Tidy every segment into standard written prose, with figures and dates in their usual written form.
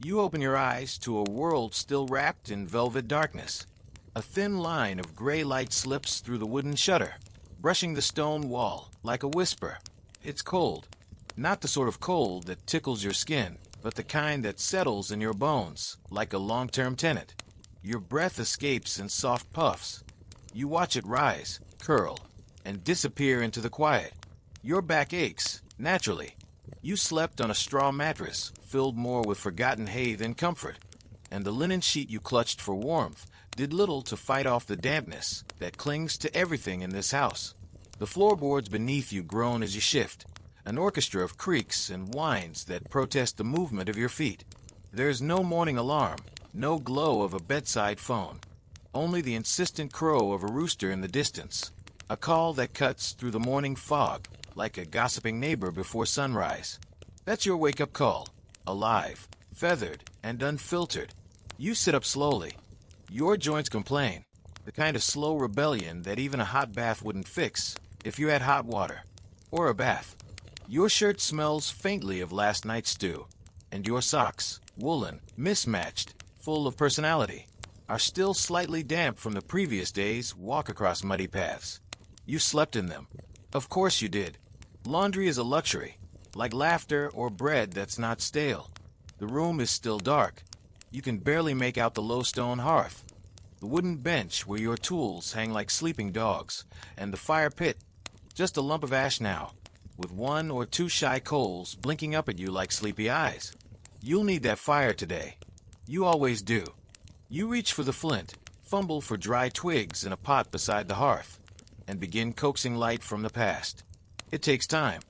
You open your eyes to a world still wrapped in velvet darkness. A thin line of gray light slips through the wooden shutter, brushing the stone wall like a whisper. It's cold. Not the sort of cold that tickles your skin, but the kind that settles in your bones like a long-term tenant. Your breath escapes in soft puffs. You watch it rise, curl, and disappear into the quiet. Your back aches, naturally. You slept on a straw mattress, filled more with forgotten hay than comfort, and the linen sheet you clutched for warmth did little to fight off the dampness that clings to everything in this house. The floorboards beneath you groan as you shift, an orchestra of creaks and whines that protest the movement of your feet. There's no morning alarm, no glow of a bedside phone, only the insistent crow of a rooster in the distance, a call that cuts through the morning fog like a gossiping neighbor before sunrise. That's your wake-up call, alive, feathered, and unfiltered. You sit up slowly. Your joints complain, the kind of slow rebellion that even a hot bath wouldn't fix if you had hot water, or a bath. Your shirt smells faintly of last night's stew, and your socks, woolen, mismatched, full of personality, are still slightly damp from the previous day's walk across muddy paths. You slept in them. Of course you did. Laundry is a luxury, like laughter or bread that's not stale. The room is still dark. You can barely make out the low stone hearth, the wooden bench where your tools hang like sleeping dogs, and the fire pit, just a lump of ash now, with one or two shy coals blinking up at you like sleepy eyes. You'll need that fire today. You always do. You reach for the flint, fumble for dry twigs in a pot beside the hearth, and begin coaxing light from the past. It takes time.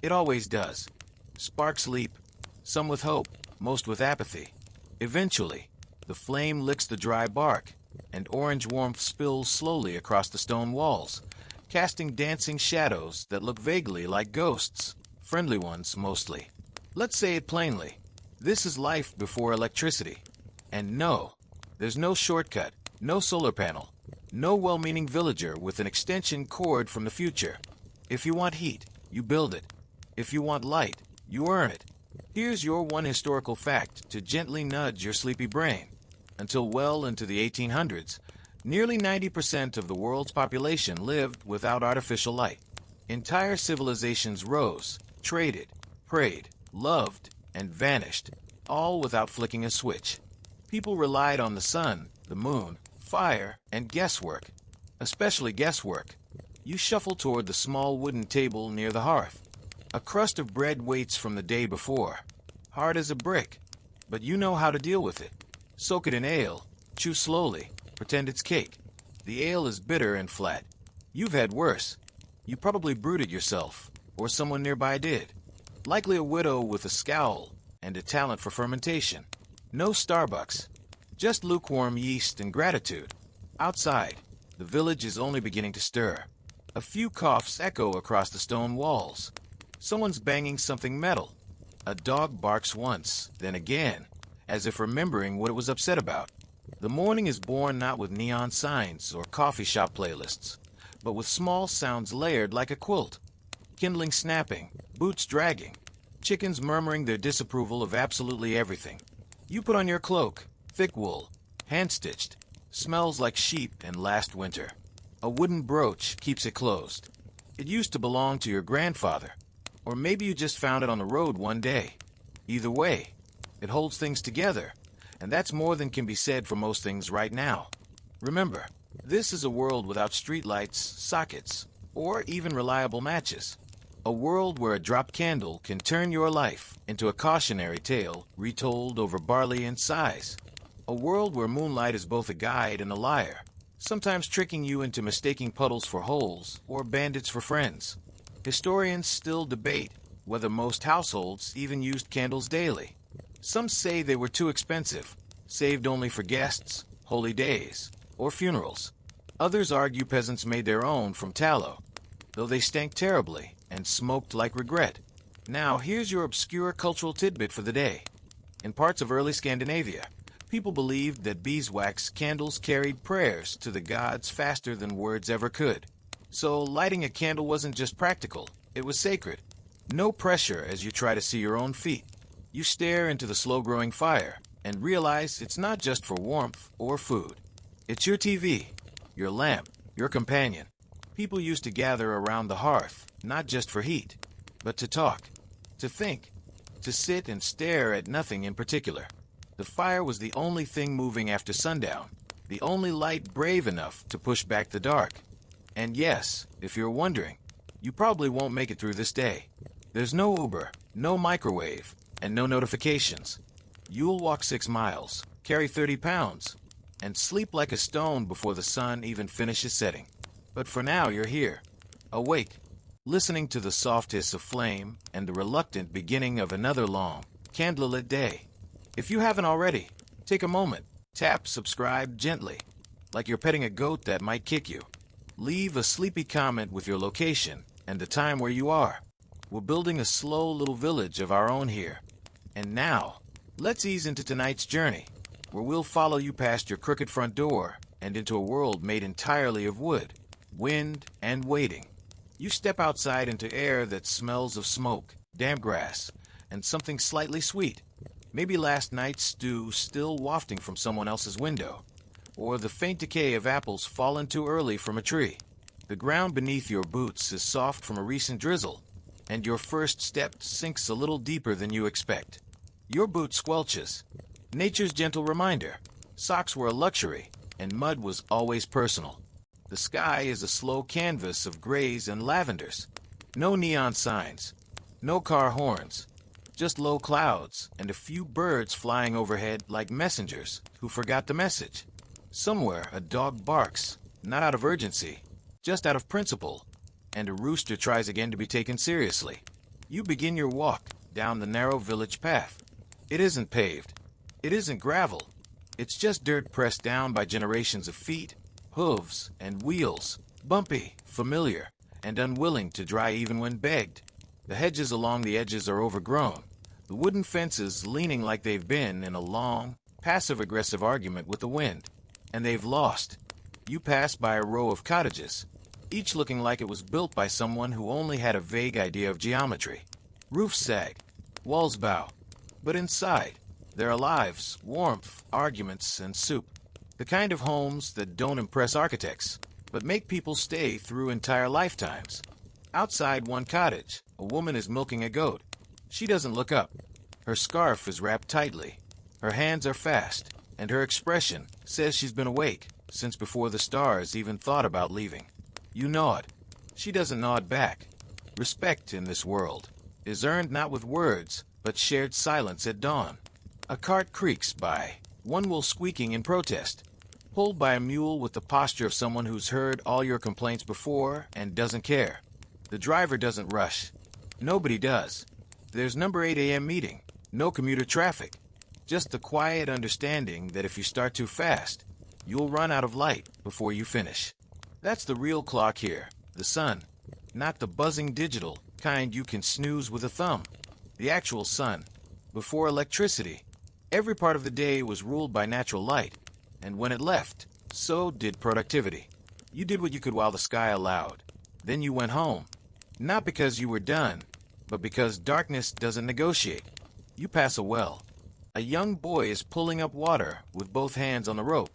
It always does. Sparks leap, some with hope, most with apathy. Eventually, the flame licks the dry bark, and orange warmth spills slowly across the stone walls, casting dancing shadows that look vaguely like ghosts, friendly ones mostly. Let's say it plainly. This is life before electricity. And no, there's no shortcut, no solar panel, no well-meaning villager with an extension cord from the future. If you want heat, you build it. If you want light, you earn it. Here's your one historical fact to gently nudge your sleepy brain. Until well into the 1800s, nearly 90% of the world's population lived without artificial light. Entire civilizations rose, traded, prayed, loved, and vanished, all without flicking a switch. People relied on the sun, the moon, fire, and guesswork. Especially guesswork. You shuffle toward the small wooden table near the hearth. A crust of bread waits from the day before, hard as a brick, but you know how to deal with it. Soak it in ale, chew slowly, pretend it's cake. The ale is bitter and flat. You've had worse. You probably brewed it yourself, or someone nearby did. Likely a widow with a scowl and a talent for fermentation. No Starbucks, just lukewarm yeast and gratitude. Outside, the village is only beginning to stir. A few coughs echo across the stone walls. Someone's banging something metal. A dog barks once, then again, as if remembering what it was upset about. The morning is born not with neon signs or coffee shop playlists, but with small sounds layered like a quilt. Kindling snapping, boots dragging, chickens murmuring their disapproval of absolutely everything. You put on your cloak, thick wool, hand-stitched, smells like sheep and last winter. A wooden brooch keeps it closed. It used to belong to your grandfather, or maybe you just found it on the road one day. Either way, it holds things together, and that's more than can be said for most things right now. Remember, this is a world without streetlights, sockets, or even reliable matches. A world where a dropped candle can turn your life into a cautionary tale retold over barley and sighs. A world where moonlight is both a guide and a liar, sometimes tricking you into mistaking puddles for holes or bandits for friends. Historians still debate whether most households even used candles daily. Some say they were too expensive, saved only for guests, holy days, or funerals. Others argue peasants made their own from tallow, though they stank terribly and smoked like regret. Now, here's your obscure cultural tidbit for the day. In parts of early Scandinavia, people believed that beeswax candles carried prayers to the gods faster than words ever could. So lighting a candle wasn't just practical, it was sacred. No pressure as you try to see your own feet. You stare into the slow-growing fire and realize it's not just for warmth or food. It's your TV, your lamp, your companion. People used to gather around the hearth, not just for heat, but to talk, to think, to sit and stare at nothing in particular. The fire was the only thing moving after sundown, the only light brave enough to push back the dark. And yes, if you're wondering, you probably won't make it through this day. There's no Uber, no microwave, and no notifications. You'll walk 6 miles, carry 30 pounds, and sleep like a stone before the sun even finishes setting. But for now, you're here, awake, listening to the soft hiss of flame and the reluctant beginning of another long, candlelit day. If you haven't already, take a moment, tap subscribe gently, like you're petting a goat that might kick you. Leave a sleepy comment with your location and the time where you are. We're building a slow little village of our own here. And now, let's ease into tonight's journey, where we'll follow you past your crooked front door and into a world made entirely of wood, wind, and waiting. You step outside into air that smells of smoke, damp grass, and something slightly sweet. Maybe last night's stew still wafting from someone else's window, or the faint decay of apples fallen too early from a tree. The ground beneath your boots is soft from a recent drizzle, and your first step sinks a little deeper than you expect. Your boot squelches. Nature's gentle reminder. Socks were a luxury, and mud was always personal. The sky is a slow canvas of grays and lavenders. No neon signs, no car horns, just low clouds and a few birds flying overhead like messengers who forgot the message. Somewhere a dog barks, not out of urgency, just out of principle, and a rooster tries again to be taken seriously. You begin your walk down the narrow village path. It isn't paved. It isn't gravel. It's just dirt pressed down by generations of feet, hooves, and wheels, bumpy, familiar, and unwilling to dry even when begged. The hedges along the edges are overgrown, the wooden fences leaning like they've been in a long, passive-aggressive argument with the wind, and they've lost. You pass by a row of cottages, each looking like it was built by someone who only had a vague idea of geometry. Roofs sag, walls bow, but inside, there are lives, warmth, arguments, and soup. The kind of homes that don't impress architects, but make people stay through entire lifetimes. Outside one cottage, a woman is milking a goat. She doesn't look up. Her scarf is wrapped tightly. Her hands are fast, and her expression says she's been awake since before the stars even thought about leaving. You nod. She doesn't nod back. Respect in this world is earned not with words, but shared silence at dawn. A cart creaks by, one wheel squeaking in protest, pulled by a mule with the posture of someone who's heard all your complaints before and doesn't care. The driver doesn't rush. Nobody does. There's number 8 a.m. meeting, no commuter traffic, just the quiet understanding that if you start too fast, you'll run out of light before you finish. That's the real clock here, the sun, not the buzzing digital kind you can snooze with a thumb. The actual sun. Before electricity, every part of the day was ruled by natural light, and when it left, so did productivity. You did what you could while the sky allowed. Then you went home, not because you were done, but because darkness doesn't negotiate. You pass a well. A young boy is pulling up water with both hands on the rope,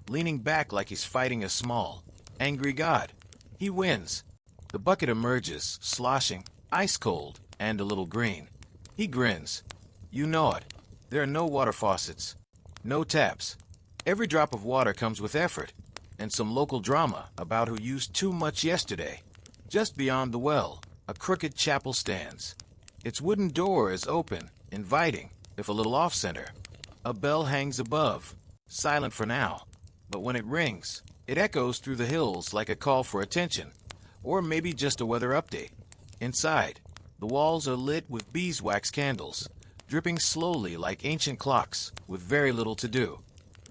leaning back like he's fighting a small, angry god. He wins. The bucket emerges, sloshing, ice cold, and a little green. He grins. You nod. There are no water faucets, no taps. Every drop of water comes with effort, and some local drama about who used too much yesterday. Just beyond the well, a crooked chapel stands. Its wooden door is open, inviting, if a little off-center. A bell hangs above, silent for now, but when it rings, it echoes through the hills like a call for attention, or maybe just a weather update. Inside, the walls are lit with beeswax candles, dripping slowly like ancient clocks, with very little to do.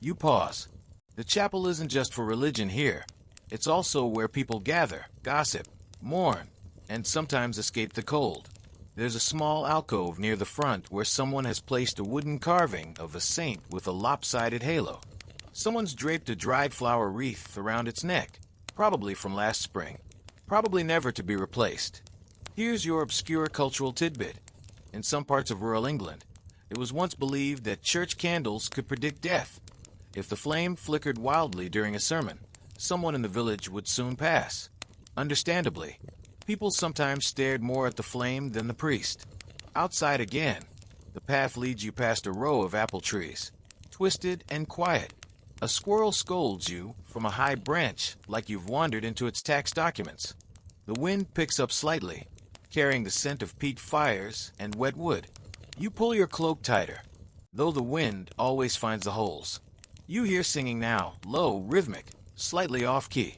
You pause. The chapel isn't just for religion here. It's also where people gather, gossip, mourn, and sometimes escape the cold. There's a small alcove near the front where someone has placed a wooden carving of a saint with a lopsided halo. Someone's draped a dried flower wreath around its neck, probably from last spring, probably never to be replaced. Here's your obscure cultural tidbit. In some parts of rural England, It was once believed that church candles could predict death. If the flame flickered wildly during a sermon, someone in the village would soon pass. Understandably, people sometimes stared more at the flame than the priest. Outside again, the path leads you past a row of apple trees, twisted and quiet. A squirrel scolds you from a high branch like you've wandered into its tax documents. The wind picks up slightly, carrying the scent of peat fires and wet wood. You pull your cloak tighter, though the wind always finds the holes. You hear singing now, low, rhythmic, slightly off-key.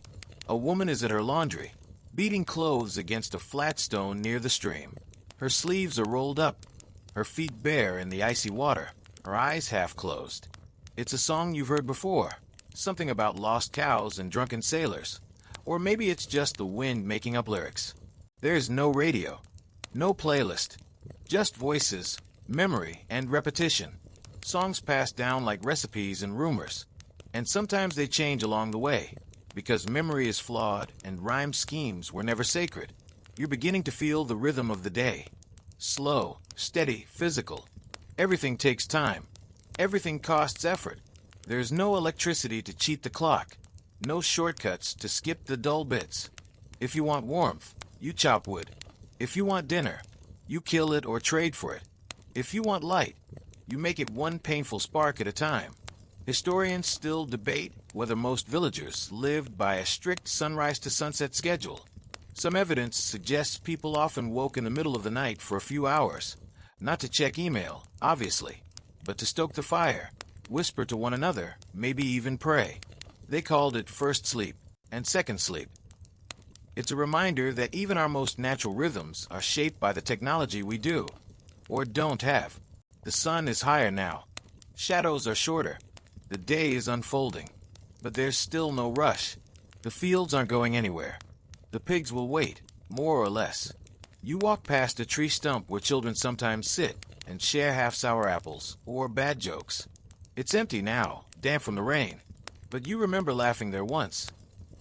A woman is at her laundry, beating clothes against a flat stone near the stream. Her sleeves are rolled up, her feet bare in the icy water, her eyes half closed. It's a song you've heard before, something about lost cows and drunken sailors. Or maybe it's just the wind making up lyrics. There's no radio, no playlist, just voices, memory, and repetition. Songs passed down like recipes and rumors. And sometimes they change along the way, because memory is flawed and rhyme schemes were never sacred. You're beginning to feel the rhythm of the day. Slow, steady, physical. Everything takes time. Everything costs effort. There's no electricity to cheat the clock. No shortcuts to skip the dull bits. If you want warmth, you chop wood. If you want dinner, you kill it or trade for it. If you want light, you make it one painful spark at a time. Historians still debate whether most villagers lived by a strict sunrise to sunset schedule. Some evidence suggests people often woke in the middle of the night for a few hours, not to check email, obviously, but to stoke the fire, whisper to one another, maybe even pray. They called it first sleep and second sleep. It's a reminder that even our most natural rhythms are shaped by the technology we do, or don't have. The sun is higher now. Shadows are shorter. The day is unfolding. But there's still no rush. The fields aren't going anywhere. The pigs will wait, more or less. You walk past a tree stump where children sometimes sit and share half-sour apples or bad jokes. It's empty now, damp from the rain. But you remember laughing there once.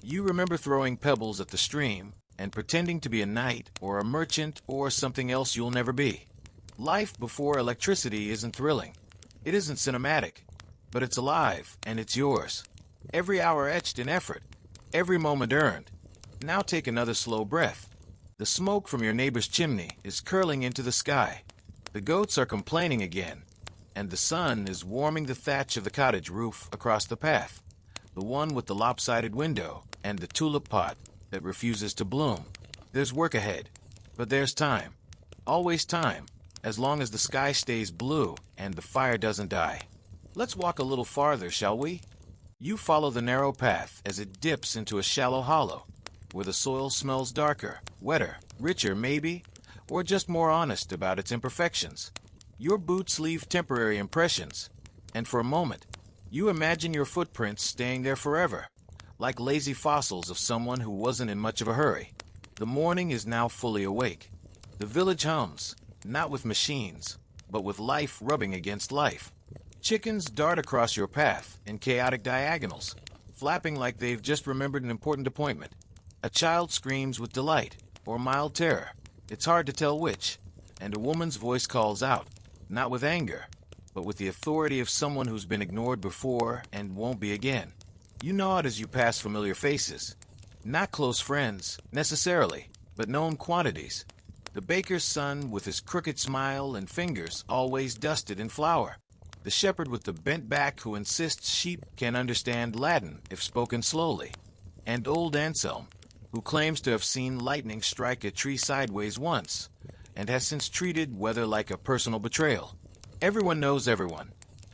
You remember throwing pebbles at the stream and pretending to be a knight or a merchant or something else you'll never be. Life before electricity isn't thrilling. It isn't cinematic, but it's alive and it's yours. Every hour etched in effort, every moment earned. Now take another slow breath. The smoke from your neighbor's chimney is curling into the sky. The goats are complaining again, and the sun is warming the thatch of the cottage roof across the path. The one with the lopsided window and the tulip pot that refuses to bloom. There's work ahead, but there's time. Always time, as long as the sky stays blue and the fire doesn't die. Let's walk a little farther, shall we? You follow the narrow path as it dips into a shallow hollow, where the soil smells darker, wetter, richer maybe, or just more honest about its imperfections. Your boots leave temporary impressions, and for a moment, you imagine your footprints staying there forever, like lazy fossils of someone who wasn't in much of a hurry. The morning is now fully awake. The village hums, not with machines, but with life rubbing against life. Chickens dart across your path in chaotic diagonals, flapping like they've just remembered an important appointment. A child screams with delight or mild terror. It's hard to tell which, and a woman's voice calls out, not with anger, but with the authority of someone who's been ignored before and won't be again. You nod as you pass familiar faces. Not close friends, necessarily, but known quantities. The baker's son with his crooked smile and fingers always dusted in flour. The shepherd with the bent back who insists sheep can understand Latin if spoken slowly. And old Anselm, who claims to have seen lightning strike a tree sideways once, and has since treated weather like a personal betrayal. Everyone knows everyone,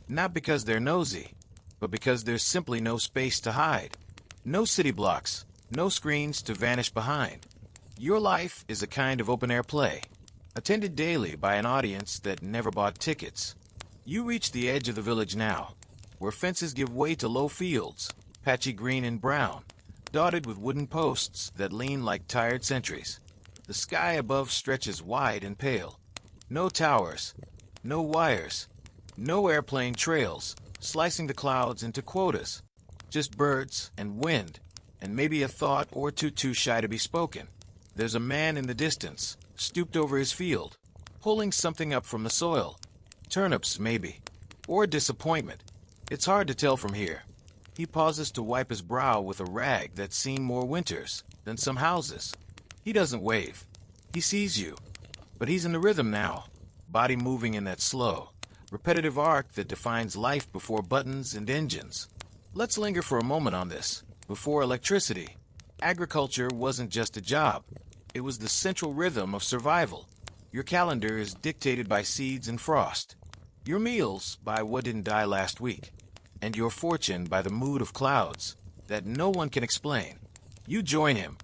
not because they're nosy, but because there's simply no space to hide. No city blocks, no screens to vanish behind. Your life is a kind of open-air play, attended daily by an audience that never bought tickets. You reach the edge of the village now, where fences give way to low fields, patchy green and brown, dotted with wooden posts that lean like tired sentries. The sky above stretches wide and pale. No towers, no wires, no airplane trails, slicing the clouds into quotas. Just birds and wind, and maybe a thought or two too shy to be spoken. There's a man in the distance, stooped over his field, pulling something up from the soil. Turnips, maybe. Or disappointment. It's hard to tell from here. He pauses to wipe his brow with a rag that's seen more winters than some houses. He doesn't wave. He sees you. But he's in the rhythm now, body moving in that slow, repetitive arc that defines life before buttons and engines. Let's linger for a moment on this. Before electricity, agriculture wasn't just a job. It was the central rhythm of survival. Your calendar is dictated by seeds and frost. Your meals by what didn't die last week. And your fortune by the mood of clouds that no one can explain. You join him,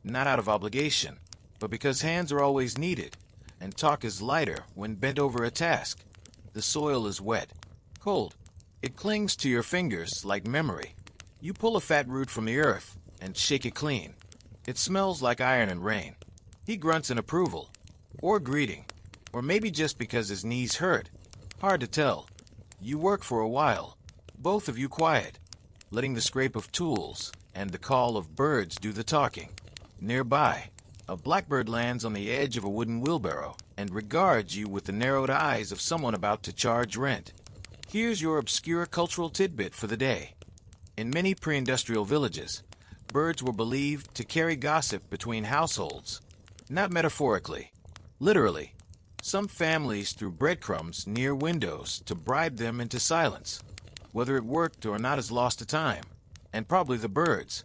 not out of obligation, but because hands are always needed, and talk is lighter when bent over a task. The soil is wet, cold. It clings to your fingers like memory. You pull a fat root from the earth and shake it clean. It smells like iron and rain. He grunts in approval, or greeting, or maybe just because his knees hurt. Hard to tell. You work for a while, both of you quiet, letting the scrape of tools and the call of birds do the talking. Nearby, a blackbird lands on the edge of a wooden wheelbarrow and regards you with the narrowed eyes of someone about to charge rent. Here's your obscure cultural tidbit for the day. In many pre-industrial villages, birds were believed to carry gossip between households. Not metaphorically, literally. Some families threw breadcrumbs near windows to bribe them into silence. Whether it worked or not is lost to time, and probably the birds.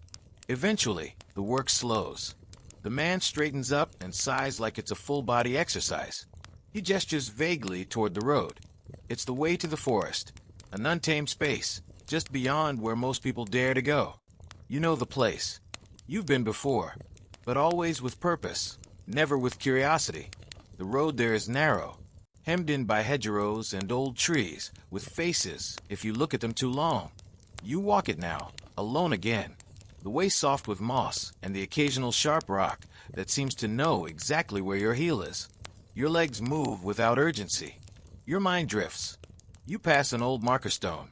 Eventually, the work slows. The man straightens up and sighs like it's a full-body exercise. He gestures vaguely toward the road. It's the way to the forest, an untamed space, just beyond where most people dare to go. You know the place. You've been before, but always with purpose, never with curiosity. The road there is narrow, hemmed in by hedgerows and old trees, with faces if you look at them too long. You walk it now, alone again, the way soft with moss and the occasional sharp rock that seems to know exactly where your heel is. Your legs move without urgency. Your mind drifts. You pass an old marker stone.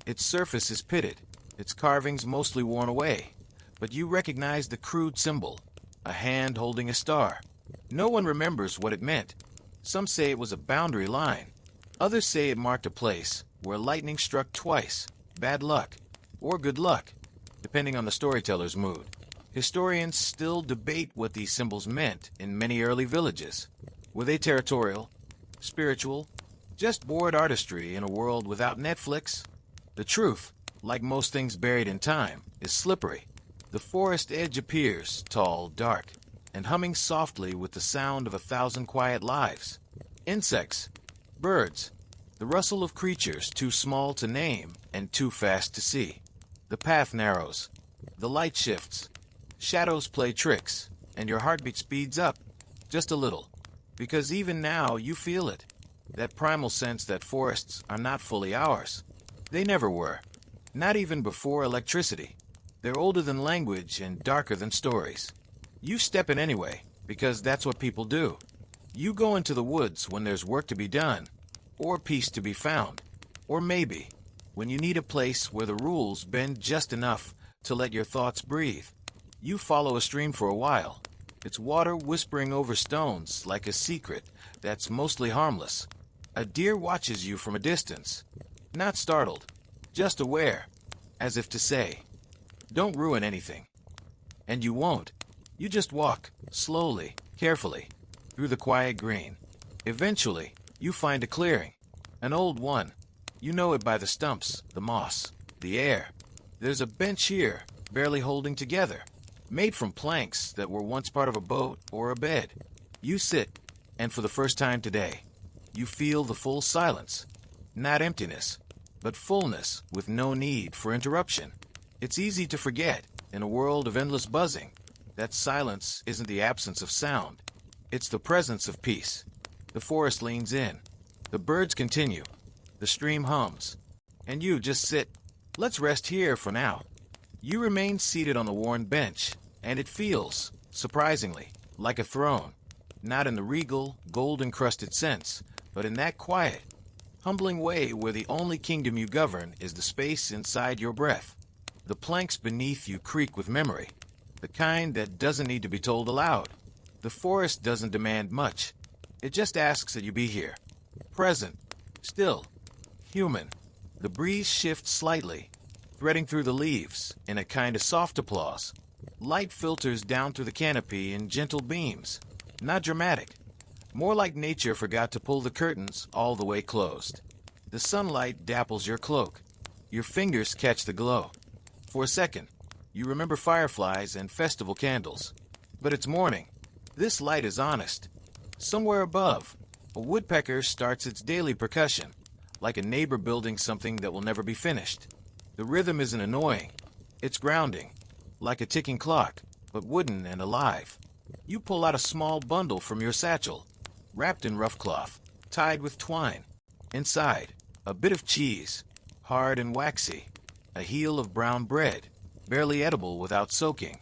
Its surface is pitted, its carvings mostly worn away, but you recognize the crude symbol, a hand holding a star. No one remembers what it meant. Some say it was a boundary line. Others say it marked a place where lightning struck twice, bad luck, or good luck, depending on the storyteller's mood. Historians still debate what these symbols meant in many early villages. Were they territorial, spiritual, just bored artistry in a world without Netflix? The truth, like most things buried in time, is slippery. The forest edge appears tall, dark, and humming softly with the sound of 1,000 quiet lives. Insects, birds, the rustle of creatures too small to name and too fast to see. The path narrows, the light shifts, shadows play tricks, and your heartbeat speeds up, just a little, because even now you feel it, that primal sense that forests are not fully ours. They never were, not even before electricity. They're older than language and darker than stories. You step in anyway, because that's what people do. You go into the woods when there's work to be done, or peace to be found, or maybe when you need a place where the rules bend just enough to let your thoughts breathe. You follow a stream for a while, its water whispering over stones like a secret that's mostly harmless. A deer watches you from a distance, not startled, just aware, as if to say, "Don't ruin anything." And you won't. You just walk, slowly, carefully, through the quiet green. Eventually, you find a clearing, an old one. You know it by the stumps, the moss, the air. There's a bench here, barely holding together, made from planks that were once part of a boat or a bed. You sit, and for the first time today, you feel the full silence. Not emptiness, but fullness with no need for interruption. It's easy to forget, in a world of endless buzzing, that silence isn't the absence of sound. It's the presence of peace. The forest leans in. The birds continue. The stream hums. And you just sit. Let's rest here for now. You remain seated on the worn bench, and it feels, surprisingly, like a throne. Not in the regal, gold-encrusted sense, but in that quiet, humbling way where the only kingdom you govern is the space inside your breath. The planks beneath you creak with memory, the kind that doesn't need to be told aloud. The forest doesn't demand much. It just asks that you be here, present, Still, human. The breeze shifts slightly, threading through the leaves in a kind of soft applause. Light filters down through the canopy in gentle beams. Not dramatic. More like nature forgot to pull the curtains all the way closed. The sunlight dapples your cloak. Your fingers catch the glow. For a second, you remember fireflies and festival candles. But it's morning. This light is honest. Somewhere above, a woodpecker starts its daily percussion, like a neighbor building something that will never be finished. The rhythm isn't annoying. It's grounding, like a ticking clock, but wooden and alive. You pull out a small bundle from your satchel, wrapped in rough cloth, tied with twine. Inside, a bit of cheese, hard and waxy, a heel of brown bread, barely edible without soaking,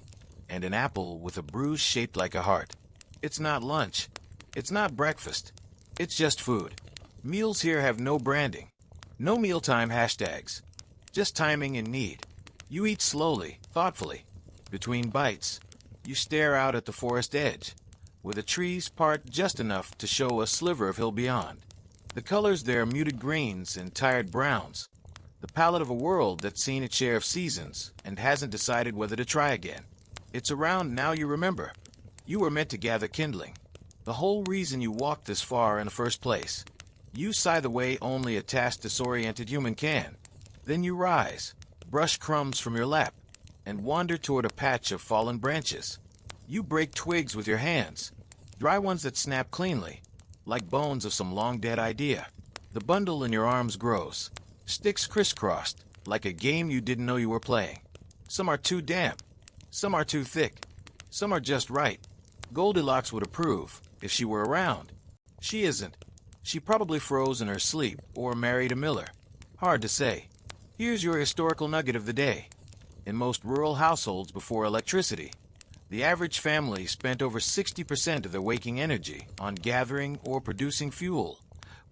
and an apple with a bruise shaped like a heart. It's not lunch. It's not breakfast. It's just food. Meals here have no branding, no mealtime hashtags, just timing and need. You eat slowly, thoughtfully. Between bites, you stare out at the forest edge, where the trees part just enough to show a sliver of hill beyond. The colors there are muted greens and tired browns, the palette of a world that's seen its share of seasons and hasn't decided whether to try again. It's around now you remember. You were meant to gather kindling. The whole reason you walked this far in the first place. You sigh the way only a task-disoriented human can. Then you rise, brush crumbs from your lap, and wander toward a patch of fallen branches. You break twigs with your hands, dry ones that snap cleanly, like bones of some long-dead idea. The bundle in your arms grows, sticks crisscrossed, like a game you didn't know you were playing. Some are too damp, some are too thick, some are just right. Goldilocks would approve, if she were around. She isn't. She probably froze in her sleep or married a miller. Hard to say. Here's your historical nugget of the day. In most rural households before electricity, the average family spent over 60% of their waking energy on gathering or producing fuel,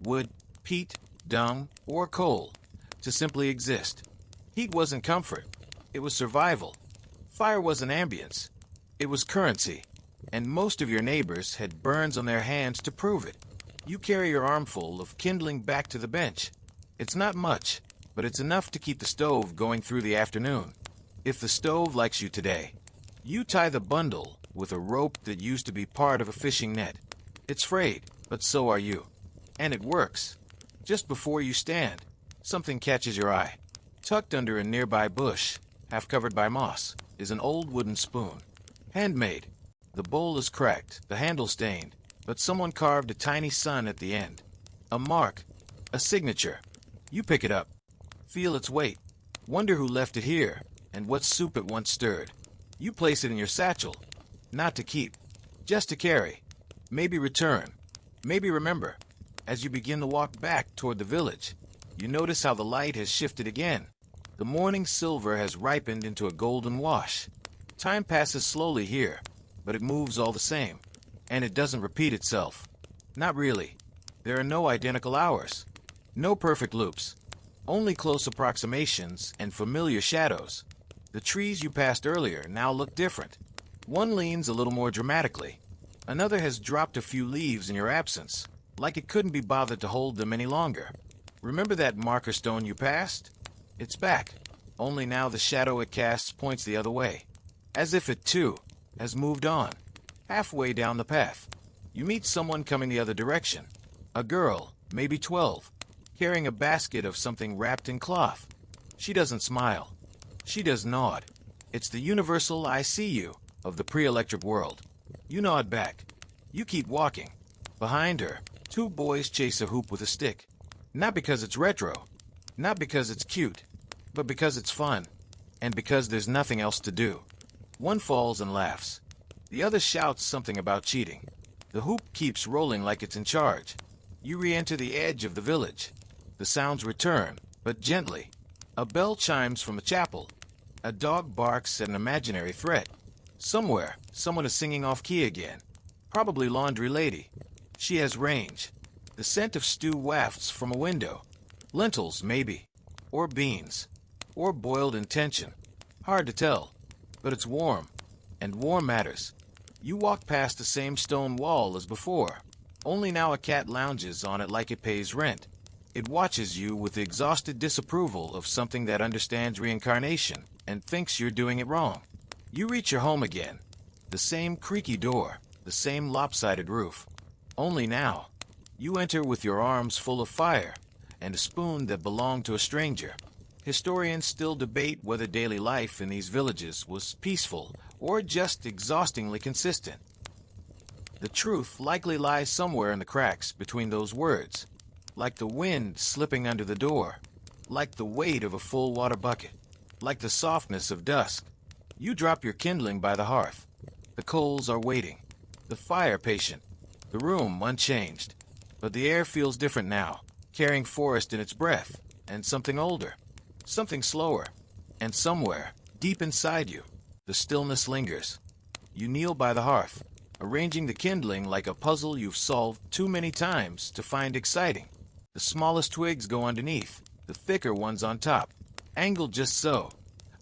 wood, peat, dung, or coal, to simply exist. Heat wasn't comfort. It was survival. Fire wasn't ambience. It was currency. And most of your neighbors had burns on their hands to prove it. You carry your armful of kindling back to the bench. It's not much, but it's enough to keep the stove going through the afternoon. If the stove likes you today, you tie the bundle with a rope that used to be part of a fishing net. It's frayed, but so are you. And it works. Just before you stand, something catches your eye. Tucked under a nearby bush, half covered by moss, is an old wooden spoon. Handmade. The bowl is cracked, the handle stained, but someone carved a tiny sun at the end. A mark, a signature. You pick it up, feel its weight, wonder who left it here and what soup it once stirred. You place it in your satchel, not to keep, just to carry, maybe return, maybe remember. As you begin to walk back toward the village, you notice how the light has shifted again. The morning silver has ripened into a golden wash. Time passes slowly here, but it moves all the same, and it doesn't repeat itself. Not really. There are no identical hours, no perfect loops, only close approximations and familiar shadows. The trees you passed earlier now look different. One leans a little more dramatically. Another has dropped a few leaves in your absence, like it couldn't be bothered to hold them any longer. Remember that marker stone you passed? It's back, only now the shadow it casts points the other way, as if it, too, has moved on. Halfway down the path, you meet someone coming the other direction. A girl, maybe 12, carrying a basket of something wrapped in cloth. She doesn't smile. She does nod. It's the universal "I see you" of the pre-electric world. You nod back. You keep walking. Behind her, two boys chase a hoop with a stick. Not because it's retro, not because it's cute, but because it's fun, and because there's nothing else to do. One falls and laughs. The other shouts something about cheating. The hoop keeps rolling like it's in charge. You re-enter the edge of the village. The sounds return, but gently. A bell chimes from a chapel. A dog barks at an imaginary threat. Somewhere, someone is singing off-key again. Probably Laundry Lady. She has range. The scent of stew wafts from a window. Lentils, maybe. Or beans. Or boiled in tension. Hard to tell. But it's warm, and warm matters. You walk past the same stone wall as before, only now a cat lounges on it like it pays rent. It watches you with the exhausted disapproval of something that understands reincarnation and thinks you're doing it wrong. You reach your home again. The same creaky door, the same lopsided roof. Only now, you enter with your arms full of fire and a spoon that belonged to a stranger. Historians still debate whether daily life in these villages was peaceful or just exhaustingly consistent. The truth likely lies somewhere in the cracks between those words, like the wind slipping under the door, like the weight of a full water bucket, like the softness of dusk. You drop your kindling by the hearth. The coals are waiting, the fire patient, the room unchanged. But the air feels different now, carrying forest in its breath, and something older, something slower, and somewhere, deep inside you, the stillness lingers. You kneel by the hearth, arranging the kindling like a puzzle you've solved too many times to find exciting. The smallest twigs go underneath, the thicker ones on top, angled just so.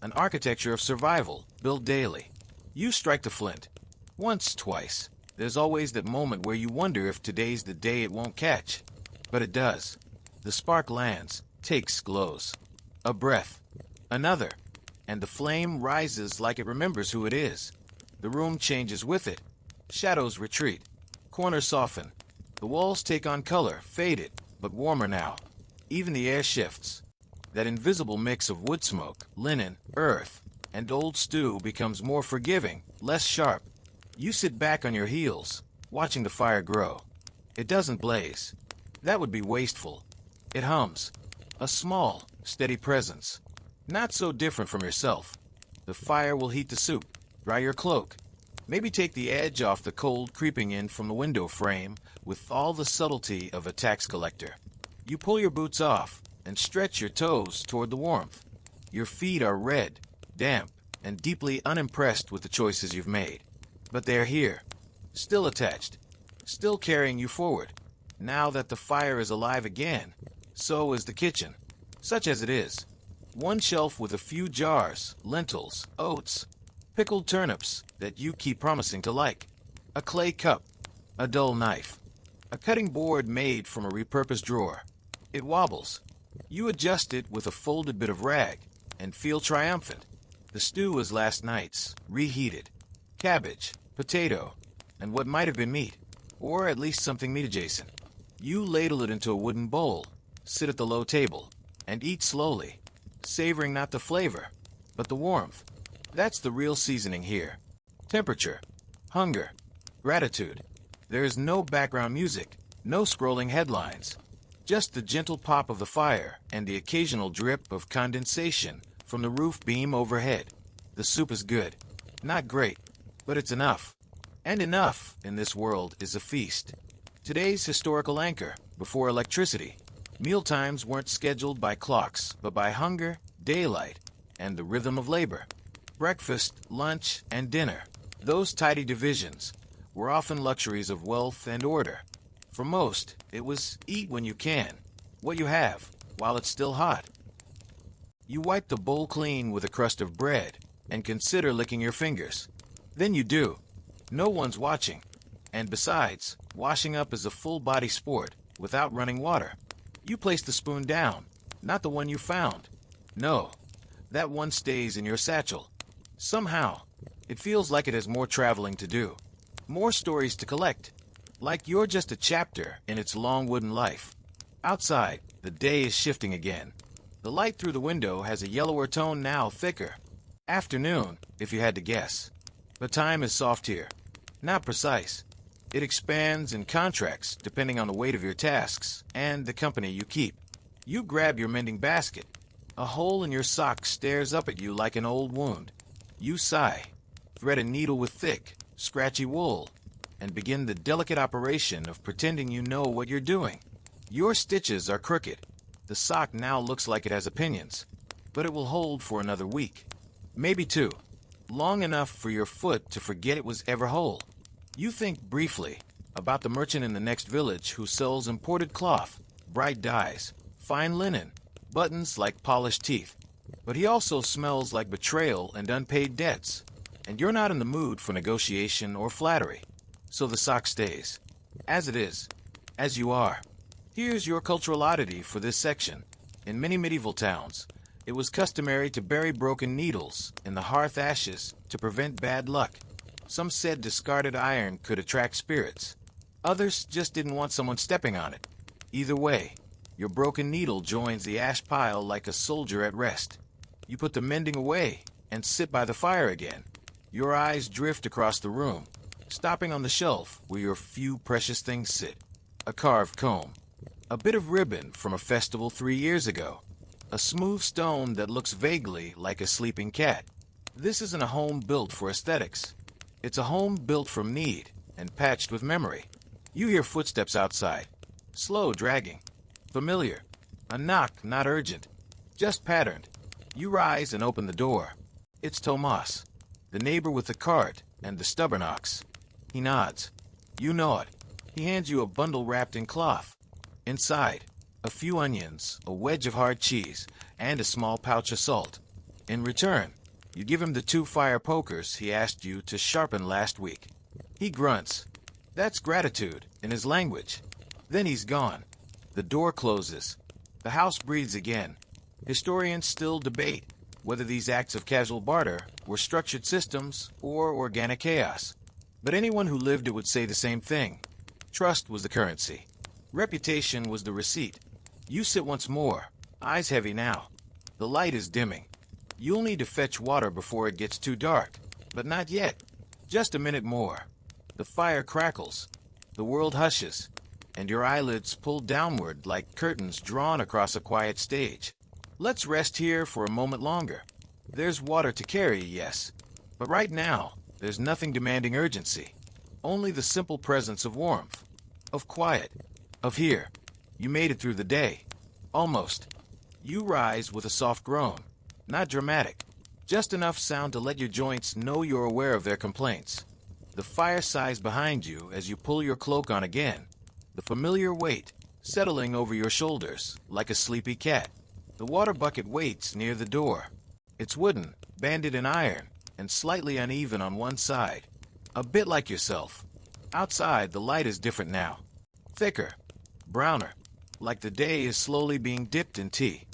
An architecture of survival, built daily. You strike the flint. Once, twice. There's always that moment where you wonder if today's the day it won't catch. But it does. The spark lands, takes, glows. A breath. Another. And the flame rises like it remembers who it is. The room changes with it. Shadows retreat. Corners soften. The walls take on color, faded, but warmer now. Even the air shifts. That invisible mix of wood smoke, linen, earth, and old stew becomes more forgiving, less sharp. You sit back on your heels, watching the fire grow. It doesn't blaze. That would be wasteful. It hums. A small, steady presence. Not so different from yourself. The fire will heat the soup, dry your cloak, maybe take the edge off the cold creeping in from the window frame with all the subtlety of a tax collector. You pull your boots off and stretch your toes toward the warmth. Your feet are red, damp, and deeply unimpressed with the choices you've made. But they're here, still attached, still carrying you forward. Now that the fire is alive again, so is the kitchen, such as it is. One shelf with a few jars, lentils, oats, pickled turnips that you keep promising to like, a clay cup, a dull knife, a cutting board made from a repurposed drawer. It wobbles. You adjust it with a folded bit of rag and feel triumphant. The stew is last night's, reheated. Cabbage, potato, and what might have been meat, or at least something meat adjacent. You ladle it into a wooden bowl, sit at the low table, and eat slowly, savoring not the flavor, but the warmth. That's the real seasoning here. Temperature, hunger, gratitude. There is no background music, no scrolling headlines, just the gentle pop of the fire and the occasional drip of condensation from the roof beam overhead. The soup is good. Not great, but it's enough. And enough in this world is a feast. Today's historical anchor, before electricity. Mealtimes weren't scheduled by clocks, but by hunger, daylight, and the rhythm of labor. Breakfast, lunch, and dinner. Those tidy divisions were often luxuries of wealth and order. For most, it was eat when you can, what you have, while it's still hot. You wipe the bowl clean with a crust of bread and consider licking your fingers. Then you do. No one's watching. And besides, washing up is a full-body sport without running water. You place the spoon down, not the one you found. No, that one stays in your satchel. Somehow, it feels like it has more traveling to do, more stories to collect, like you're just a chapter in its long wooden life. Outside, the day is shifting again. The light through the window has a yellower tone now, thicker. Afternoon, if you had to guess. But time is soft here, not precise. It expands and contracts depending on the weight of your tasks and the company you keep. You grab your mending basket. A hole in your sock stares up at you like an old wound. You sigh, thread a needle with thick, scratchy wool, and begin the delicate operation of pretending you know what you're doing. Your stitches are crooked. The sock now looks like it has opinions, but it will hold for another week, maybe two, long enough for your foot to forget it was ever whole. You think briefly about the merchant in the next village who sells imported cloth, bright dyes, fine linen, buttons like polished teeth. But he also smells like betrayal and unpaid debts, and you're not in the mood for negotiation or flattery. So the sock stays, as it is, as you are. Here's your cultural oddity for this section. In many medieval towns, it was customary to bury broken needles in the hearth ashes to prevent bad luck. Some said discarded iron could attract spirits. Others just didn't want someone stepping on it. Either way, your broken needle joins the ash pile like a soldier at rest. You put the mending away and sit by the fire again. Your eyes drift across the room, stopping on the shelf where your few precious things sit. A carved comb, a bit of ribbon from a festival 3 years ago, a smooth stone that looks vaguely like a sleeping cat. This isn't a home built for aesthetics. It's a home built from need and patched with memory. You hear footsteps outside, slow dragging, familiar, a knock not urgent, just patterned. You rise and open the door. It's Tomas, the neighbor with the cart and the stubborn ox. He nods. You know it. He hands you a bundle wrapped in cloth. Inside, a few onions, a wedge of hard cheese, and a small pouch of salt. In return, you give him the 2 fire pokers he asked you to sharpen last week. He grunts. That's gratitude in his language. Then he's gone. The door closes. The house breathes again. Historians still debate whether these acts of casual barter were structured systems or organic chaos. But anyone who lived it would say the same thing. Trust was the currency. Reputation was the receipt. You sit once more, eyes heavy now. The light is dimming. You'll need to fetch water before it gets too dark. But not yet. Just a minute more. The fire crackles. The world hushes. And your eyelids pull downward like curtains drawn across a quiet stage. Let's rest here for a moment longer. There's water to carry, yes. But right now, there's nothing demanding urgency. Only the simple presence of warmth. Of quiet. Of here. You made it through the day. Almost. You rise with a soft groan. Not dramatic. Just enough sound to let your joints know you're aware of their complaints. The fire sighs behind you as you pull your cloak on again. The familiar weight, settling over your shoulders like a sleepy cat. The water bucket waits near the door. It's wooden, banded in iron, and slightly uneven on one side. A bit like yourself. Outside, the light is different now. Thicker, browner, like the day is slowly being dipped in tea.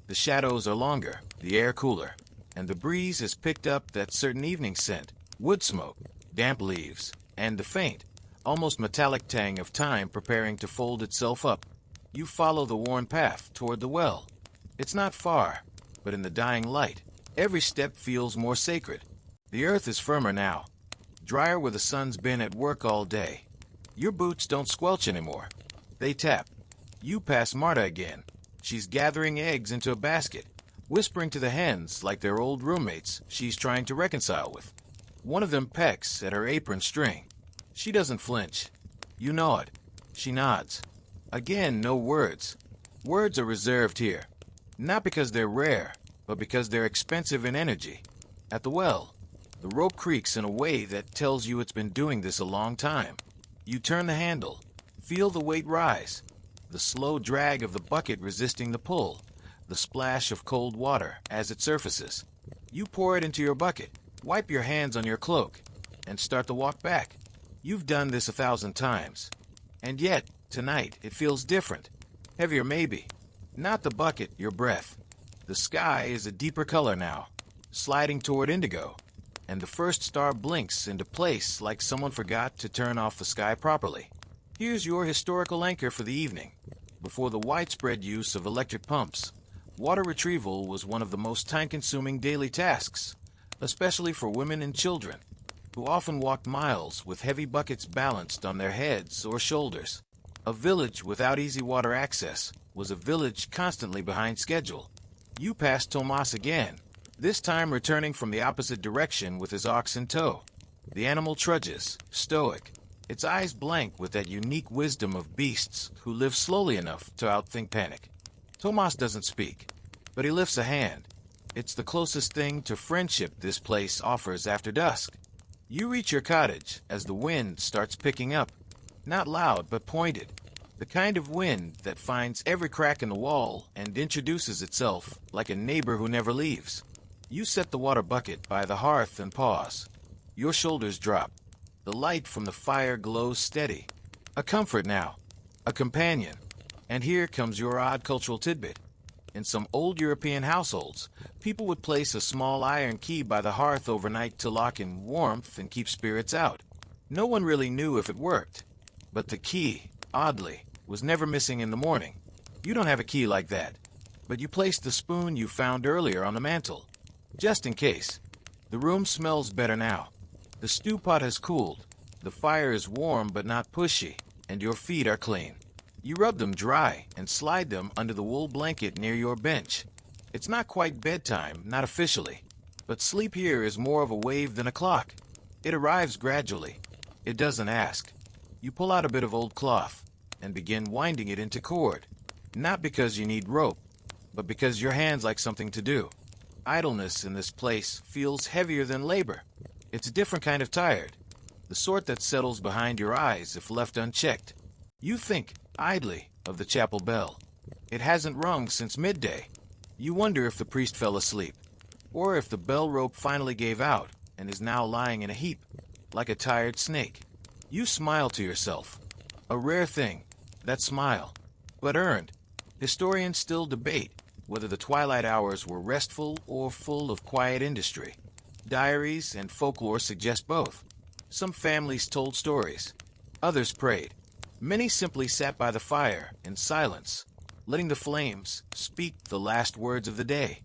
The shadows are longer, the air cooler, and the breeze has picked up that certain evening scent, wood smoke, damp leaves, and the faint, almost metallic tang of time preparing to fold itself up. You follow the worn path toward the well. It's not far, but in the dying light, every step feels more sacred. The earth is firmer now, drier where the sun's been at work all day. Your boots don't squelch anymore. They tap. You pass Marta again. She's gathering eggs into a basket, whispering to the hens like they're old roommates she's trying to reconcile with. One of them pecks at her apron string. She doesn't flinch. You know it. She nods. Again, no words. Words are reserved here. Not because they're rare, but because they're expensive in energy. At the well, the rope creaks in a way that tells you it's been doing this a long time. You turn the handle, feel the weight rise, the slow drag of the bucket resisting the pull, the splash of cold water as it surfaces. You pour it into your bucket, wipe your hands on your cloak, and start to walk back. You've done this 1,000 times. And yet, tonight, it feels different. Heavier maybe. Not the bucket, your breath. The sky is a deeper color now, sliding toward indigo, and the first star blinks into place like someone forgot to turn off the sky properly. Here's your historical anchor for the evening. Before the widespread use of electric pumps, water retrieval was one of the most time-consuming daily tasks, especially for women and children, who often walked miles with heavy buckets balanced on their heads or shoulders. A village without easy water access was a village constantly behind schedule. You pass Tomas again, this time returning from the opposite direction with his ox in tow. The animal trudges, stoic, its eyes blank with that unique wisdom of beasts who live slowly enough to outthink panic. Tomas doesn't speak, but he lifts a hand. It's the closest thing to friendship this place offers after dusk. You reach your cottage as the wind starts picking up. Not loud, but pointed. The kind of wind that finds every crack in the wall and introduces itself like a neighbor who never leaves. You set the water bucket by the hearth and pause. Your shoulders drop. The light from the fire glows steady. A comfort now. A companion. And here comes your odd cultural tidbit. In some old European households, people would place a small iron key by the hearth overnight to lock in warmth and keep spirits out. No one really knew if it worked, but the key, oddly, was never missing in the morning. You don't have a key like that, but you placed the spoon you found earlier on the mantel, just in case. The room smells better now. The stew pot has cooled, the fire is warm but not pushy, and your feet are clean. You rub them dry and slide them under the wool blanket near your bench. It's not quite bedtime, not officially, but sleep here is more of a wave than a clock. It arrives gradually. It doesn't ask. You pull out a bit of old cloth and begin winding it into cord, not because you need rope, but because your hands like something to do. Idleness in this place feels heavier than labor. It's a different kind of tired, the sort that settles behind your eyes if left unchecked. You think, idly, of the chapel bell. It hasn't rung since midday. You wonder if the priest fell asleep, or if the bell rope finally gave out and is now lying in a heap, like a tired snake. You smile to yourself. A rare thing, that smile, but earned. Historians still debate whether the twilight hours were restful or full of quiet industry. Diaries and folklore suggest both. Some families told stories. Others prayed. Many simply sat by the fire in silence, letting the flames speak the last words of the day.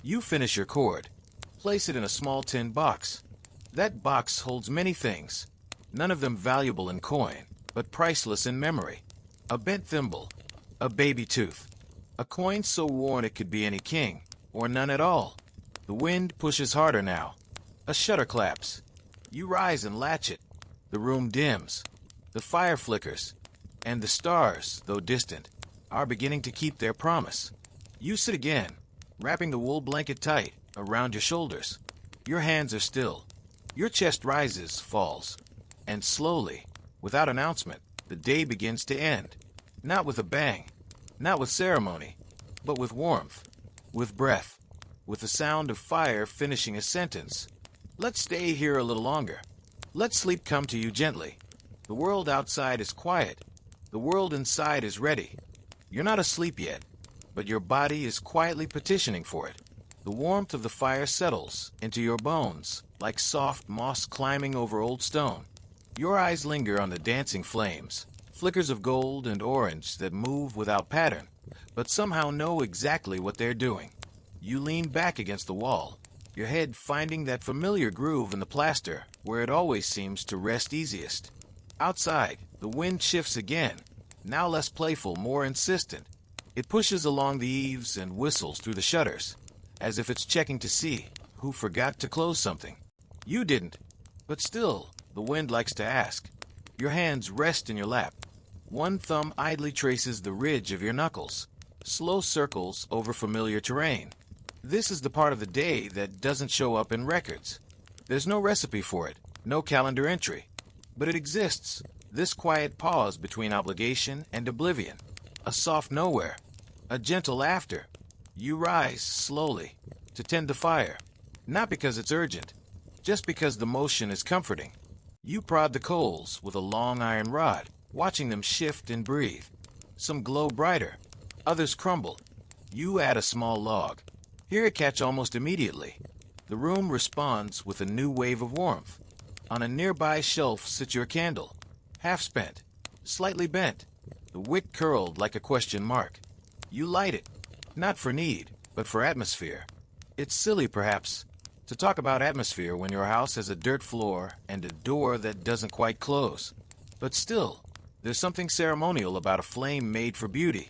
You finish your cord. Place it in a small tin box. That box holds many things, none of them valuable in coin, but priceless in memory. A bent thimble, a baby tooth, a coin so worn it could be any king, or none at all. The wind pushes harder now. A shutter claps. You rise and latch it. The room dims. The fire flickers. And the stars, though distant, are beginning to keep their promise. You sit again, wrapping the wool blanket tight around your shoulders. Your hands are still. Your chest rises, falls. And slowly, without announcement, the day begins to end. Not with a bang, not with ceremony, but with warmth, with breath, with the sound of fire finishing a sentence. Let's stay here a little longer. Let sleep come to you gently. The world outside is quiet. The world inside is ready. You're not asleep yet, but your body is quietly petitioning for it. The warmth of the fire settles into your bones like soft moss climbing over old stone. Your eyes linger on the dancing flames, flickers of gold and orange that move without pattern, but somehow know exactly what they're doing. You lean back against the wall, your head finding that familiar groove in the plaster where it always seems to rest easiest. Outside, the wind shifts again, now less playful, more insistent. It pushes along the eaves and whistles through the shutters, as if it's checking to see who forgot to close something. You didn't, but still, the wind likes to ask. Your hands rest in your lap. One thumb idly traces the ridge of your knuckles, slow circles over familiar terrain. This is the part of the day that doesn't show up in records. There's no recipe for it, no calendar entry. But it exists, this quiet pause between obligation and oblivion. A soft nowhere, a gentle laughter. You rise slowly to tend the fire, not because it's urgent, just because the motion is comforting. You prod the coals with a long iron rod, watching them shift and breathe. Some glow brighter, others crumble. You add a small log. Hear it catch almost immediately. The room responds with a new wave of warmth. On a nearby shelf sits your candle, half spent, slightly bent, the wick curled like a question mark. You light it, not for need, but for atmosphere. It's silly, perhaps, to talk about atmosphere when your house has a dirt floor and a door that doesn't quite close. But still, there's something ceremonial about a flame made for beauty.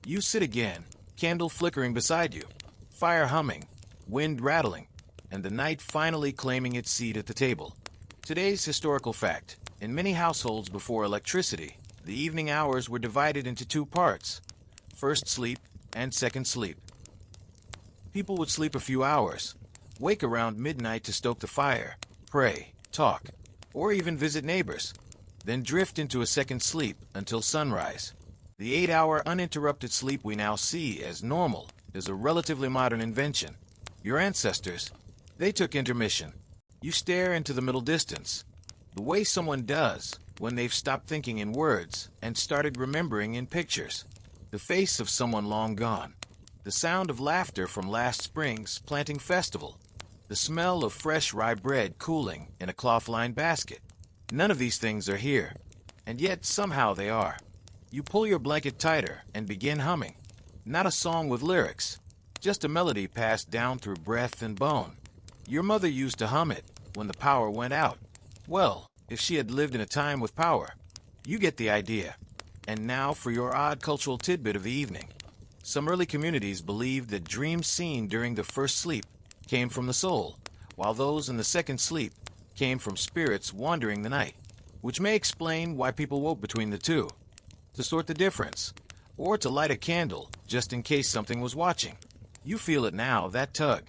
You sit again, candle flickering beside you, fire humming, wind rattling, and the night finally claiming its seat at the table. Today's historical fact. In many households before electricity, the evening hours were divided into two parts, first sleep and second sleep. People would sleep a few hours, wake around midnight to stoke the fire, pray, talk, or even visit neighbors, then drift into a second sleep until sunrise. The 8-hour uninterrupted sleep we now see as normal is a relatively modern invention. Your ancestors, they took intermission. You stare into the middle distance, the way someone does when they've stopped thinking in words and started remembering in pictures. the face of someone long gone, the sound of laughter from last spring's planting festival, the smell of fresh rye bread cooling in a cloth-lined basket. None of these things are here, and yet somehow they are. You pull your blanket tighter and begin humming. Not a song with lyrics, just a melody passed down through breath and bone. Your mother used to hum it when the power went out. Well, if she had lived in a time with power. You get the idea. And now for your odd cultural tidbit of the evening. Some early communities believed that dreams seen during the first sleep came from the soul, while those in the second sleep came from spirits wandering the night, which may explain why people woke between the two, to sort the difference, or to light a candle just in case something was watching. You feel it now, that tug,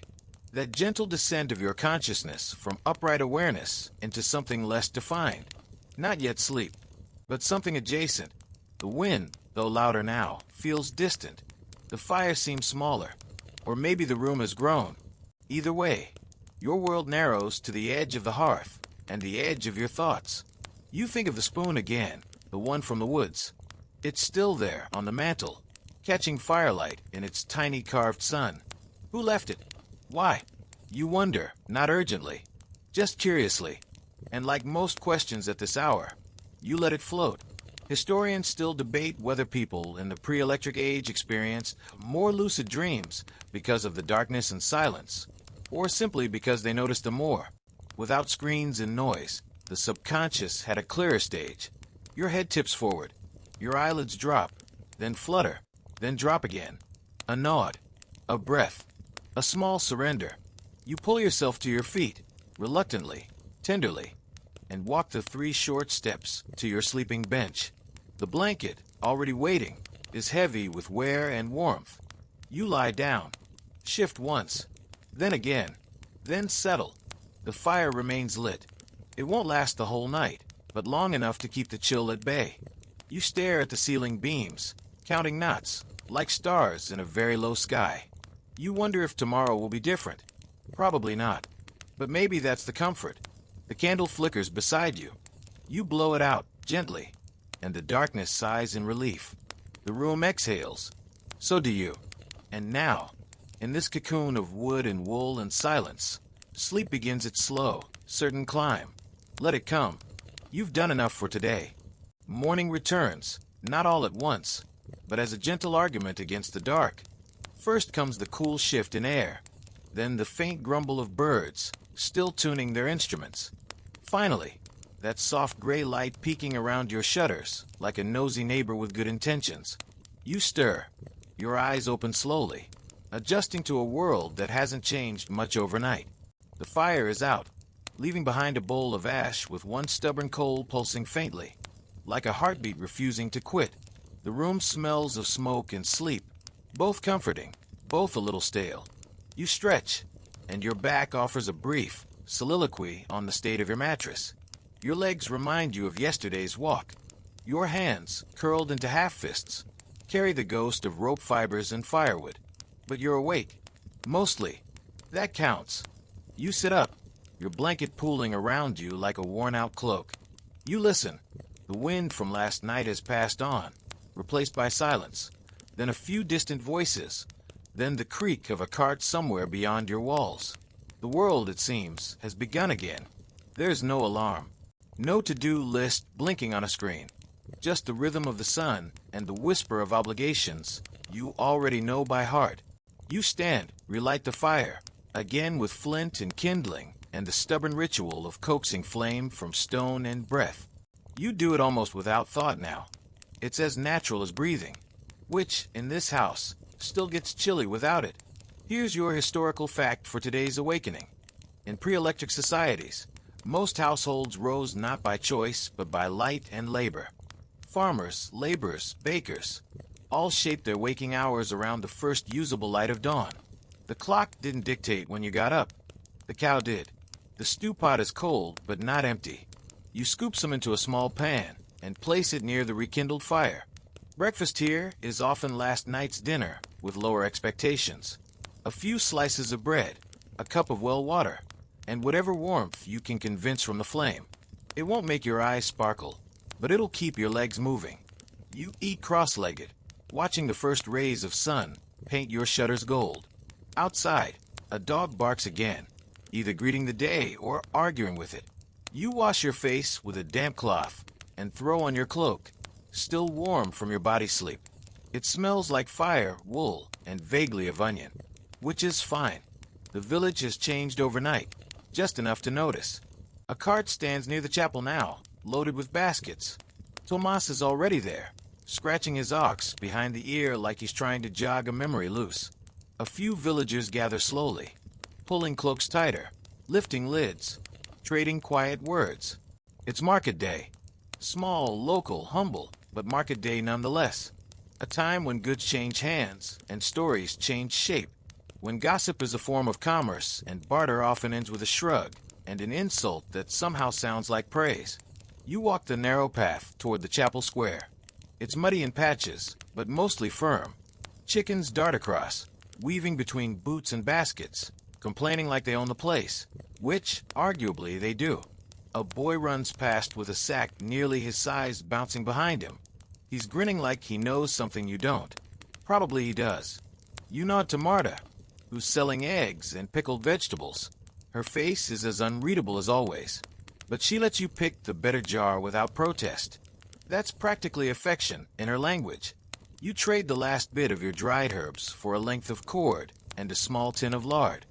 that gentle descent of your consciousness from upright awareness into something less defined. Not yet sleep, but something adjacent. The wind, though louder now, feels distant. The fire seems smaller, or maybe the room has grown. Either way, your world narrows to the edge of the hearth and the edge of your thoughts. You think of the spoon again, the one from the woods. It's still there on the mantel, catching firelight in its tiny carved sun. Who left it? Why? You wonder, not urgently, just curiously. And like most questions at this hour, you let it float. Historians still debate whether people in the pre-electric age experienced more lucid dreams because of the darkness and silence, or simply because they noticed them more. Without screens and noise, the subconscious had a clearer stage. Your head tips forward, your eyelids drop, then flutter, then drop again. A nod, a breath, a small surrender. You pull yourself to your feet, reluctantly, tenderly, and walk the 3 short steps to your sleeping bench. The blanket, already waiting, is heavy with wear and warmth. You lie down, shift once, then again, then settle. The fire remains lit. It won't last the whole night, but long enough to keep the chill at bay. You stare at the ceiling beams, counting knots, like stars in a very low sky. You wonder if tomorrow will be different. Probably not, but maybe that's the comfort. The candle flickers beside you. You blow it out, gently, and the darkness sighs in relief. The room exhales. So do you. And now, in this cocoon of wood and wool and silence, sleep begins its slow, certain climb. Let it come. You've done enough for today. Morning returns, not all at once, but as a gentle argument against the dark. First comes the cool shift in air, then the faint grumble of birds, still tuning their instruments. Finally, that soft gray light peeking around your shutters, like a nosy neighbor with good intentions. You stir, your eyes open slowly, adjusting to a world that hasn't changed much overnight. The fire is out, leaving behind a bowl of ash with one stubborn coal pulsing faintly, like a heartbeat refusing to quit. The room smells of smoke and sleep, both comforting, both a little stale. You stretch, and your back offers a brief soliloquy on the state of your mattress. Your legs remind you of yesterday's walk. Your hands, curled into half-fists, carry the ghost of rope fibers and firewood. But you're awake. Mostly. That counts. You sit up, your blanket pooling around you like a worn-out cloak. You listen. The wind from last night has passed on, replaced by silence. Then a few distant voices. Then the creak of a cart somewhere beyond your walls. The world, it seems, has begun again. There's no alarm. No to-do list blinking on a screen. Just the rhythm of the sun and the whisper of obligations you already know by heart. You stand, relight the fire, again with flint and kindling and the stubborn ritual of coaxing flame from stone and breath. You do it almost without thought now. It's as natural as breathing, which, in this house, still gets chilly without it. Here's your historical fact for today's awakening. In pre-electric societies, most households rose not by choice, but by light and labor. Farmers, laborers, bakers, all shaped their waking hours around the first usable light of dawn. The clock didn't dictate when you got up. The cow did. The stew pot is cold, but not empty. You scoop some into a small pan and place it near the rekindled fire. Breakfast here is often last night's dinner with lower expectations. A few slices of bread, a cup of well water, and whatever warmth you can convince from the flame. It won't make your eyes sparkle, but it'll keep your legs moving. You eat cross-legged, watching the first rays of sun paint your shutters gold. Outside, a dog barks again, either greeting the day or arguing with it. You wash your face with a damp cloth and throw on your cloak, still warm from your body sleep. It smells like fire, wool, and vaguely of onion, which is fine. The village has changed overnight, just enough to notice. A cart stands near the chapel now, loaded with baskets. Tomas is already there, scratching his ox behind the ear like he's trying to jog a memory loose. A few villagers gather slowly, pulling cloaks tighter, lifting lids, trading quiet words. It's market day. Small, local, humble, but market day nonetheless. A time when goods change hands and stories change shape. When gossip is a form of commerce and barter often ends with a shrug and an insult that somehow sounds like praise. You walk the narrow path toward the chapel square. It's muddy in patches, but mostly firm. Chickens dart across, weaving between boots and baskets, complaining like they own the place, which, arguably, they do. A boy runs past with a sack nearly his size bouncing behind him. He's grinning like he knows something you don't. Probably he does. You nod to Marta, who's selling eggs and pickled vegetables. Her face is as unreadable as always, but she lets you pick the better jar without protest. That's practically affection in her language. You trade the last bit of your dried herbs for a length of cord and a small tin of lard.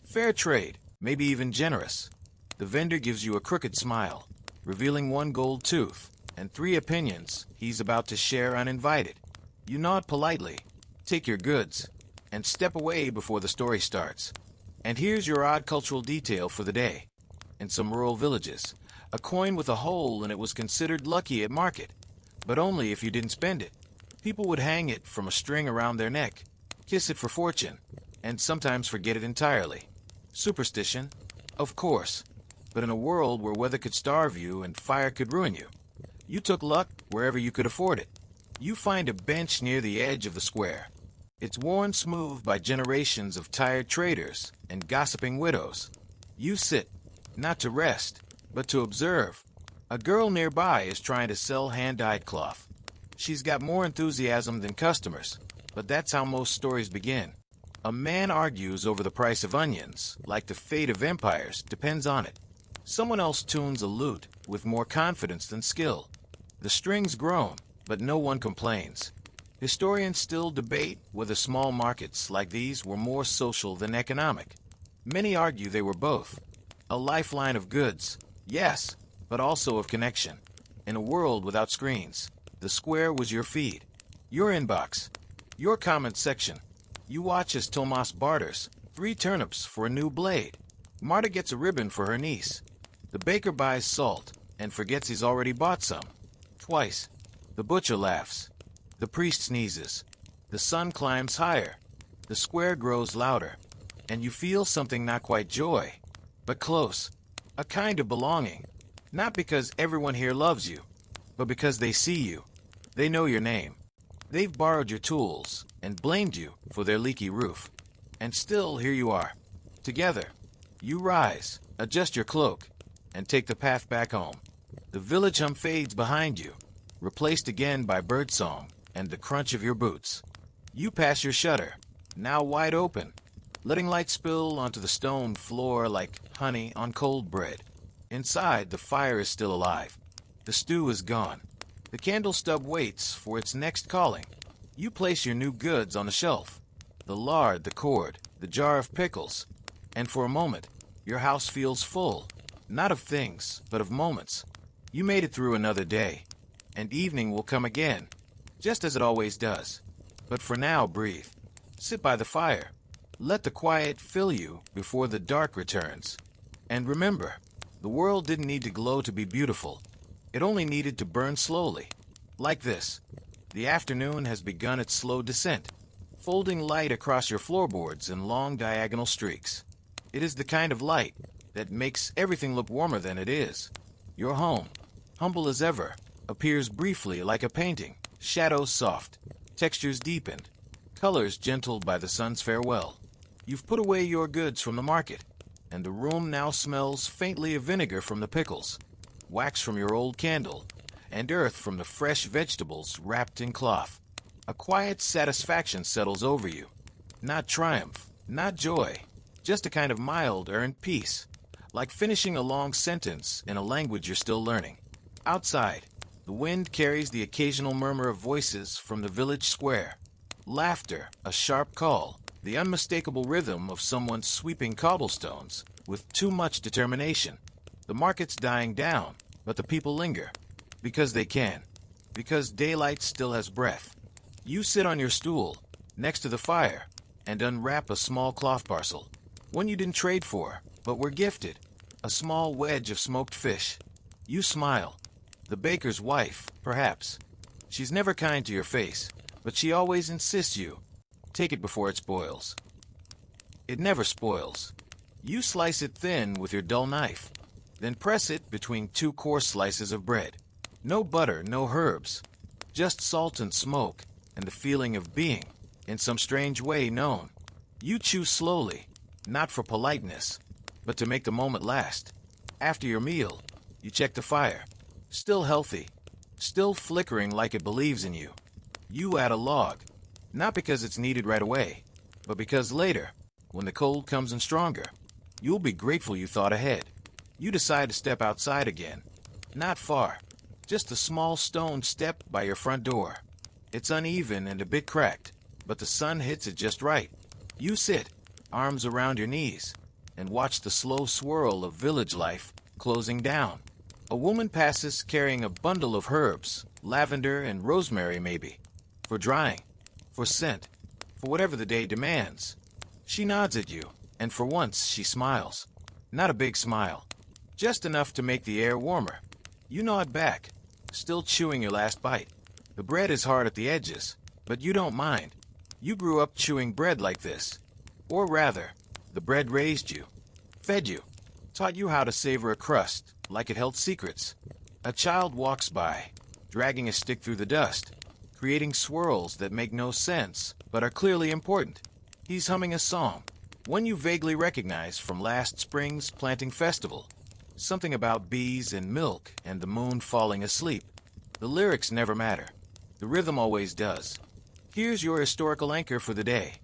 Fair trade, maybe even generous. The vendor gives you a crooked smile, revealing one gold tooth and 3 opinions he's about to share uninvited. You nod politely, take your goods, and step away before the story starts. And here's your odd cultural detail for the day. In some rural villages, a coin with a hole in it was considered lucky at market, but only if you didn't spend it. People would hang it from a string around their neck, kiss it for fortune, and sometimes forget it entirely. Superstition? Of course, but in a world where weather could starve you and fire could ruin you, you took luck wherever you could afford it. You find a bench near the edge of the square. It's worn smooth by generations of tired traders and gossiping widows. You sit, not to rest, but to observe. A girl nearby is trying to sell hand-dyed cloth. She's got more enthusiasm than customers, but that's how most stories begin. A man argues over the price of onions, like the fate of empires depends on it. Someone else tunes a lute with more confidence than skill. The strings groan, but no one complains. Historians still debate whether small markets like these were more social than economic. Many argue they were both. A lifeline of goods, yes, but also of connection. In a world without screens, the square was your feed, your inbox, your comment section. You watch as Tomas barters 3 turnips for a new blade. Marta gets a ribbon for her niece. The baker buys salt and forgets he's already bought some. Twice. The butcher laughs. The priest sneezes. The sun climbs higher. The square grows louder. And you feel something not quite joy, but close. A kind of belonging. Not because everyone here loves you, but because they see you. They know your name. They've borrowed your tools and blamed you for their leaky roof. And still here you are. Together. You rise, adjust your cloak, and take the path back home. The village hum fades behind you, replaced again by birdsong and the crunch of your boots. You pass your shutter, now wide open, letting light spill onto the stone floor like honey on cold bread. Inside, the fire is still alive. The stew is gone. The candle stub waits for its next calling. You place your new goods on the shelf. The lard, the cord, the jar of pickles. And for a moment, your house feels full. Not of things, but of moments. You made it through another day. And evening will come again, just as it always does. But for now, breathe. Sit by the fire. Let the quiet fill you before the dark returns. And remember, the world didn't need to glow to be beautiful. It only needed to burn slowly. Like this. The afternoon has begun its slow descent, folding light across your floorboards in long diagonal streaks. It is the kind of light that makes everything look warmer than it is. Your home, humble as ever, appears briefly like a painting, shadows soft, textures deepened, colors gentled by the sun's farewell. You've put away your goods from the market, and the room now smells faintly of vinegar from the pickles, wax from your old candle, and earth from the fresh vegetables wrapped in cloth. A quiet satisfaction settles over you. Not triumph, not joy, just a kind of mild, earned peace, like finishing a long sentence in a language you're still learning. Outside, the wind carries the occasional murmur of voices from the village square. Laughter, a sharp call, the unmistakable rhythm of someone sweeping cobblestones with too much determination. The market's dying down, but the people linger. Because they can. Because daylight still has breath. You sit on your stool, next to the fire, and unwrap a small cloth parcel. One you didn't trade for, but were gifted. A small wedge of smoked fish. You smile. The baker's wife, perhaps. She's never kind to your face, but she always insists you take it before it spoils. It never spoils. You slice it thin with your dull knife, then press it between two coarse slices of bread. No butter, no herbs, just salt and smoke, and the feeling of being, in some strange way, known. You chew slowly, not for politeness, but to make the moment last. After your meal, you check the fire. Still healthy, still flickering like it believes in you. You add a log, not because it's needed right away, but because later, when the cold comes in stronger, you'll be grateful you thought ahead. You decide to step outside again. Not far, just a small stone step by your front door. It's uneven and a bit cracked, but the sun hits it just right. You sit, arms around your knees, and watch the slow swirl of village life closing down. A woman passes carrying a bundle of herbs, lavender and rosemary maybe, for drying, for scent, for whatever the day demands. She nods at you, and for once she smiles. Not a big smile, just enough to make the air warmer. You nod back, still chewing your last bite. The bread is hard at the edges, but you don't mind. You grew up chewing bread like this. Or rather, the bread raised you, fed you, taught you how to savor a crust like it held secrets. A child walks by, dragging a stick through the dust, creating swirls that make no sense but are clearly important. He's humming a song, one you vaguely recognize from last spring's planting festival. Something about bees and milk and the moon falling asleep. The lyrics never matter. The rhythm always does. Here's your historical anchor for the day.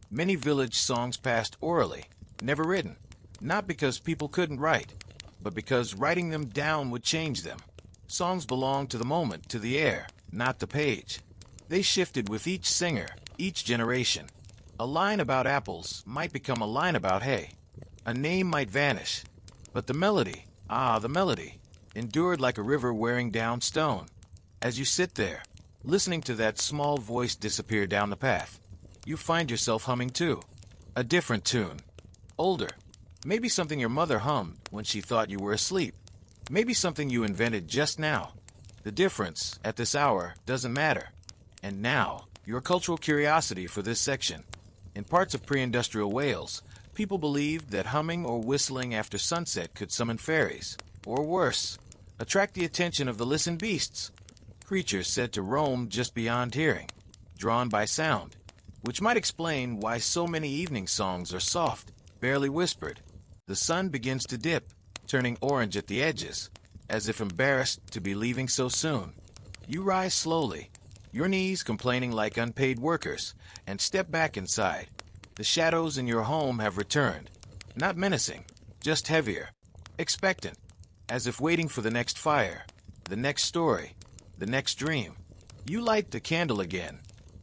Many village songs passed orally, never written. Not because people couldn't write, but because writing them down would change them. Songs belong to the moment, to the air, not the page. They shifted with each singer, each generation. A line about apples might become a line about hay. A name might vanish. But the melody, the melody, endured like a river wearing down stone. As you sit there, listening to that small voice disappear down the path, you find yourself humming too. A different tune. Older. Maybe something your mother hummed when she thought you were asleep. Maybe something you invented just now. The difference, at this hour, doesn't matter. And now, your cultural curiosity for this section. In parts of pre-industrial Wales, people believed that humming or whistling after sunset could summon fairies, or worse, attract the attention of the listened beasts, creatures said to roam just beyond hearing, drawn by sound, which might explain why so many evening songs are soft, barely whispered. The sun begins to dip, turning orange at the edges, as if embarrassed to be leaving so soon. You rise slowly, your knees complaining like unpaid workers, and step back inside. The shadows in your home have returned, not menacing, just heavier, expectant, as if waiting for the next fire, the next story, the next dream. You light the candle again,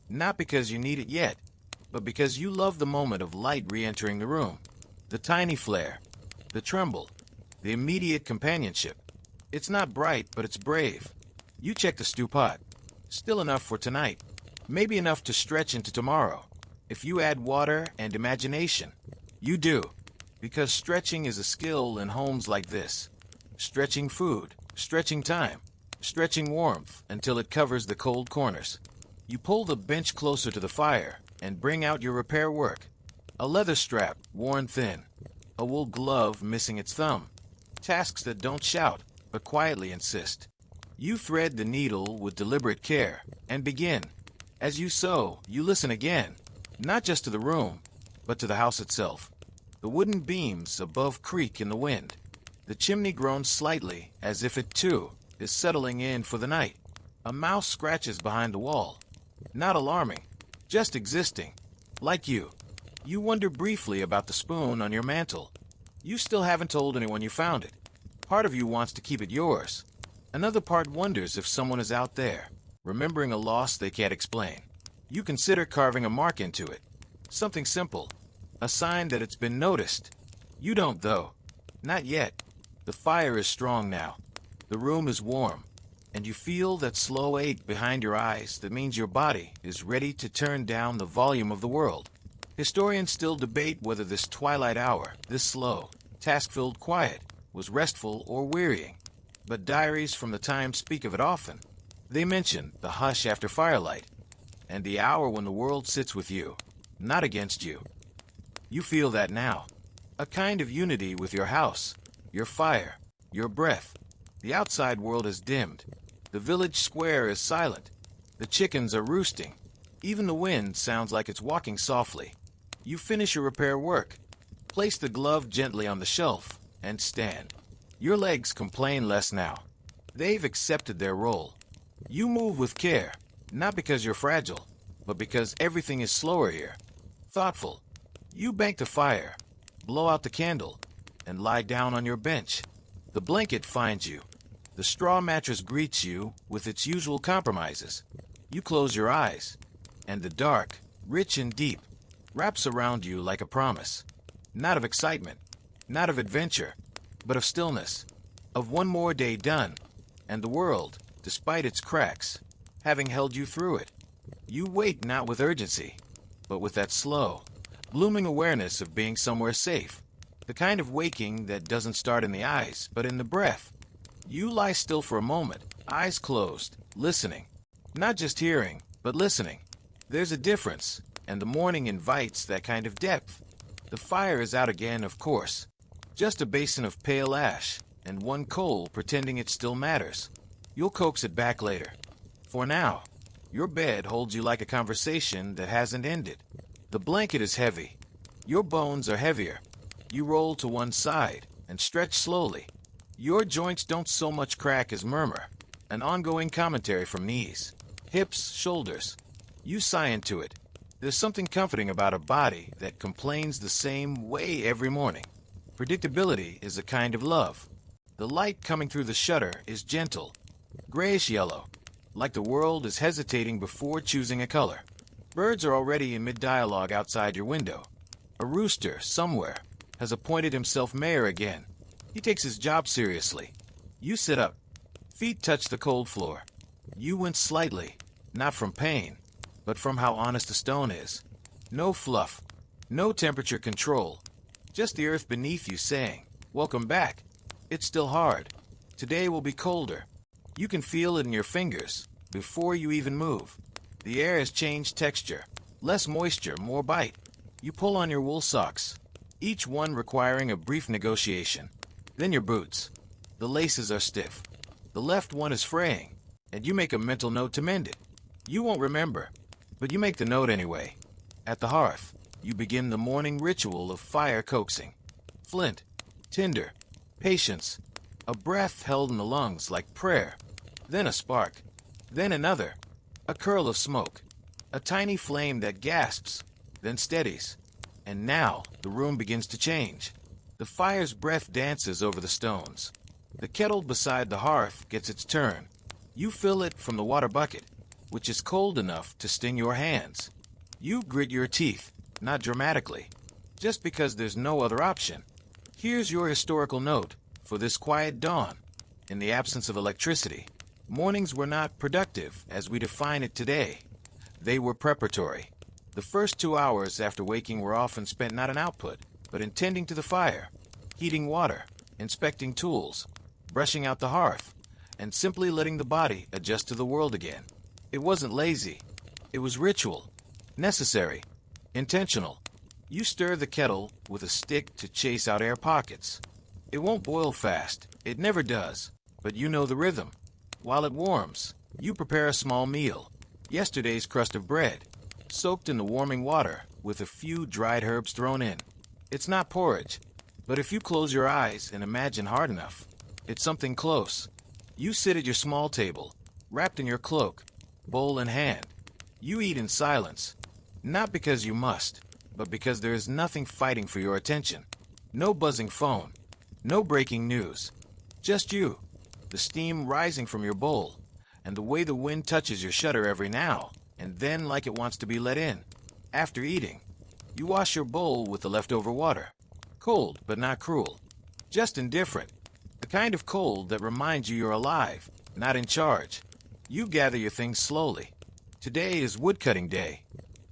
not because you need it yet, but because you love the moment of light re-entering the room. The tiny flare, the tremble, the immediate companionship. It's not bright, but it's brave. You check the stew pot. Still enough for tonight. Maybe enough to stretch into tomorrow. If you add water and imagination, you do. Because stretching is a skill in homes like this. Stretching food, stretching time, stretching warmth until it covers the cold corners. You pull the bench closer to the fire and bring out your repair work. A leather strap, worn thin. A wool glove missing its thumb. Tasks that don't shout, but quietly insist. You thread the needle with deliberate care and begin. As you sew, you listen again, not just to the room, but to the house itself. The wooden beams above creak in the wind. The chimney groans slightly, as if it too is settling in for the night. A mouse scratches behind the wall. Not alarming, just existing. Like you. You wonder briefly about the spoon on your mantel. You still haven't told anyone you found it. Part of you wants to keep it yours. Another part wonders if someone is out there, remembering a loss they can't explain. You consider carving a mark into it. Something simple. A sign that it's been noticed. You don't, though. Not yet. The fire is strong now. The room is warm. And you feel that slow ache behind your eyes that means your body is ready to turn down the volume of the world. Historians still debate whether this twilight hour, this slow, task-filled quiet, was restful or wearying. But diaries from the time speak of it often. They mention the hush after firelight, and the hour when the world sits with you, not against you. You feel that now. A kind of unity with your house, your fire, your breath. The outside world is dimmed. The village square is silent. The chickens are roosting. Even the wind sounds like it's walking softly. You finish your repair work. Place the glove gently on the shelf and stand. Your legs complain less now. They've accepted their role. You move with care, not because you're fragile, but because everything is slower here. Thoughtful. You bank the fire, blow out the candle, and lie down on your bench. The blanket finds you. The straw mattress greets you with its usual compromises. You close your eyes, and the dark, rich and deep, wraps around you like a promise. Not of excitement, not of adventure, but of stillness, of one more day done, and the world, despite its cracks, having held you through it. You wait not with urgency, but with that slow, blooming awareness of being somewhere safe, the kind of waking that doesn't start in the eyes, but in the breath. You lie still for a moment, eyes closed, listening. Not just hearing, but listening. There's a difference, and the morning invites that kind of depth. The fire is out again, of course. Just a basin of pale ash, and one coal pretending it still matters. You'll coax it back later. For now, your bed holds you like a conversation that hasn't ended. The blanket is heavy. Your bones are heavier. You roll to one side and stretch slowly. Your joints don't so much crack as murmur. An ongoing commentary from knees, hips, shoulders. You sigh into it. There's something comforting about a body that complains the same way every morning. Predictability is a kind of love. The light coming through the shutter is gentle, grayish yellow, like the world is hesitating before choosing a color. Birds are already in mid-dialogue outside your window. A rooster, somewhere, has appointed himself mayor again. He takes his job seriously. You sit up. Feet touch the cold floor. You wince slightly, not from pain, but from how honest the stone is. No fluff, no temperature control, just the earth beneath you saying, "Welcome back." It's still hard. Today will be colder. You can feel it in your fingers before you even move. The air has changed texture, less moisture, more bite. You pull on your wool socks, each one requiring a brief negotiation. Then your boots. The laces are stiff. The left one is fraying, and you make a mental note to mend it. You won't remember, but you make the note anyway. At the hearth, you begin the morning ritual of fire coaxing. Flint, tinder, patience, a breath held in the lungs like prayer. Then a spark, then another, a curl of smoke, a tiny flame that gasps, then steadies. And now the room begins to change. The fire's breath dances over the stones. The kettle beside the hearth gets its turn. You fill it from the water bucket, which is cold enough to sting your hands. You grit your teeth, not dramatically, just because there's no other option. Here's your historical note for this quiet dawn. In the absence of electricity, mornings were not productive as we define it today. They were preparatory. The first 2 hours after waking were often spent not in output, but in tending to the fire, heating water, inspecting tools, brushing out the hearth, and simply letting the body adjust to the world again. It wasn't lazy. It was ritual, necessary, intentional. You stir the kettle with a stick to chase out air pockets. It won't boil fast. It never does. But you know the rhythm. While it warms, you prepare a small meal. Yesterday's crust of bread, soaked in the warming water with a few dried herbs thrown in. It's not porridge, but if you close your eyes and imagine hard enough, it's something close. You sit at your small table, wrapped in your cloak, bowl in hand. You eat in silence, not because you must, but because there is nothing fighting for your attention. No buzzing phone, no breaking news, just you, the steam rising from your bowl, and the way the wind touches your shutter every now and then like it wants to be let in. After eating, you wash your bowl with the leftover water. Cold, but not cruel. Just indifferent. The kind of cold that reminds you you're alive, not in charge. You gather your things slowly. Today is woodcutting day.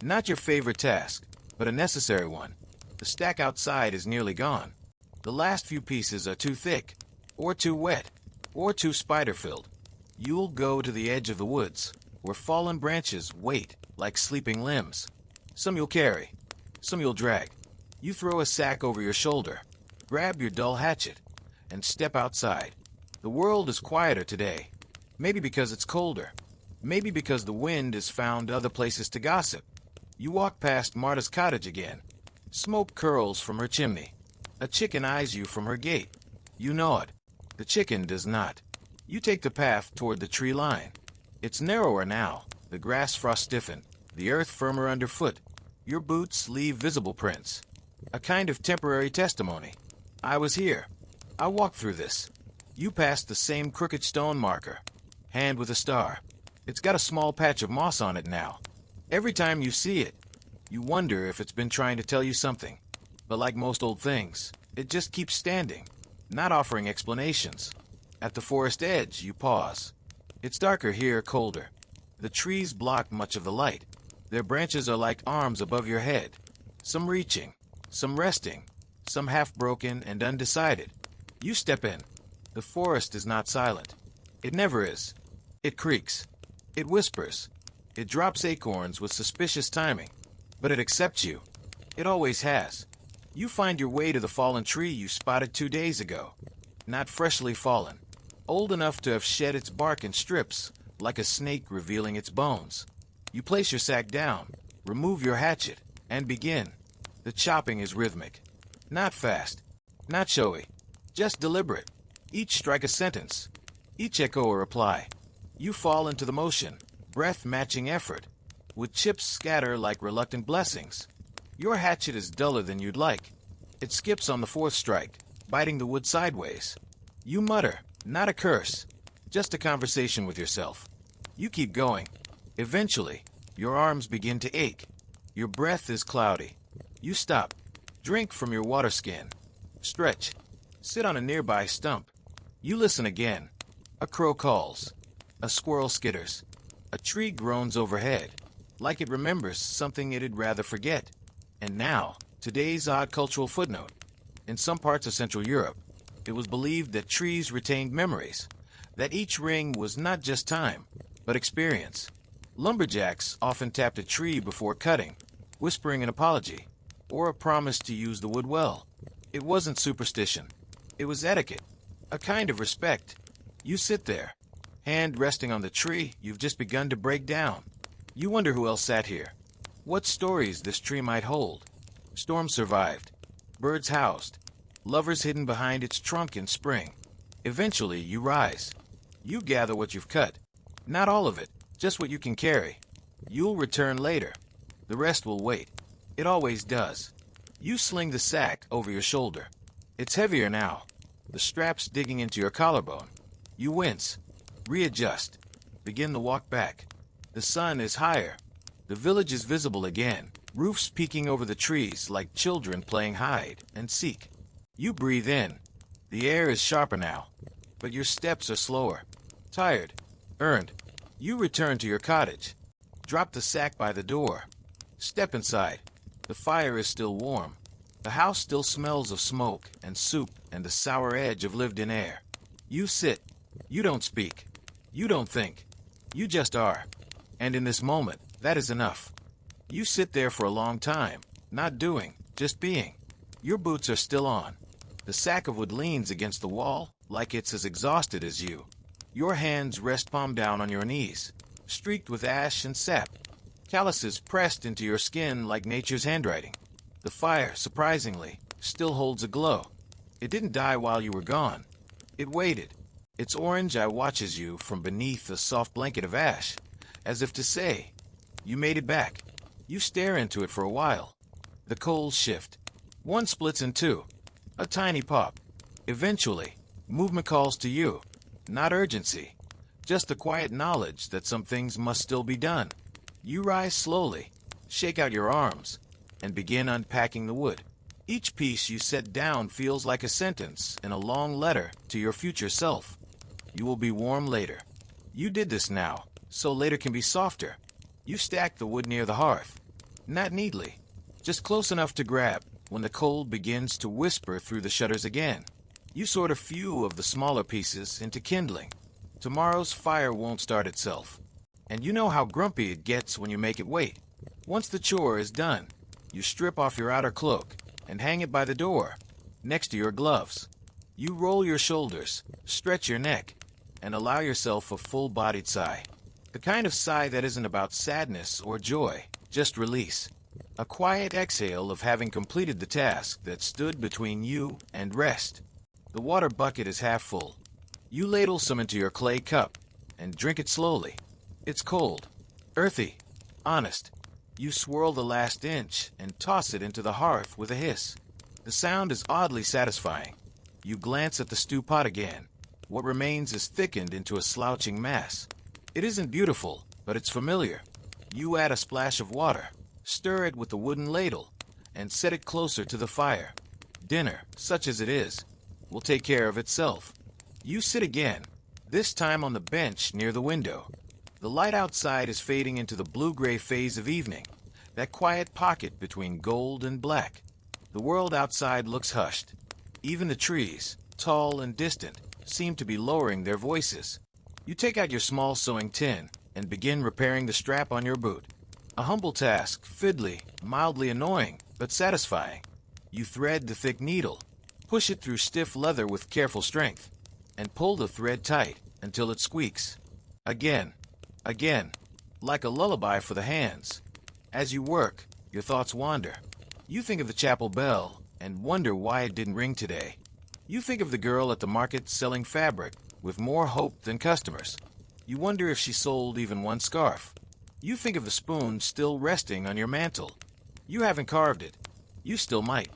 Not your favorite task, but a necessary one. The stack outside is nearly gone. The last few pieces are too thick, or too wet, or too spider-filled. You'll go to the edge of the woods, where fallen branches wait like sleeping limbs. Some you'll carry, some you'll drag. You throw a sack over your shoulder, grab your dull hatchet, and step outside. The world is quieter today. Maybe because it's colder. Maybe because the wind has found other places to gossip. You walk past Marta's cottage again. Smoke curls from her chimney. A chicken eyes you from her gate. You nod. The chicken does not. You take the path toward the tree line. It's narrower now, the grass frost stiffened, the earth firmer underfoot. Your boots leave visible prints. A kind of temporary testimony. I was here. I walked through this. You passed the same crooked stone marker. Hand with a star. It's got a small patch of moss on it now. Every time you see it, you wonder if it's been trying to tell you something. But like most old things, it just keeps standing, not offering explanations. At the forest edge, you pause. It's darker here, colder. The trees block much of the light. Their branches are like arms above your head. Some reaching, some resting, some half-broken and undecided. You step in. The forest is not silent. It never is. It creaks. It whispers. It drops acorns with suspicious timing. But it accepts you. It always has. You find your way to the fallen tree you spotted 2 days ago. Not freshly fallen. Old enough to have shed its bark in strips, like a snake revealing its bones. You place your sack down, remove your hatchet, and begin. The chopping is rhythmic. Not fast. Not showy. Just deliberate. Each strike a sentence. Each echo a reply. You fall into the motion, breath matching effort, with chips scatter like reluctant blessings. Your hatchet is duller than you'd like. It skips on the 4th strike, biting the wood sideways. You mutter, not a curse, just a conversation with yourself. You keep going. Eventually, your arms begin to ache. Your breath is cloudy. You stop, drink from your water skin, stretch, sit on a nearby stump. You listen again. A crow calls. A squirrel skitters. A tree groans overhead, like it remembers something it'd rather forget. And now, today's odd cultural footnote. In some parts of Central Europe, it was believed that trees retained memories, that each ring was not just time, but experience. Lumberjacks often tapped a tree before cutting, whispering an apology, or a promise to use the wood well. It wasn't superstition. It was etiquette, a kind of respect. You sit there, hand resting on the tree you've just begun to break down. You wonder who else sat here, what stories this tree might hold. Storms survived, birds housed, lovers hidden behind its trunk in spring. Eventually, you rise. You gather what you've cut. Not all of it, just what you can carry. You'll return later. The rest will wait. It always does. You sling the sack over your shoulder. It's heavier now, the straps digging into your collarbone. You wince, readjust, begin the walk back. The sun is higher. The village is visible again, roofs peeking over the trees like children playing hide and seek. You breathe in. The air is sharper now, but your steps are slower. Tired, earned. You return to your cottage. Drop the sack by the door. Step inside. The fire is still warm. The house still smells of smoke and soup and the sour edge of lived-in air. You sit. You don't speak. You don't think. You just are. And in this moment, that is enough. You sit there for a long time, not doing, just being. Your boots are still on. The sack of wood leans against the wall like it's as exhausted as you. Your hands rest palm down on your knees, streaked with ash and sap. Calluses pressed into your skin like nature's handwriting. The fire, surprisingly, still holds a glow. It didn't die while you were gone. It waited. Its orange eye watches you from beneath a soft blanket of ash, as if to say, You made it back. You stare into it for a while. The coals shift. One splits in two. A tiny pop. Eventually, movement calls to you. Not urgency. Just the quiet knowledge that some things must still be done. You rise slowly, shake out your arms, and begin unpacking the wood. Each piece you set down feels like a sentence in a long letter to your future self. You will be warm later. You did this now, so later can be softer. You stack the wood near the hearth. Not neatly, just close enough to grab when the cold begins to whisper through the shutters again. You sort a few of the smaller pieces into kindling. Tomorrow's fire won't start itself. And you know how grumpy it gets when you make it wait. Once the chore is done, you strip off your outer cloak and hang it by the door, next to your gloves. You roll your shoulders, stretch your neck, and allow yourself a full-bodied sigh. The kind of sigh that isn't about sadness or joy, just release. A quiet exhale of having completed the task that stood between you and rest. The water bucket is half full. You ladle some into your clay cup and drink it slowly. It's cold, earthy, honest. You swirl the last inch and toss it into the hearth with a hiss. The sound is oddly satisfying. You glance at the stew pot again. What remains is thickened into a slouching mass. It isn't beautiful, but it's familiar. You add a splash of water, stir it with the wooden ladle, and set it closer to the fire. Dinner, such as it is, will take care of itself. You sit again, this time on the bench near the window. The light outside is fading into the blue-gray phase of evening, that quiet pocket between gold and black. The world outside looks hushed. Even the trees, tall and distant, seem to be lowering their voices. You take out your small sewing tin and begin repairing the strap on your boot. A humble task, fiddly, mildly annoying, but satisfying. You thread the thick needle, push it through stiff leather with careful strength, and pull the thread tight until it squeaks. Again, like a lullaby for the hands. As you work, your thoughts wander. You think of the chapel bell and wonder why it didn't ring today. You think of the girl at the market selling fabric with more hope than customers. You wonder if she sold even one scarf. You think of the spoon still resting on your mantel. You haven't carved it. You still might.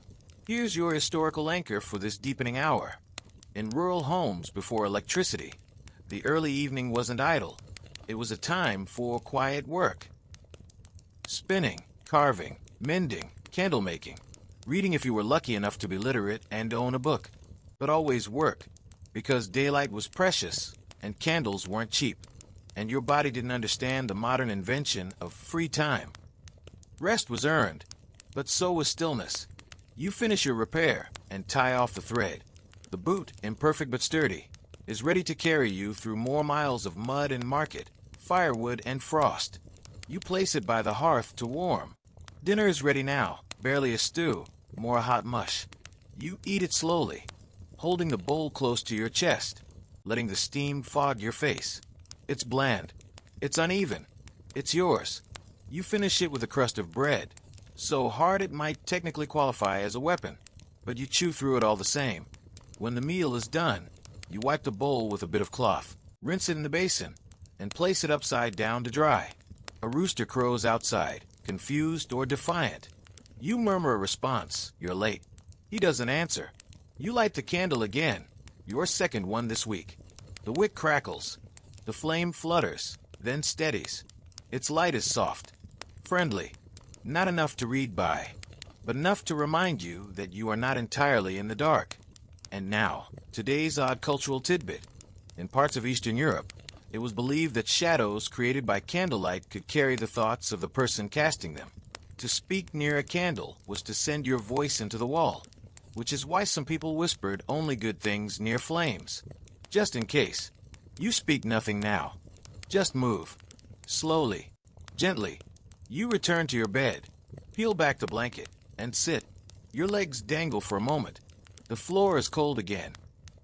Here's your historical anchor for this deepening hour. In rural homes before electricity, the early evening wasn't idle. It was a time for quiet work. Spinning, carving, mending, candle making, reading if you were lucky enough to be literate and own a book. But always work, because daylight was precious and candles weren't cheap, and your body didn't understand the modern invention of free time. Rest was earned, but so was stillness. You finish your repair and tie off the thread. The boot, imperfect but sturdy, is ready to carry you through more miles of mud and market, firewood and frost. You place it by the hearth to warm. Dinner is ready now, barely a stew, more hot mush. You eat it slowly, holding the bowl close to your chest, letting the steam fog your face. It's bland. It's uneven. It's yours. You finish it with a crust of bread, so hard it might technically qualify as a weapon, but you chew through it all the same. When the meal is done, you wipe the bowl with a bit of cloth, rinse it in the basin, and place it upside down to dry. A rooster crows outside, confused or defiant. You murmur a response. You're late. He doesn't answer. You light the candle again, your second one this week. The wick crackles. The flame flutters, then steadies. Its light is soft, friendly, not enough to read by, but enough to remind you that you are not entirely in the dark. And now, today's odd cultural tidbit. In parts of Eastern Europe, it was believed that shadows created by candlelight could carry the thoughts of the person casting them. To speak near a candle was to send your voice into the wall, which is why some people whispered only good things near flames. Just in case. You speak nothing now. Just move. Slowly. Gently. You return to your bed. Peel back the blanket and sit. Your legs dangle for a moment. The floor is cold again.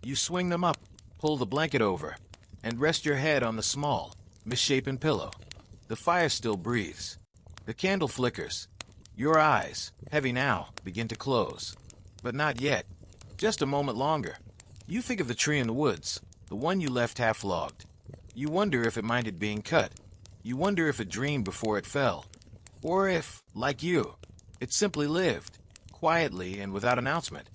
You swing them up, pull the blanket over, and rest your head on the small, misshapen pillow. The fire still breathes. The candle flickers. Your eyes, heavy now, begin to close. But not yet. Just a moment longer. You think of the tree in the woods, the one you left half logged. You wonder if it minded being cut. You wonder if it dreamed before it fell, or if, like you, it simply lived, quietly and without announcement,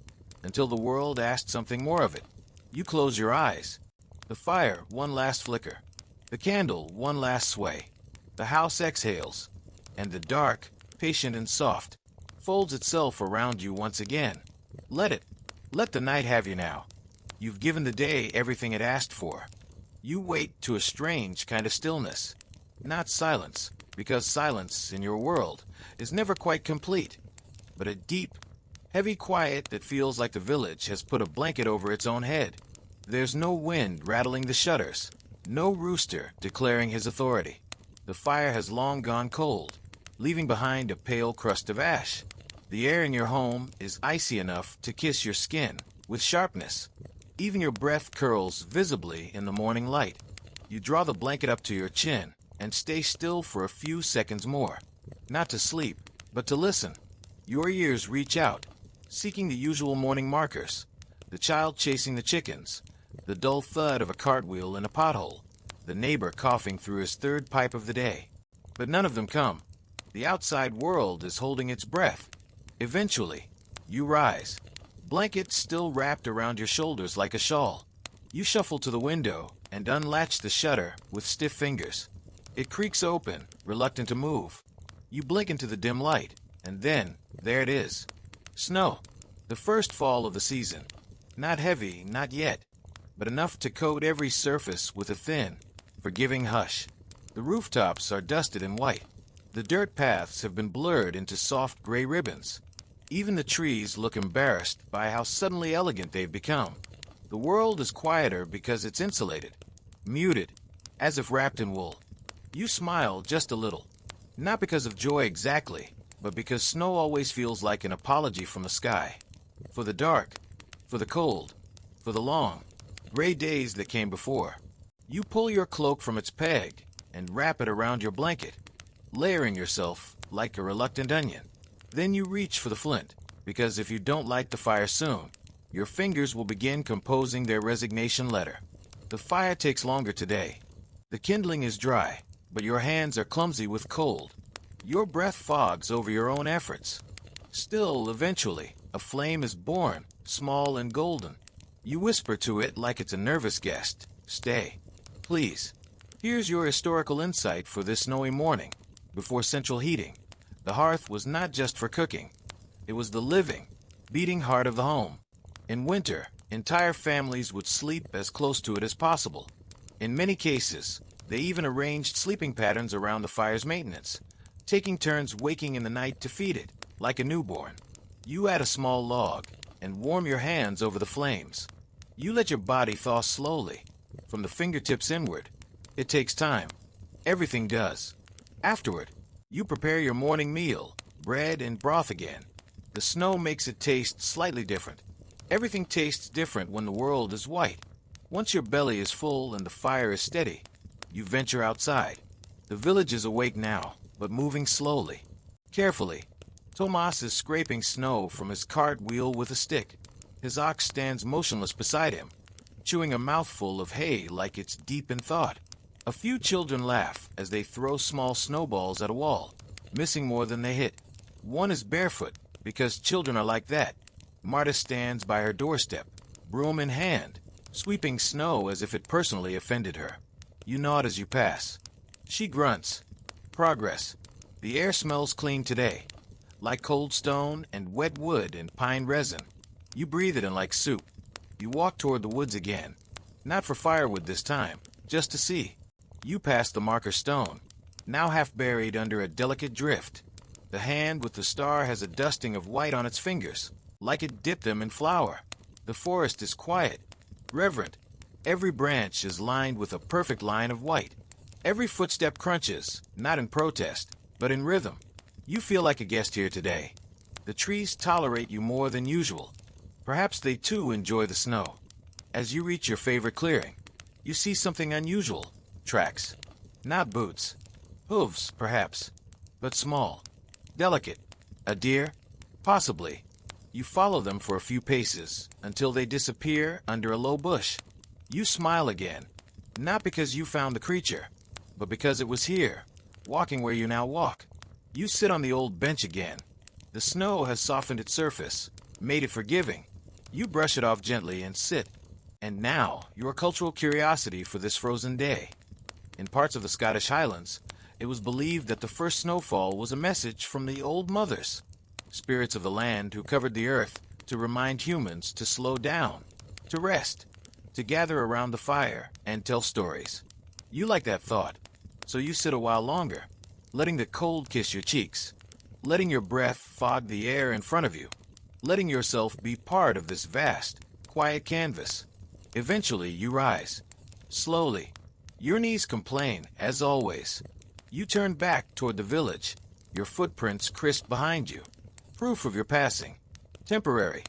until the world asked something more of it. You close your eyes. The fire, one last flicker. The candle, one last sway. The house exhales, and the dark, patient and soft, folds itself around you once again. Let it. Let the night have you now. You've given the day everything it asked for. You wait to a strange kind of stillness. Not silence, because silence in your world is never quite complete, but a deep, heavy quiet that feels like the village has put a blanket over its own head. There's no wind rattling the shutters, no rooster declaring his authority. The fire has long gone cold, leaving behind a pale crust of ash. The air in your home is icy enough to kiss your skin with sharpness. Even your breath curls visibly in the morning light. You draw the blanket up to your chin and stay still for a few seconds more. Not to sleep, but to listen. Your ears reach out, seeking the usual morning markers. The child chasing the chickens, the dull thud of a cartwheel in a pothole, the neighbor coughing through his third pipe of the day. But none of them come. The outside world is holding its breath. Eventually, you rise, blanket still wrapped around your shoulders like a shawl. You shuffle to the window and unlatch the shutter with stiff fingers. It creaks open, reluctant to move. You blink into the dim light, and then, there it is. Snow. The first fall of the season. Not heavy, not yet, but enough to coat every surface with a thin, forgiving hush. The rooftops are dusted in white. The dirt paths have been blurred into soft gray ribbons. Even the trees look embarrassed by how suddenly elegant they've become. The world is quieter because it's insulated, muted, as if wrapped in wool. You smile just a little, not because of joy exactly, but because snow always feels like an apology from the sky. For the dark, for the cold, for the long, gray days that came before. You pull your cloak from its peg and wrap it around your blanket, layering yourself like a reluctant onion. Then you reach for the flint, because if you don't light the fire soon, your fingers will begin composing their resignation letter. The fire takes longer today. The kindling is dry, but your hands are clumsy with cold. Your breath fogs over your own efforts. Still, eventually, a flame is born, small and golden. You whisper to it like it's a nervous guest. Stay, please. Here's your historical insight for this snowy morning. Before central heating, the hearth was not just for cooking. It was the living, beating heart of the home. In winter, entire families would sleep as close to it as possible. In many cases, they even arranged sleeping patterns around the fire's maintenance, taking turns waking in the night to feed it, like a newborn. You add a small log and warm your hands over the flames. You let your body thaw slowly, from the fingertips inward. It takes time. Everything does. Afterward, you prepare your morning meal, bread and broth again. The snow makes it taste slightly different. Everything tastes different when the world is white. Once your belly is full and the fire is steady, you venture outside. The village is awake now, but moving slowly. Carefully, Tomas is scraping snow from his cart wheel with a stick. His ox stands motionless beside him, chewing a mouthful of hay like it's deep in thought. A few children laugh as they throw small snowballs at a wall, missing more than they hit. One is barefoot, because children are like that. Marta stands by her doorstep, broom in hand, sweeping snow as if it personally offended her. You nod as you pass. She grunts. Progress. The air smells clean today, like cold stone and wet wood and pine resin. You breathe it in like soup. You walk toward the woods again. Not for firewood this time, just to see. You pass the marker stone, now half buried under a delicate drift. The hand with the star has a dusting of white on its fingers, like it dipped them in flour. The forest is quiet, reverent. Every branch is lined with a perfect line of white. Every footstep crunches, not in protest, but in rhythm. You feel like a guest here today. The trees tolerate you more than usual. Perhaps they too enjoy the snow. As you reach your favorite clearing, you see something unusual. Tracks. Not boots. Hooves, perhaps, but small. Delicate. A deer? Possibly. You follow them for a few paces until they disappear under a low bush. You smile again, not because you found the creature, but because it was here, walking where you now walk. You sit on the old bench again. The snow has softened its surface, made it forgiving. You brush it off gently and sit. And now, your cultural curiosity for this frozen day. In parts of the Scottish Highlands, it was believed that the first snowfall was a message from the old mothers, spirits of the land who covered the earth, to remind humans to slow down, to rest, to gather around the fire and tell stories. You like that thought, so you sit a while longer, letting the cold kiss your cheeks, letting your breath fog the air in front of you, letting yourself be part of this vast, quiet canvas. Eventually, you rise. Slowly. Your knees complain, as always. You turn back toward the village, your footprints crisp behind you. Proof of your passing. Temporary.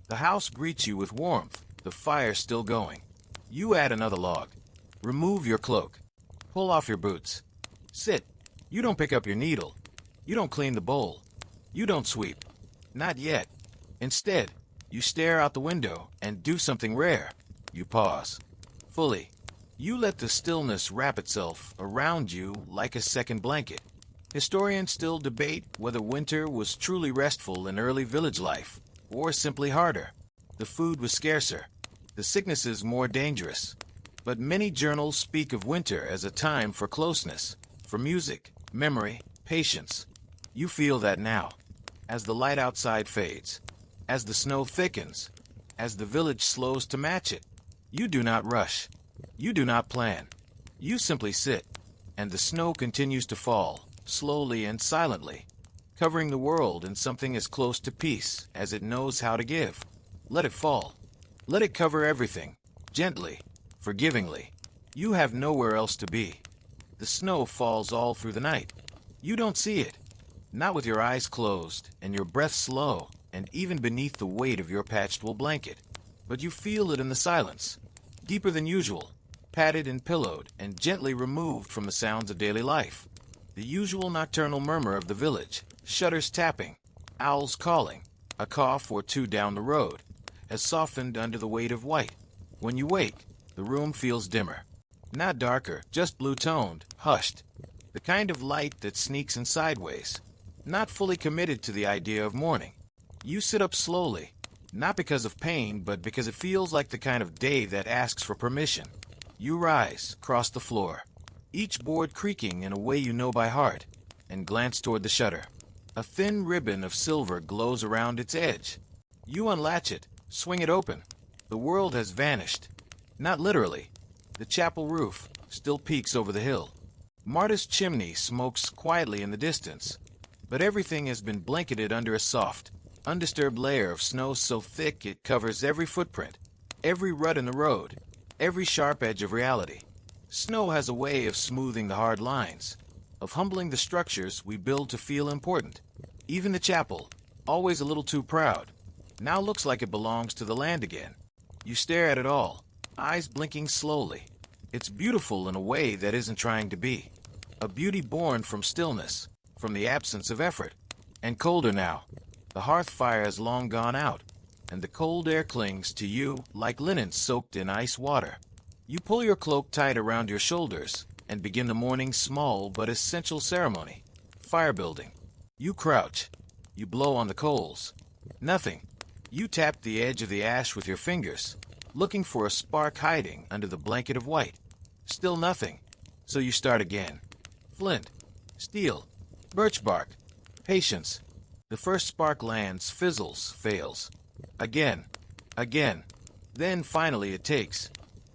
The house greets you with warmth, the fire still going. You add another log. Remove your cloak. Pull off your boots. Sit. You don't pick up your needle. You don't clean the bowl. You don't sweep. Not yet. Instead, you stare out the window and do something rare. You pause. Fully. You let the stillness wrap itself around you like a second blanket. Historians still debate whether winter was truly restful in early village life, or simply harder. The food was scarcer, the sicknesses more dangerous. But many journals speak of winter as a time for closeness, for music, memory, patience. You feel that now, as the light outside fades, as the snow thickens, as the village slows to match it. You do not rush. You do not plan. You simply sit, and the snow continues to fall, slowly and silently, covering the world in something as close to peace as it knows how to give. Let it fall. Let it cover everything, gently, forgivingly. You have nowhere else to be. The snow falls all through the night. You don't see it, not with your eyes closed and your breath slow and even beneath the weight of your patched wool blanket. But you feel it in the silence, deeper than usual, padded and pillowed and gently removed from the sounds of daily life. The usual nocturnal murmur of the village, shutters tapping, owls calling, a cough or two down the road, has softened under the weight of white. When you wake, the room feels dimmer. Not darker, just blue-toned, hushed. The kind of light that sneaks in sideways. Not fully committed to the idea of morning. You sit up slowly, not because of pain, but because it feels like the kind of day that asks for permission. You rise, cross the floor, each board creaking in a way you know by heart, and glance toward the shutter. A thin ribbon of silver glows around its edge. You unlatch it, swing it open. The world has vanished. Not literally. The chapel roof still peeks over the hill. Marta's chimney smokes quietly in the distance, but everything has been blanketed under a soft, undisturbed layer of snow so thick it covers every footprint, every rut in the road, every sharp edge of reality. Snow has a way of smoothing the hard lines, of humbling the structures we build to feel important. Even the chapel, always a little too proud, now looks like it belongs to the land again. You stare at it all, eyes blinking slowly. It's beautiful in a way that isn't trying to be. A beauty born from stillness, from the absence of effort. And colder now. The hearth fire has long gone out, and the cold air clings to you like linen soaked in ice water. You pull your cloak tight around your shoulders and begin the morning's small but essential ceremony. Fire building. You crouch. You blow on the coals. Nothing. You tap the edge of the ash with your fingers, looking for a spark hiding under the blanket of white. Still nothing. So you start again. Flint. Steel. Birch bark. Patience. The first spark lands, fizzles, fails. Again. Again. Then finally it takes.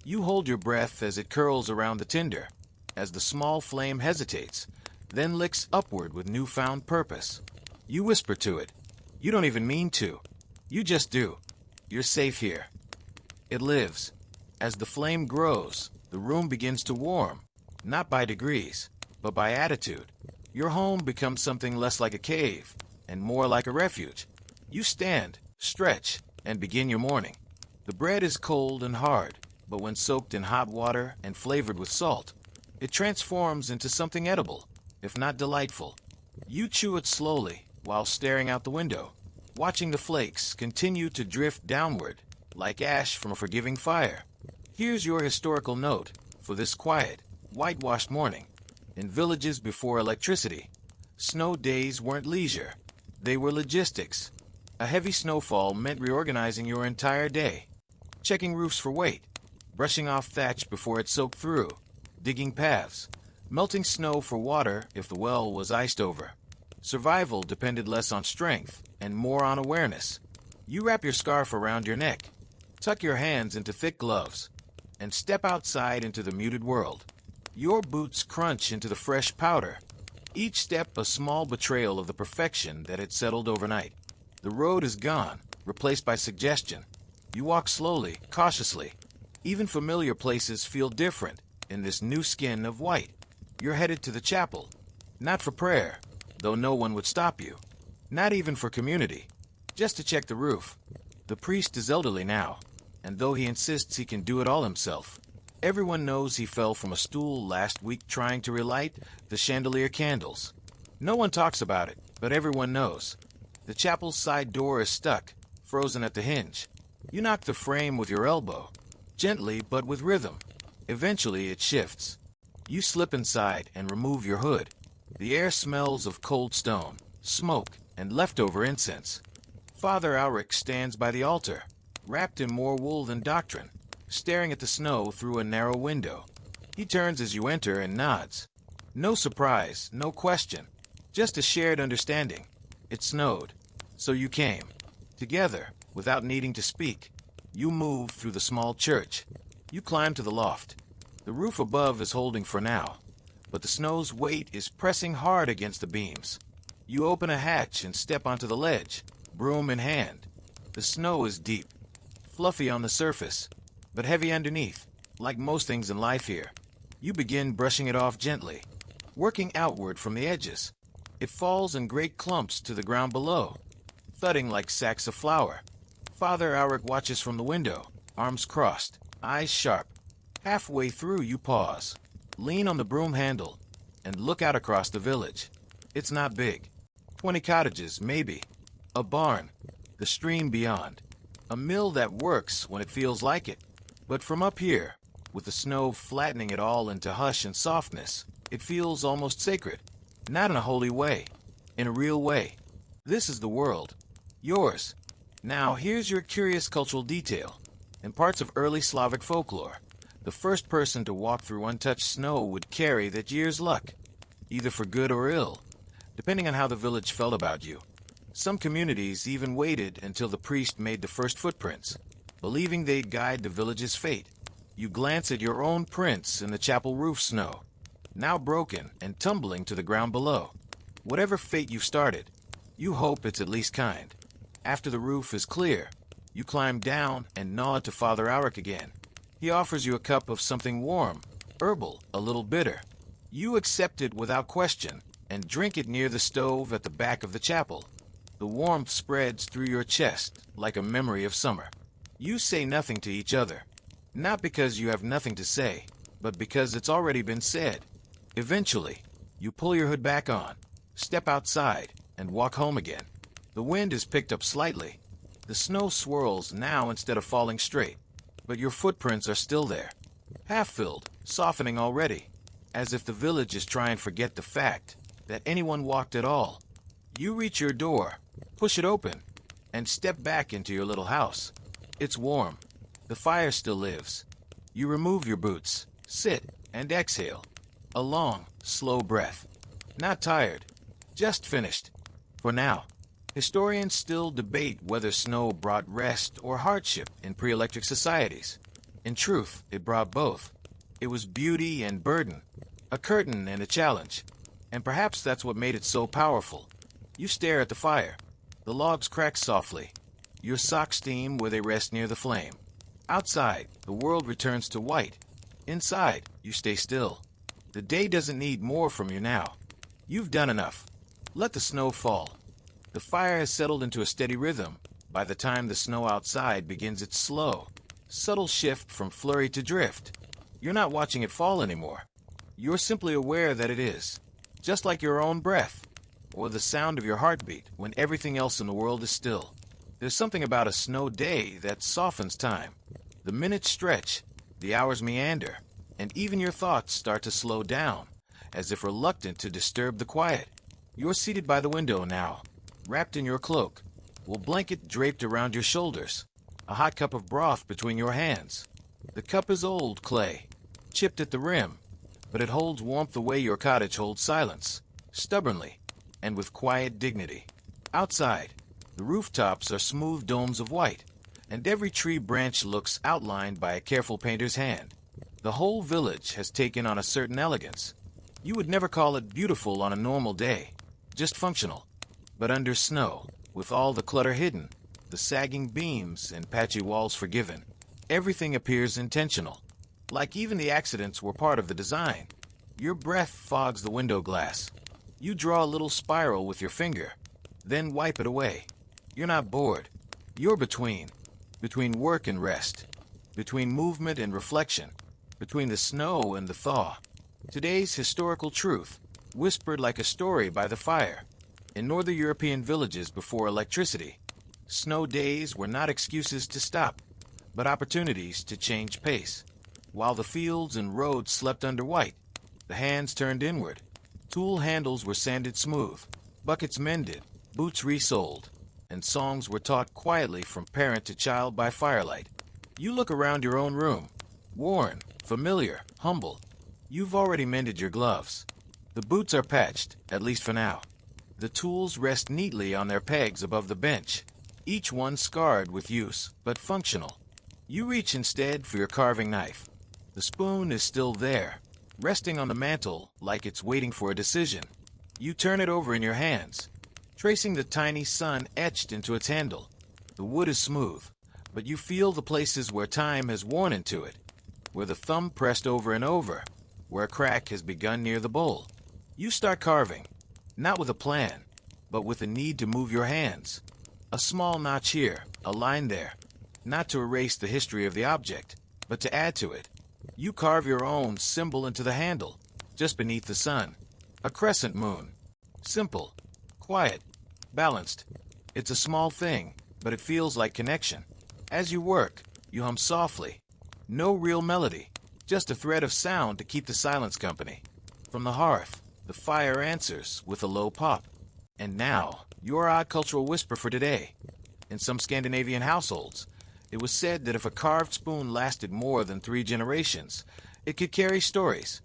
You hold your breath as it curls around the tinder, as the small flame hesitates, then licks upward with newfound purpose. You whisper to it. You don't even mean to. You just do. You're safe here. It lives. As the flame grows, the room begins to warm, not by degrees, but by attitude. Your home becomes something less like a cave and more like a refuge. You stand, stretch, and begin your morning. The bread is cold and hard, but when soaked in hot water and flavored with salt, it transforms into something edible, if not delightful. You chew it slowly while staring out the window, watching the flakes continue to drift downward like ash from a forgiving fire. Here's your historical note for this quiet, whitewashed morning. In villages before electricity, snow days weren't leisure. They were logistics. A heavy snowfall meant reorganizing your entire day. Checking roofs for weight, brushing off thatch before it soaked through, digging paths, melting snow for water if the well was iced over. Survival depended less on strength and more on awareness. You wrap your scarf around your neck, tuck your hands into thick gloves, and step outside into the muted world. Your boots crunch into the fresh powder, each step a small betrayal of the perfection that had settled overnight. The road is gone, replaced by suggestion. You walk slowly, cautiously. Even familiar places feel different in this new skin of white. You're headed to the chapel, not for prayer, though no one would stop you. Not even for community, just to check the roof. The priest is elderly now, and though he insists he can do it all himself, everyone knows he fell from a stool last week trying to relight the chandelier candles. No one talks about it, but everyone knows. The chapel's side door is stuck, frozen at the hinge. You knock the frame with your elbow, gently but with rhythm. Eventually it shifts. You slip inside and remove your hood. The air smells of cold stone, smoke, and leftover incense. Father Auric stands by the altar, wrapped in more wool than doctrine, staring at the snow through a narrow window. He turns as you enter and nods. No surprise, no question, just a shared understanding. It snowed, so you came. Together, without needing to speak, you move through the small church. You climb to the loft. The roof above is holding for now, but the snow's weight is pressing hard against the beams. You open a hatch and step onto the ledge, broom in hand. The snow is deep, fluffy on the surface, but heavy underneath, like most things in life here. You begin brushing it off gently, working outward from the edges. It falls in great clumps to the ground below, thudding like sacks of flour. Father Auric watches from the window, arms crossed, eyes sharp. Halfway through, you pause, lean on the broom handle, and look out across the village. It's not big. 20 cottages, maybe. A barn, the stream beyond. A mill that works when it feels like it. But from up here, with the snow flattening it all into hush and softness, it feels almost sacred. Not in a holy way, in a real way. This is the world. Yours. Now, here's your curious cultural detail. In parts of early Slavic folklore, the first person to walk through untouched snow would carry that year's luck, either for good or ill, depending on how the village felt about you. Some communities even waited until the priest made the first footprints, believing they'd guide the village's fate. You glance at your own prints in the chapel roof snow, now broken and tumbling to the ground below. Whatever fate you've started, you hope it's at least kind. After the roof is clear, you climb down and nod to Father Auric again. He offers you a cup of something warm, herbal, a little bitter. You accept it without question and drink it near the stove at the back of the chapel. The warmth spreads through your chest like a memory of summer. You say nothing to each other, not because you have nothing to say, but because it's already been said. Eventually, you pull your hood back on, step outside, and walk home again. The wind is picked up slightly. The snow swirls now instead of falling straight, but your footprints are still there, half-filled, softening already, as if the village is trying to forget the fact that anyone walked at all. You reach your door, push it open, and step back into your little house. It's warm. The fire still lives. You remove your boots, sit, and exhale. A long, slow breath. Not tired, just finished. For now. Historians still debate whether snow brought rest or hardship in pre-electric societies. In truth, it brought both. It was beauty and burden, a curtain and a challenge. And perhaps that's what made it so powerful. You stare at the fire. The logs crack softly. Your socks steam where they rest near the flame. Outside, the world returns to white. Inside, you stay still. The day doesn't need more from you now. You've done enough. Let the snow fall. The fire has settled into a steady rhythm by the time the snow outside begins its slow, subtle shift from flurry to drift. You're not watching it fall anymore. You're simply aware that it is, just like your own breath, or the sound of your heartbeat when everything else in the world is still. There's something about a snow day that softens time. The minutes stretch, the hours meander, and even your thoughts start to slow down as if reluctant to disturb the quiet. You're seated by the window now, wrapped in your cloak, a blanket draped around your shoulders, a hot cup of broth between your hands. The cup is old clay, chipped at the rim, but it holds warmth the way your cottage holds silence, stubbornly, and with quiet dignity. Outside, the rooftops are smooth domes of white, and every tree branch looks outlined by a careful painter's hand. The whole village has taken on a certain elegance. You would never call it beautiful on a normal day, just functional. But under snow, with all the clutter hidden, the sagging beams and patchy walls forgiven, everything appears intentional, like even the accidents were part of the design. Your breath fogs the window glass. You draw a little spiral with your finger, then wipe it away. You're not bored. You're between work and rest, between movement and reflection, between the snow and the thaw. Today's historical truth, whispered like a story by the fire. In northern European villages before electricity, snow days were not excuses to stop, but opportunities to change pace. While the fields and roads slept under white, the hands turned inward. Tool handles were sanded smooth, buckets mended, boots resoled, and songs were taught quietly from parent to child by firelight. You look around your own room, worn, familiar, humble. You've already mended your gloves. The boots are patched, at least for now. The tools rest neatly on their pegs above the bench, each one scarred with use, but functional. You reach instead for your carving knife. The spoon is still there, resting on the mantel like it's waiting for a decision. You turn it over in your hands, tracing the tiny sun etched into its handle. The wood is smooth, but you feel the places where time has worn into it, where the thumb pressed over and over, where a crack has begun near the bowl. You start carving, not with a plan, but with a need to move your hands. A small notch here, a line there, not to erase the history of the object, but to add to it. You carve your own symbol into the handle, just beneath the sun. A crescent moon. Simple, quiet, balanced. It's a small thing, but it feels like connection. As you work, you hum softly. No real melody, just a thread of sound to keep the silence company. From the hearth, the fire answers with a low pop. And now, your odd cultural whisper for today. In some Scandinavian households, it was said that if a carved spoon lasted more than 3 generations, it could carry stories,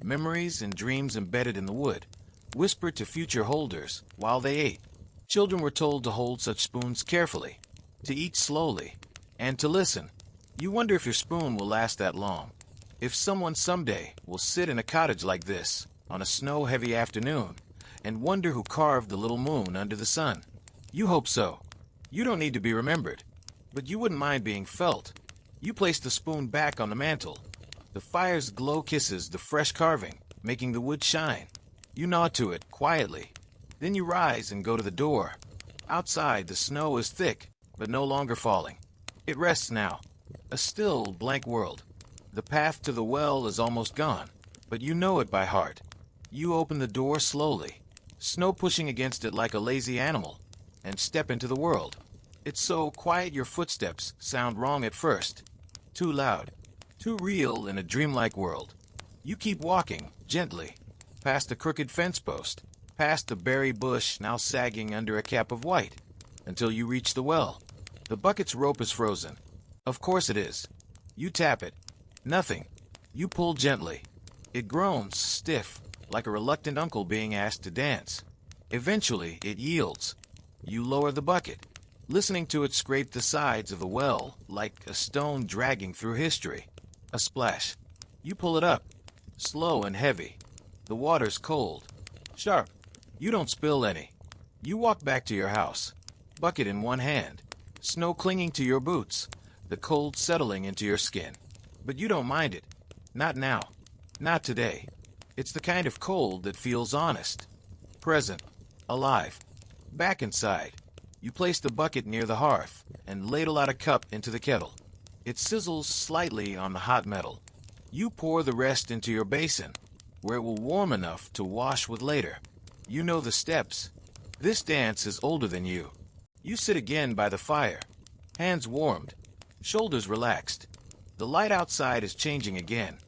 memories and dreams embedded in the wood, whispered to future holders while they ate. Children were told to hold such spoons carefully, to eat slowly, and to listen. You wonder if your spoon will last that long. If someone someday will sit in a cottage like this on a snow-heavy afternoon and wonder who carved the little moon under the sun. You hope so. You don't need to be remembered, but you wouldn't mind being felt. You place the spoon back on the mantel. The fire's glow kisses the fresh carving, making the wood shine. You nod to it quietly. Then you rise and go to the door. Outside, the snow is thick, but no longer falling. It rests now. A still, blank world. The path to the well is almost gone, but you know it by heart. You open the door slowly, snow pushing against it like a lazy animal, and step into the world. It's so quiet your footsteps sound wrong at first. Too loud, too real in a dreamlike world. You keep walking, gently, past the crooked fence post, past the berry bush now sagging under a cap of white, until you reach the well. The bucket's rope is frozen. Of course it is. You tap it. Nothing. You pull gently. It groans, stiff, like a reluctant uncle being asked to dance. Eventually, it yields. You lower the bucket, listening to it scrape the sides of the well like a stone dragging through history. A splash. You pull it up, slow and heavy. The water's cold, sharp. You don't spill any. You walk back to your house, bucket in one hand, snow clinging to your boots, the cold settling into your skin. But you don't mind it. Not now. Not today. It's the kind of cold that feels honest, present, alive. Back inside, you place the bucket near the hearth and ladle out a cup into the kettle. It sizzles slightly on the hot metal. You pour the rest into your basin, where it will warm enough to wash with later. You know the steps. This dance is older than you. You sit again by the fire, hands warmed, shoulders relaxed. The light outside is changing again.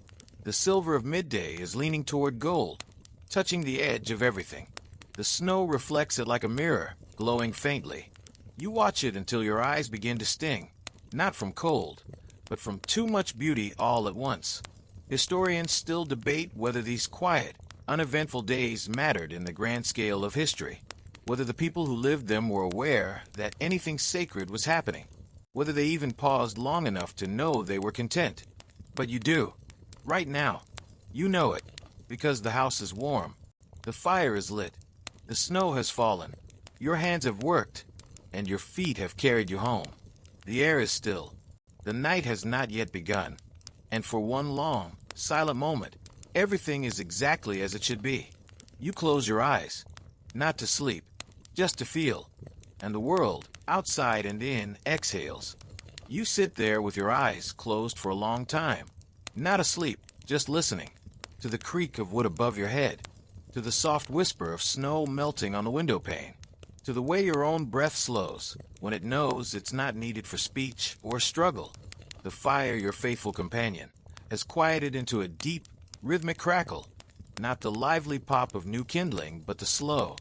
The silver of midday is leaning toward gold. touching the edge of everything. The snow reflects it like a mirror, glowing faintly. You watch it until your eyes begin to sting, not from cold, but from too much beauty all at once. Historians still debate whether these quiet, uneventful days mattered in the grand scale of history, whether the people who lived them were aware that anything sacred was happening, whether they even paused long enough to know they were content. But you do. Right now. You know it, because the house is warm, the fire is lit, the snow has fallen, your hands have worked, and your feet have carried you home. The air is still. The night has not yet begun. And for one long, silent moment, everything is exactly as it should be. You close your eyes, not to sleep, just to feel. And the world, outside and in, exhales. You sit there with your eyes closed for a long time, not asleep, just listening, to the creak of wood above your head, to the soft whisper of snow melting on the window pane, to the way your own breath slows when it knows it's not needed for speech or struggle. The fire, your faithful companion, has quieted into a deep, rhythmic crackle, not the lively pop of new kindling, but the slow,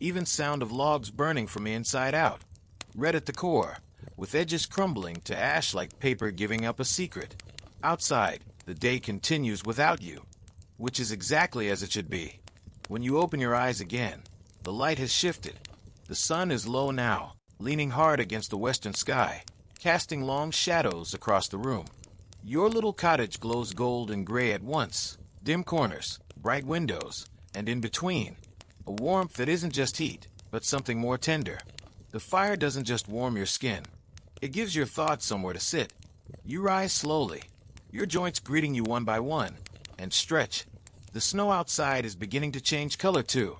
even sound of logs burning from the inside out, red at the core, with edges crumbling to ash like paper giving up a secret. Outside, the day continues without you, which is exactly as it should be. When you open your eyes again, the light has shifted. The sun is low now, leaning hard against the western sky, casting long shadows across the room. Your little cottage glows gold and gray at once, dim corners, bright windows, and in between, a warmth that isn't just heat, but something more tender. The fire doesn't just warm your skin. It gives your thoughts somewhere to sit. You rise slowly, your joints greeting you one by one, and stretch. The snow outside is beginning to change color too,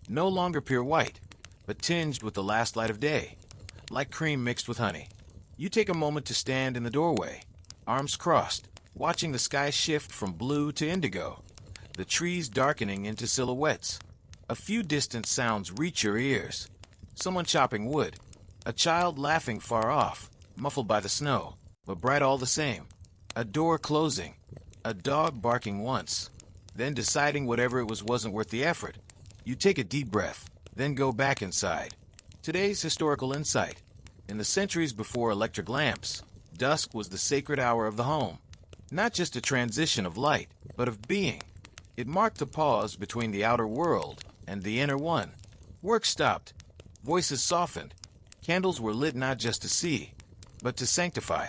no longer pure white, but tinged with the last light of day, like cream mixed with honey. You take a moment to stand in the doorway, arms crossed, watching the sky shift from blue to indigo, the trees darkening into silhouettes. A few distant sounds reach your ears. Someone chopping wood, a child laughing far off, muffled by the snow, but bright all the same. A door closing, a dog barking once, then deciding whatever it was wasn't worth the effort. You take a deep breath, then go back inside. Today's historical insight. In the centuries before electric lamps, dusk was the sacred hour of the home. Not just a transition of light, but of being. It marked the pause between the outer world and the inner one. Work stopped. Voices softened. Candles were lit not just to see, but to sanctify.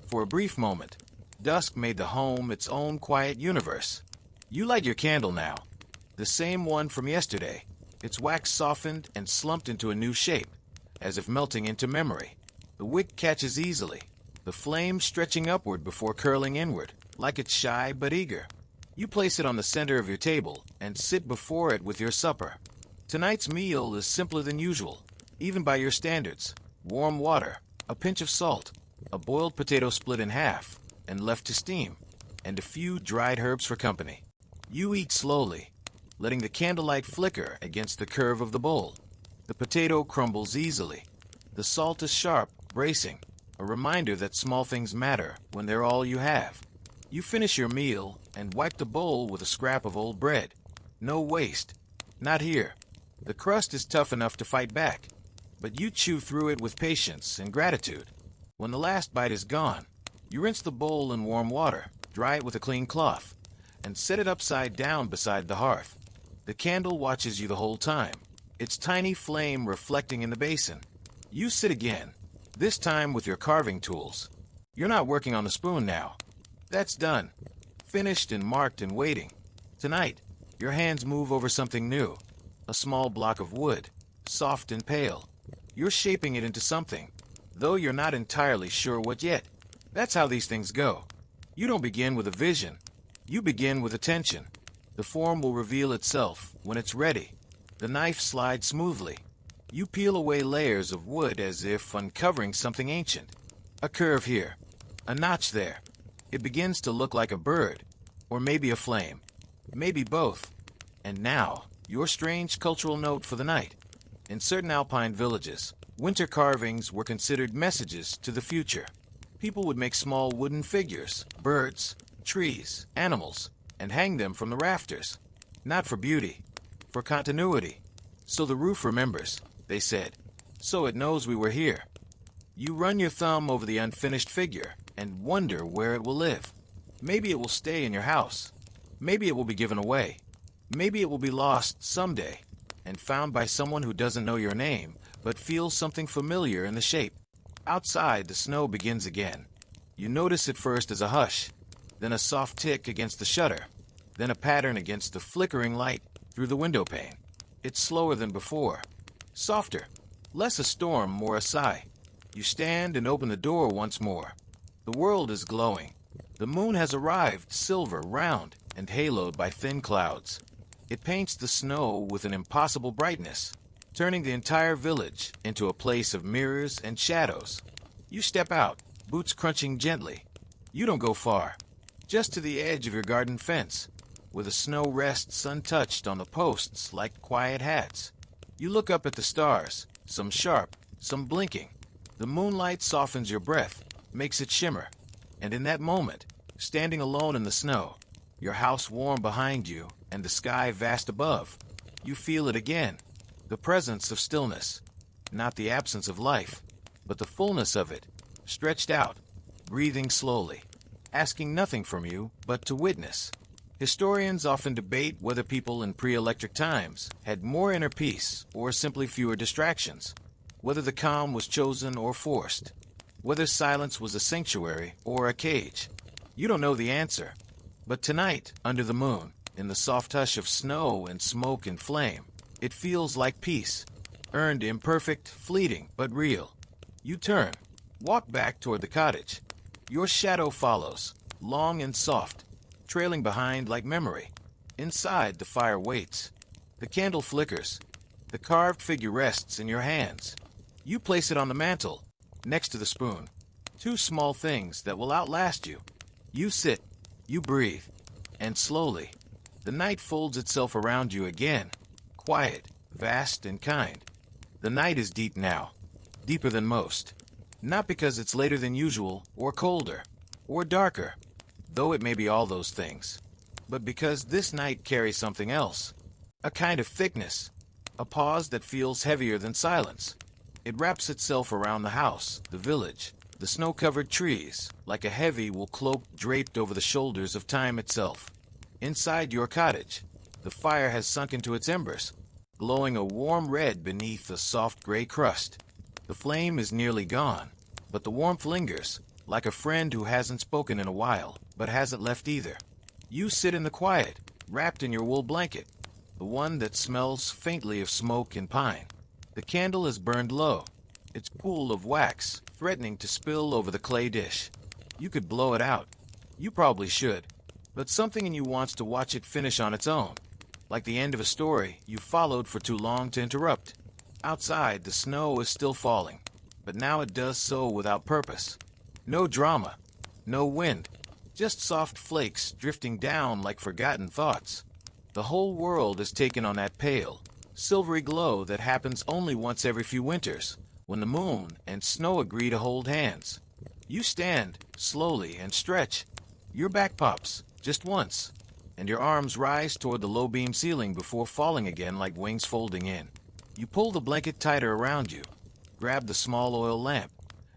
For a brief moment, dusk made the home its own quiet universe. You light your candle now, the same one from yesterday. Its wax softened and slumped into a new shape, as if melting into memory. The wick catches easily, the flame stretching upward before curling inward, like it's shy but eager. You place it on the center of your table and sit before it with your supper. Tonight's meal is simpler than usual, even by your standards. Warm water, a pinch of salt, a boiled potato split in half and left to steam, and a few dried herbs for company. You eat slowly, letting the candlelight flicker against the curve of the bowl. The potato crumbles easily. The salt is sharp, bracing, a reminder that small things matter when they're all you have. You finish your meal and wipe the bowl with a scrap of old bread. No waste. Not here. The crust is tough enough to fight back, but you chew through it with patience and gratitude. When the last bite is gone, you rinse the bowl in warm water, dry it with a clean cloth, and set it upside down beside the hearth. The candle watches you the whole time, its tiny flame reflecting in the basin. You sit again, this time with your carving tools. You're not working on the spoon now. That's done, finished and marked and waiting. Tonight, your hands move over something new, a small block of wood, soft and pale. You're shaping it into something, though you're not entirely sure what yet. That's how these things go. You don't begin with a vision. You begin with attention. The form will reveal itself when it's ready. The knife slides smoothly. You peel away layers of wood as if uncovering something ancient. A curve here, a notch there. It begins to look like a bird, or maybe a flame, maybe both. And now, your strange cultural note for the night. In certain alpine villages, winter carvings were considered messages to the future. People would make small wooden figures, birds, trees, animals, and hang them from the rafters. Not for beauty, for continuity. So the roof remembers, they said. So it knows we were here. You run your thumb over the unfinished figure and wonder where it will live. Maybe it will stay in your house. Maybe it will be given away. Maybe it will be lost someday and found by someone who doesn't know your name but feels something familiar in the shape. Outside, the snow begins again. You notice it first as a hush, then a soft tick against the shutter, then a pattern against the flickering light through the window pane. It's slower than before, softer, less a storm, more a sigh. You stand and open the door once more. The world is glowing. The moon has arrived, silver, round, and haloed by thin clouds. It paints the snow with an impossible brightness, turning the entire village into a place of mirrors and shadows. You step out, boots crunching gently. You don't go far, just to the edge of your garden fence, where the snow rests untouched on the posts like quiet hats. You look up at the stars, some sharp, some blinking. The moonlight softens your breath, makes it shimmer, and in that moment, standing alone in the snow, your house warm behind you and the sky vast above, you feel it again, the presence of stillness, not the absence of life, but the fullness of it, stretched out, breathing slowly, asking nothing from you but to witness. Historians often debate whether people in pre-electric times had more inner peace or simply fewer distractions, whether the calm was chosen or forced, whether silence was a sanctuary or a cage. You don't know the answer, but tonight, under the moon, in the soft hush of snow and smoke and flame, it feels like peace, earned imperfect, fleeting, but real. You turn, walk back toward the cottage. Your shadow follows, long and soft, trailing behind like memory. Inside, the fire waits. The candle flickers. The carved figure rests in your hands. You place it on the mantel, next to the spoon. Two small things that will outlast you. You sit, you breathe, and slowly, the night folds itself around you again, quiet, vast, and kind. The night is deep now, deeper than most. Not because it's later than usual, or colder, or darker, though it may be all those things, but because this night carries something else, a kind of thickness, a pause that feels heavier than silence. It wraps itself around the house, the village, the snow-covered trees, like a heavy wool cloak draped over the shoulders of time itself. Inside your cottage, the fire has sunk into its embers, glowing a warm red beneath a soft gray crust. The flame is nearly gone, but the warmth lingers, like a friend who hasn't spoken in a while, but hasn't left either. You sit in the quiet, wrapped in your wool blanket, the one that smells faintly of smoke and pine. The candle is burned low, its pool of wax threatening to spill over the clay dish. You could blow it out. You probably should. But something in you wants to watch it finish on its own, like the end of a story you followed for too long to interrupt. Outside, the snow is still falling, but now it does so without purpose. No drama, no wind, just soft flakes drifting down like forgotten thoughts. The whole world is taken on that pale, silvery glow that happens only once every few winters, when the moon and snow agree to hold hands. You stand, slowly, and stretch. Your back pops, just once, and your arms rise toward the low-beam ceiling before falling again like wings folding in. You pull the blanket tighter around you, grab the small oil lamp,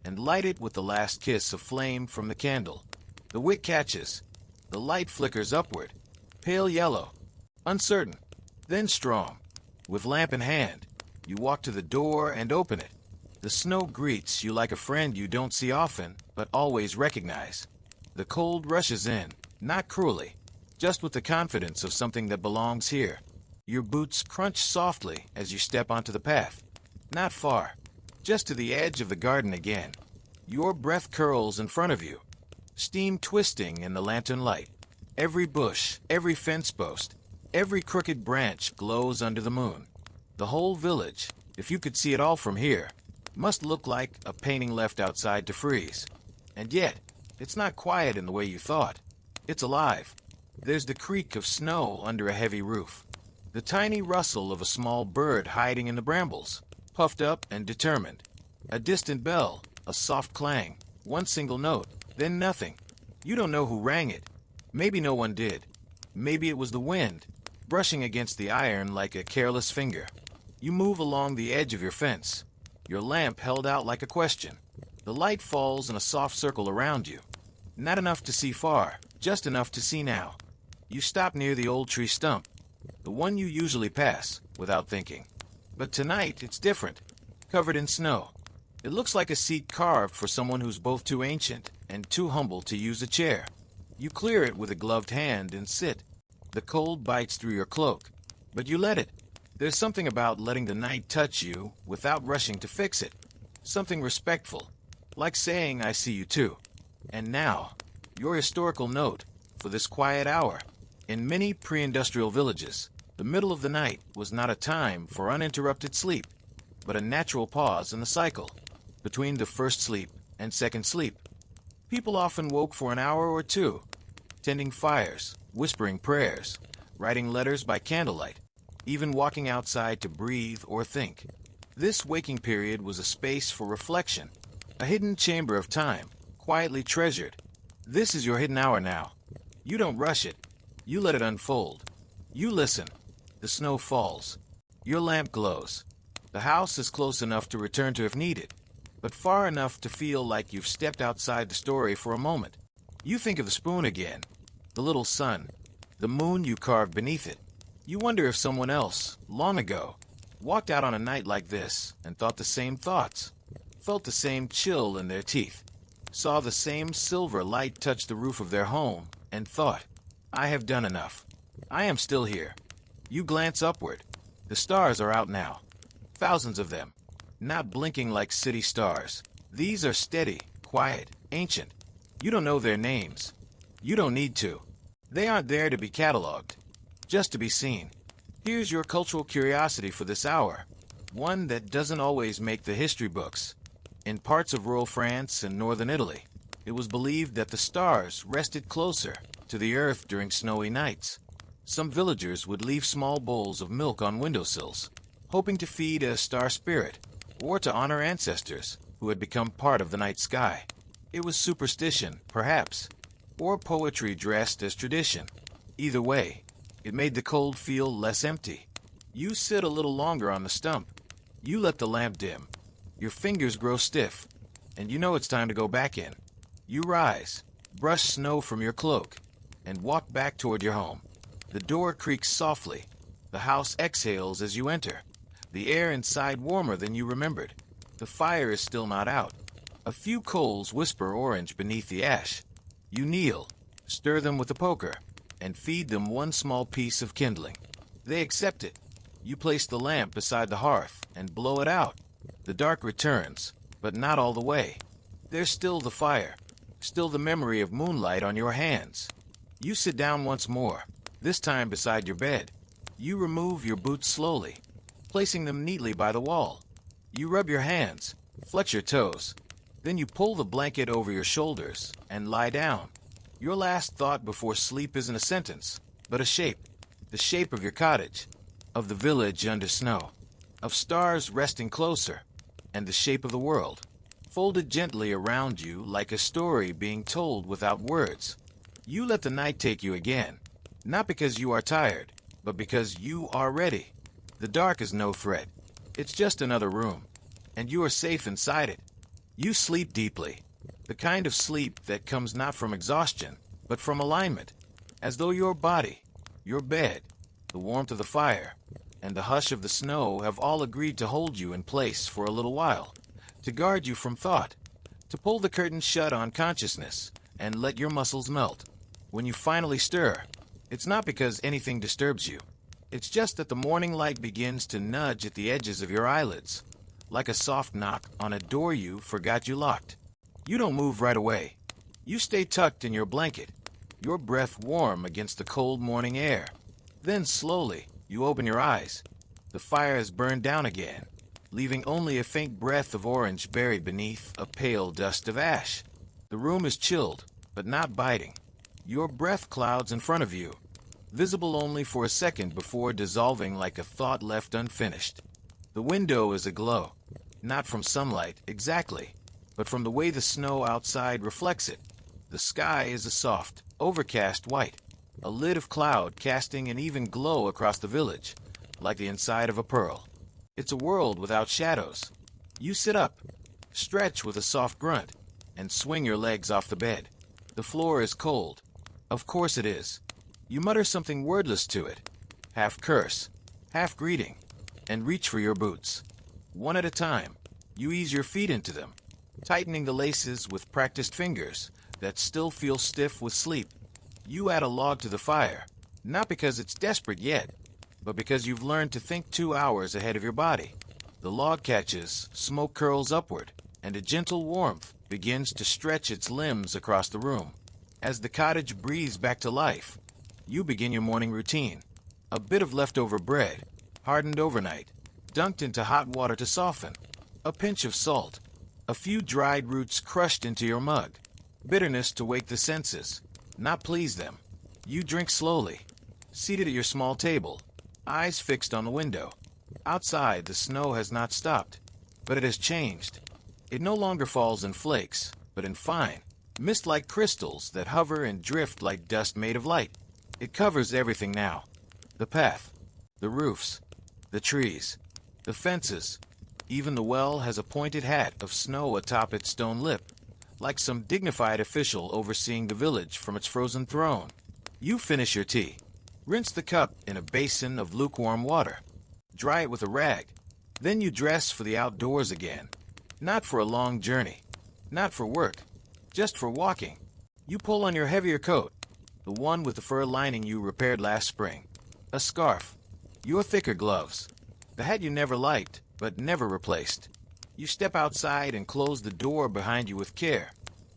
and light it with the last kiss of flame from the candle. The wick catches. The light flickers upward, pale yellow, uncertain, then strong. With lamp in hand, you walk to the door and open it. The snow greets you like a friend you don't see often, but always recognize. The cold rushes in, not cruelly, just with the confidence of something that belongs here. Your boots crunch softly as you step onto the path. Not far, just to the edge of the garden again. Your breath curls in front of you, steam twisting in the lantern light. Every bush, every fence post, every crooked branch glows under the moon. The whole village, if you could see it all from here, must look like a painting left outside to freeze. And yet, it's not quiet in the way you thought. It's alive. There's the creak of snow under a heavy roof, the tiny rustle of a small bird hiding in the brambles, puffed up and determined. A distant bell, a soft clang, one single note, then nothing. You don't know who rang it. Maybe no one did. Maybe it was the wind, brushing against the iron like a careless finger. You move along the edge of your fence, your lamp held out like a question. The light falls in a soft circle around you. Not enough to see far, just enough to see now. You stop near the old tree stump, the one you usually pass, without thinking. But tonight, it's different. Covered in snow. It looks like a seat carved for someone who's both too ancient and too humble to use a chair. You clear it with a gloved hand and sit. The cold bites through your cloak, but you let it. There's something about letting the night touch you without rushing to fix it. Something respectful, like saying, I see you too. And now, your historical note for this quiet hour. In many pre-industrial villages, the middle of the night was not a time for uninterrupted sleep, but a natural pause in the cycle between the first sleep and second sleep. People often woke for an hour or two, tending fires, whispering prayers, writing letters by candlelight, even walking outside to breathe or think. This waking period was a space for reflection, a hidden chamber of time, quietly treasured. This is your hidden hour now. You don't rush it. You let it unfold. You listen. The snow falls. Your lamp glows. The house is close enough to return to if needed, but far enough to feel like you've stepped outside the story for a moment. You think of the spoon again, the little sun, the moon you carved beneath it. You wonder if someone else, long ago, walked out on a night like this and thought the same thoughts, felt the same chill in their teeth, saw the same silver light touch the roof of their home, and thought, I have done enough. I am still here. You glance upward. The stars are out now. Thousands of them. Not blinking like city stars. These are steady, quiet, ancient. You don't know their names. You don't need to. They aren't there to be cataloged, just to be seen. Here's your cultural curiosity for this hour, one that doesn't always make the history books. In parts of rural France and northern Italy, it was believed that the stars rested closer to the earth during snowy nights. Some villagers would leave small bowls of milk on windowsills, hoping to feed a star spirit, or to honor ancestors who had become part of the night sky. It was superstition, perhaps, or poetry dressed as tradition. Either way, it made the cold feel less empty. You sit a little longer on the stump. You let the lamp dim. Your fingers grow stiff, and you know it's time to go back in. You rise, brush snow from your cloak, and walk back toward your home. The door creaks softly. The house exhales as you enter. The air inside warmer than you remembered. The fire is still not out. A few coals whisper orange beneath the ash. You kneel, stir them with a poker, and feed them one small piece of kindling. They accept it. You place the lamp beside the hearth and blow it out. The dark returns, but not all the way. There's still the fire, still the memory of moonlight on your hands. You sit down once more, this time beside your bed. You remove your boots slowly, placing them neatly by the wall. You rub your hands, flex your toes. Then you pull the blanket over your shoulders and lie down. Your last thought before sleep isn't a sentence, but a shape. The shape of your cottage, of the village under snow, of stars resting closer, and the shape of the world, folded gently around you like a story being told without words. You let the night take you again, not because you are tired, but because you are ready. The dark is no threat. It's just another room, and you are safe inside it. You sleep deeply, the kind of sleep that comes not from exhaustion, but from alignment, as though your body, your bed, the warmth of the fire, and the hush of the snow have all agreed to hold you in place for a little while, to guard you from thought, to pull the curtain shut on consciousness and let your muscles melt. When you finally stir, it's not because anything disturbs you. It's just that the morning light begins to nudge at the edges of your eyelids, like a soft knock on a door you forgot you locked. You don't move right away. You stay tucked in your blanket, your breath warm against the cold morning air. Then slowly, you open your eyes. The fire has burned down again, leaving only a faint breath of orange buried beneath a pale dust of ash. The room is chilled, but not biting. Your breath clouds in front of you, visible only for a second before dissolving like a thought left unfinished. The window is aglow, not from sunlight exactly, but from the way the snow outside reflects it. The sky is a soft, overcast white. a lid of cloud casting an even glow across the village, like the inside of a pearl. It's a world without shadows. You sit up, stretch with a soft grunt, and swing your legs off the bed. The floor is cold. Of course it is. You mutter something wordless to it, half curse, half greeting, and reach for your boots. One at a time, you ease your feet into them, tightening the laces with practiced fingers that still feel stiff with sleep. You add a log to the fire, not because it's desperate yet, but because you've learned to think 2 hours ahead of your body. The log catches, smoke curls upward, and a gentle warmth begins to stretch its limbs across the room. As the cottage breathes back to life, you begin your morning routine. A bit of leftover bread, hardened overnight, dunked into hot water to soften. A pinch of salt. A few dried roots crushed into your mug. Bitterness to wake the senses, not please them. You drink slowly, seated at your small table, eyes fixed on the window. Outside, the snow has not stopped, but it has changed. It no longer falls in flakes, but in fine, mist-like crystals that hover and drift like dust made of light. It covers everything now. The path, the roofs, the trees, the fences. Even the well has a pointed hat of snow atop its stone lip, like some dignified official overseeing the village from its frozen throne. You finish your tea. Rinse the cup in a basin of lukewarm water. Dry it with a rag. Then you dress for the outdoors again. Not for a long journey. Not for work. Just for walking. You pull on your heavier coat, the one with the fur lining you repaired last spring. A scarf. Your thicker gloves. The hat you never liked, but never replaced. You step outside and close the door behind you with care.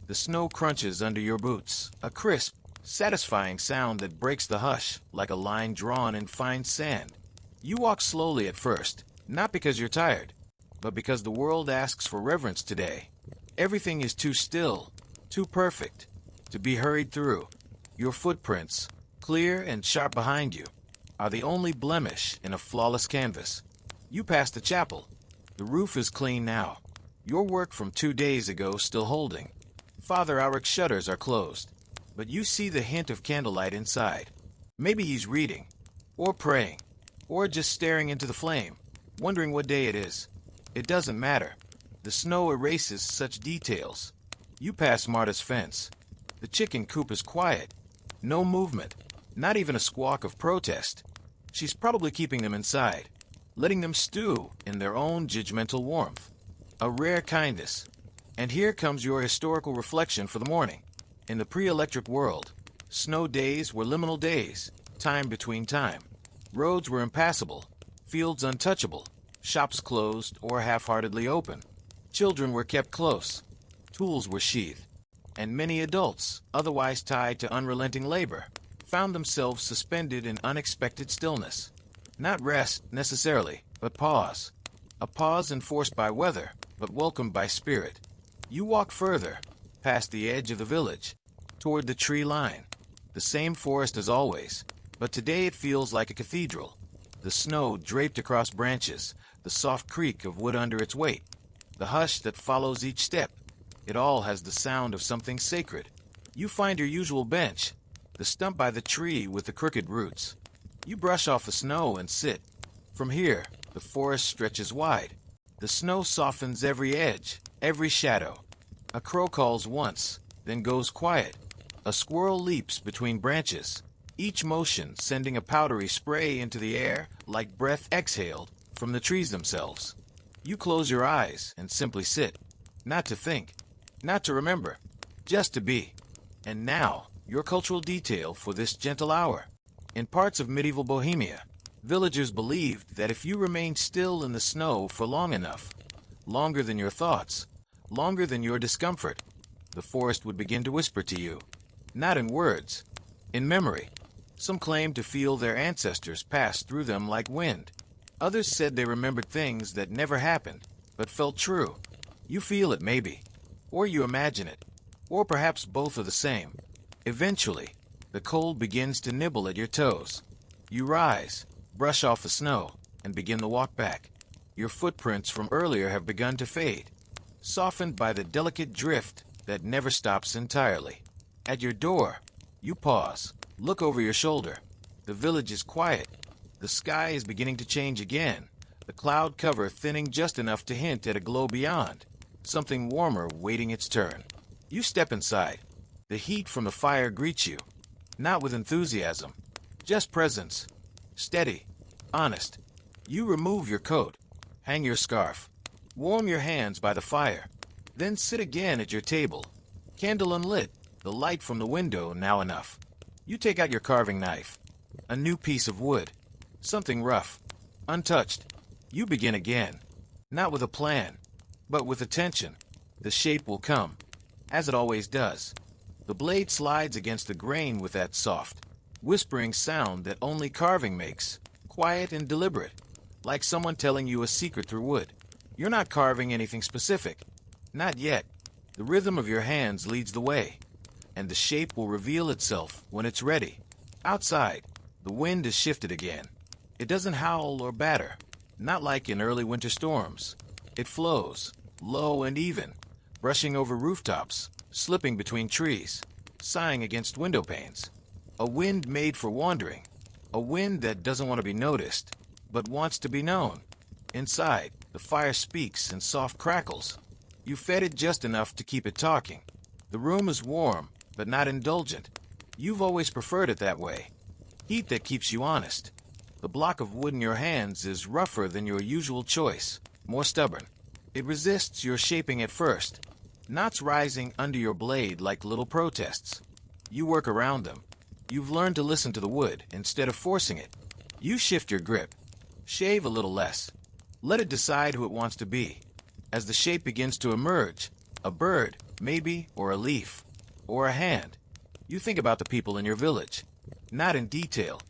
The snow crunches under your boots, a crisp, satisfying sound that breaks the hush like a line drawn in fine sand. You walk slowly at first, not because you're tired, but because the world asks for reverence today. Everything is too still, too perfect, to be hurried through. Your footprints, clear and sharp behind you, are the only blemish in a flawless canvas. You pass the chapel. The roof is clean now. Your work from 2 days ago still holding. Father Auric's shutters are closed, but you see the hint of candlelight inside. Maybe he's reading, or praying, or just staring into the flame, wondering what day it is. It doesn't matter. The snow erases such details. You pass Marta's fence. The chicken coop is quiet. No movement, not even a squawk of protest. She's probably keeping them inside, letting them stew in their own judgmental warmth. A rare kindness. And here comes your historical reflection for the morning. In the pre-electric world, snow days were liminal days, time between time. Roads were impassable, fields untouchable, shops closed or half-heartedly open. Children were kept close, tools were sheathed, and many adults, otherwise tied to unrelenting labor, found themselves suspended in unexpected stillness. Not rest, necessarily, but pause. A pause enforced by weather, but welcomed by spirit. You walk further, past the edge of the village, toward the tree line. The same forest as always, but today it feels like a cathedral. The snow draped across branches, the soft creak of wood under its weight, the hush that follows each step. It all has the sound of something sacred. You find your usual bench, the stump by the tree with the crooked roots. You brush off the snow and sit. From here, the forest stretches wide. The snow softens every edge, every shadow. A crow calls once, then goes quiet. A squirrel leaps between branches, each motion sending a powdery spray into the air like breath exhaled from the trees themselves. You close your eyes and simply sit, not to think, not to remember, just to be. And now, your cultural detail for this gentle hour. In parts of medieval Bohemia, villagers believed that if you remained still in the snow for long enough, longer than your thoughts, longer than your discomfort, the forest would begin to whisper to you, not in words, in memory. Some claimed to feel their ancestors pass through them like wind. Others said they remembered things that never happened, but felt true. You feel it maybe, or you imagine it, or perhaps both are the same. Eventually, the cold begins to nibble at your toes. You rise, brush off the snow, and begin the walk back. Your footprints from earlier have begun to fade, softened by the delicate drift that never stops entirely. At your door, you pause. Look over your shoulder. The village is quiet. The sky is beginning to change again, the cloud cover thinning just enough to hint at a glow beyond, something warmer waiting its turn. You step inside. The heat from the fire greets you, not with enthusiasm, just presence. Steady, honest. You remove your coat, hang your scarf, warm your hands by the fire, then sit again at your table. Candle unlit, the light from the window now enough. You take out your carving knife, a new piece of wood, something rough, untouched. You begin again, not with a plan, but with attention. The shape will come, as it always does. The blade slides against the grain with that soft, whispering sound that only carving makes, quiet and deliberate, like someone telling you a secret through wood. You're not carving anything specific, not yet. The rhythm of your hands leads the way, and the shape will reveal itself when it's ready. Outside, the wind has shifted again. It doesn't howl or batter, not like in early winter storms. It flows, low and even, brushing over rooftops, slipping between trees, sighing against window panes. A wind made for wandering, a wind that doesn't want to be noticed, but wants to be known. Inside, the fire speaks in soft crackles. You fed it just enough to keep it talking. The room is warm, but not indulgent. You've always preferred it that way. Heat that keeps you honest. The block of wood in your hands is rougher than your usual choice, more stubborn. It resists your shaping at first, knots rising under your blade like little protests. You work around them. You've learned to listen to the wood instead of forcing it. You shift your grip, shave a little less. Let it decide who it wants to be. As the shape begins to emerge, a bird, maybe, or a leaf, or a hand, you think about the people in your village, not in detail,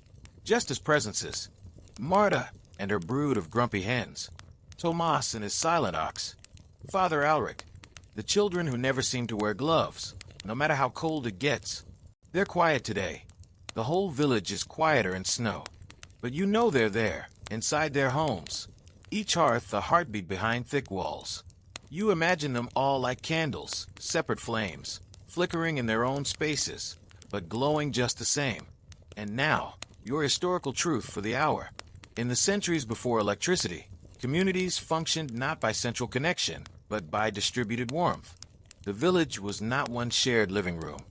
just as presences. Marta and her brood of grumpy hens, Tomas and his silent ox, Father Alric, the children who never seem to wear gloves, no matter how cold it gets. They're quiet today. The whole village is quieter in snow, but you know they're there, inside their homes. Each hearth a heartbeat behind thick walls. You imagine them all like candles, separate flames, flickering in their own spaces, but glowing just the same. And now, your historical truth for the hour. In the centuries before electricity, communities functioned not by central connection, but by distributed warmth. The village was not one shared living room.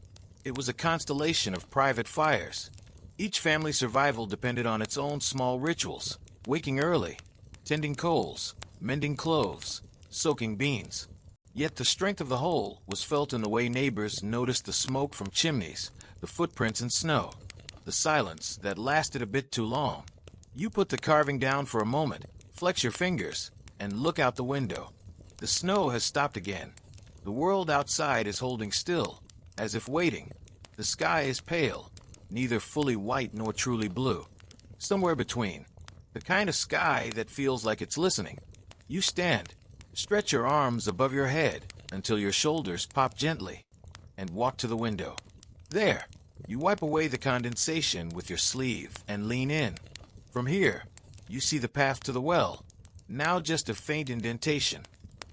It was a constellation of private fires. Each family's survival depended on its own small rituals, waking early, tending coals, mending clothes, soaking beans. Yet the strength of the whole was felt in the way neighbors noticed the smoke from chimneys, the footprints in snow, the silence that lasted a bit too long. You put the carving down for a moment, flex your fingers, and look out the window. The snow has stopped again. The world outside is holding still, as if waiting. The sky is pale, neither fully white nor truly blue. Somewhere between. The kind of sky that feels like it's listening. You stand, stretch your arms above your head until your shoulders pop gently, and walk to the window. There, you wipe away the condensation with your sleeve and lean in. From here, you see the path to the well, now just a faint indentation.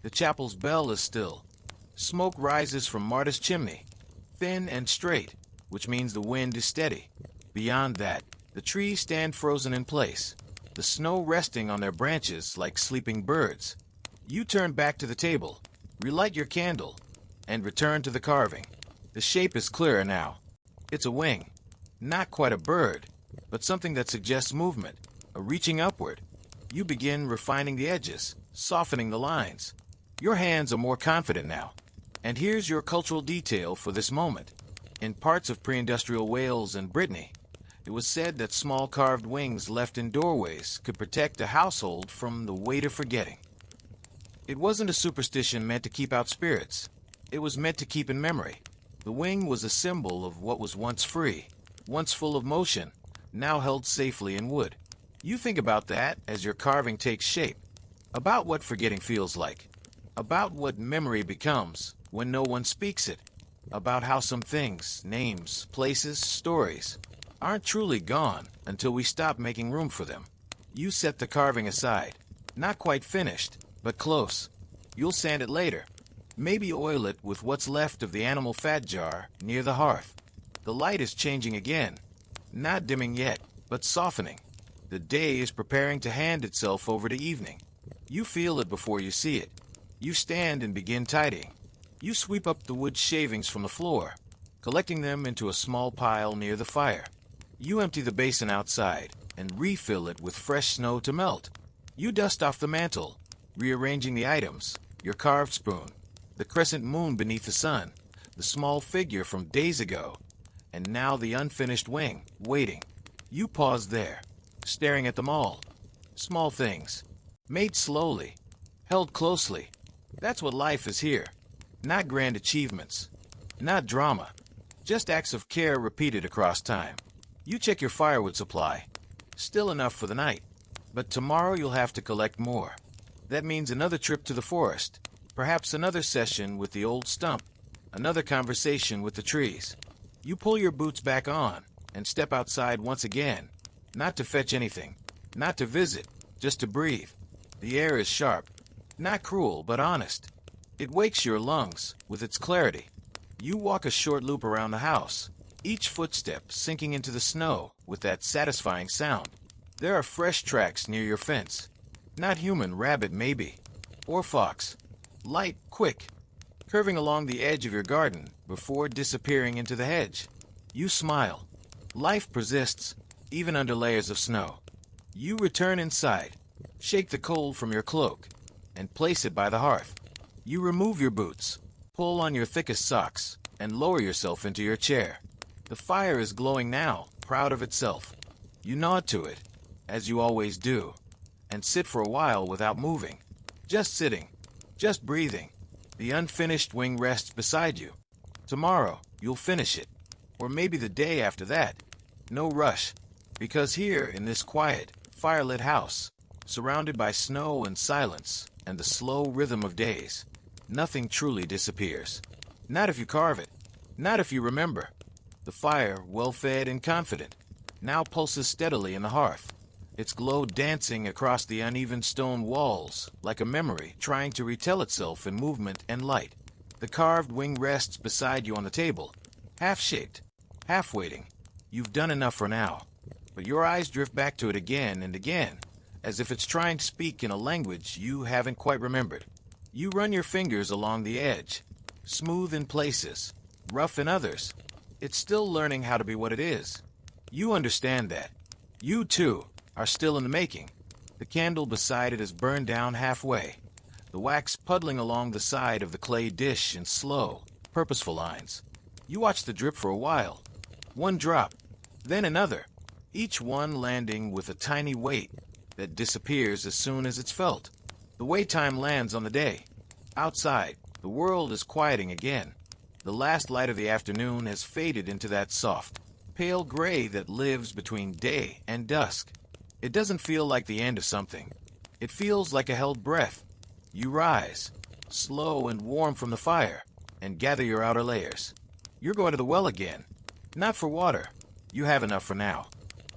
The chapel's bell is still. Smoke rises from Marta's chimney, thin and straight, which means the wind is steady. Beyond that, the trees stand frozen in place, the snow resting on their branches like sleeping birds. You turn back to the table, relight your candle, and return to the carving. The shape is clearer now. It's a wing, not quite a bird, but something that suggests movement, a reaching upward. You begin refining the edges, softening the lines. Your hands are more confident now. And here's your cultural detail for this moment. In parts of pre-industrial Wales and Brittany, it was said that small carved wings left in doorways could protect a household from the weight of forgetting. It wasn't a superstition meant to keep out spirits. It was meant to keep in memory. The wing was a symbol of what was once free, once full of motion, now held safely in wood. You think about that as your carving takes shape, about what forgetting feels like, about what memory becomes when no one speaks it, about how some things, names, places, stories, aren't truly gone until we stop making room for them. You set the carving aside, not quite finished, but close. You'll sand it later, maybe oil it with what's left of the animal fat jar near the hearth. The light is changing again, Not dimming yet, but softening. The day is preparing to hand itself over to evening. You feel it before you see it. You stand and begin tidying. You sweep up the wood shavings from the floor, collecting them into a small pile near the fire. You empty the basin outside and refill it with fresh snow to melt. You dust off the mantel, rearranging the items, your carved spoon, the crescent moon beneath the sun, the small figure from days ago, and now the unfinished wing, waiting. You pause there, staring at them all. Small things, made slowly, held closely. That's what life is here. Not grand achievements, not drama, just acts of care repeated across time. You check your firewood supply. Still enough for the night. But tomorrow you'll have to collect more. That means another trip to the forest, perhaps another session with the old stump, another conversation with the trees. You pull your boots back on and step outside once again, not to fetch anything, not to visit, just to breathe. The air is sharp, not cruel, but honest. It wakes your lungs with its clarity. You walk a short loop around the house, each footstep sinking into the snow with that satisfying sound. There are fresh tracks near your fence. Not human, rabbit maybe, or fox. Light, quick, curving along the edge of your garden before disappearing into the hedge. You smile. Life persists, even under layers of snow. You return inside, shake the cold from your cloak, and place it by the hearth. You remove your boots, pull on your thickest socks, and lower yourself into your chair. The fire is glowing now, proud of itself. You nod to it, as you always do, and sit for a while without moving. Just sitting, just breathing. The unfinished wing rests beside you. Tomorrow, you'll finish it, or maybe the day after that. No rush, because here in this quiet, firelit house, surrounded by snow and silence and the slow rhythm of days, nothing truly disappears. Not if you carve it, not if you remember. The fire, well-fed and confident, now pulses steadily in the hearth, its glow dancing across the uneven stone walls like a memory trying to retell itself in movement and light. The carved wing rests beside you on the table, half-shaped, half-waiting. You've done enough for now, but your eyes drift back to it again and again, as if it's trying to speak in a language you haven't quite remembered. You run your fingers along the edge, smooth in places, rough in others. It's still learning how to be what it is. You understand that. You, too, are still in the making. The candle beside it is burned down halfway, the wax puddling along the side of the clay dish in slow, purposeful lines. You watch the drip for a while. One drop, then another, each one landing with a tiny weight that disappears as soon as it's felt. The way time lands on the day. Outside, the world is quieting again. The last light of the afternoon has faded into that soft, pale gray that lives between day and dusk. It doesn't feel like the end of something. It feels like a held breath. You rise, slow and warm from the fire, and gather your outer layers. You're going to the well again. Not for water. You have enough for now.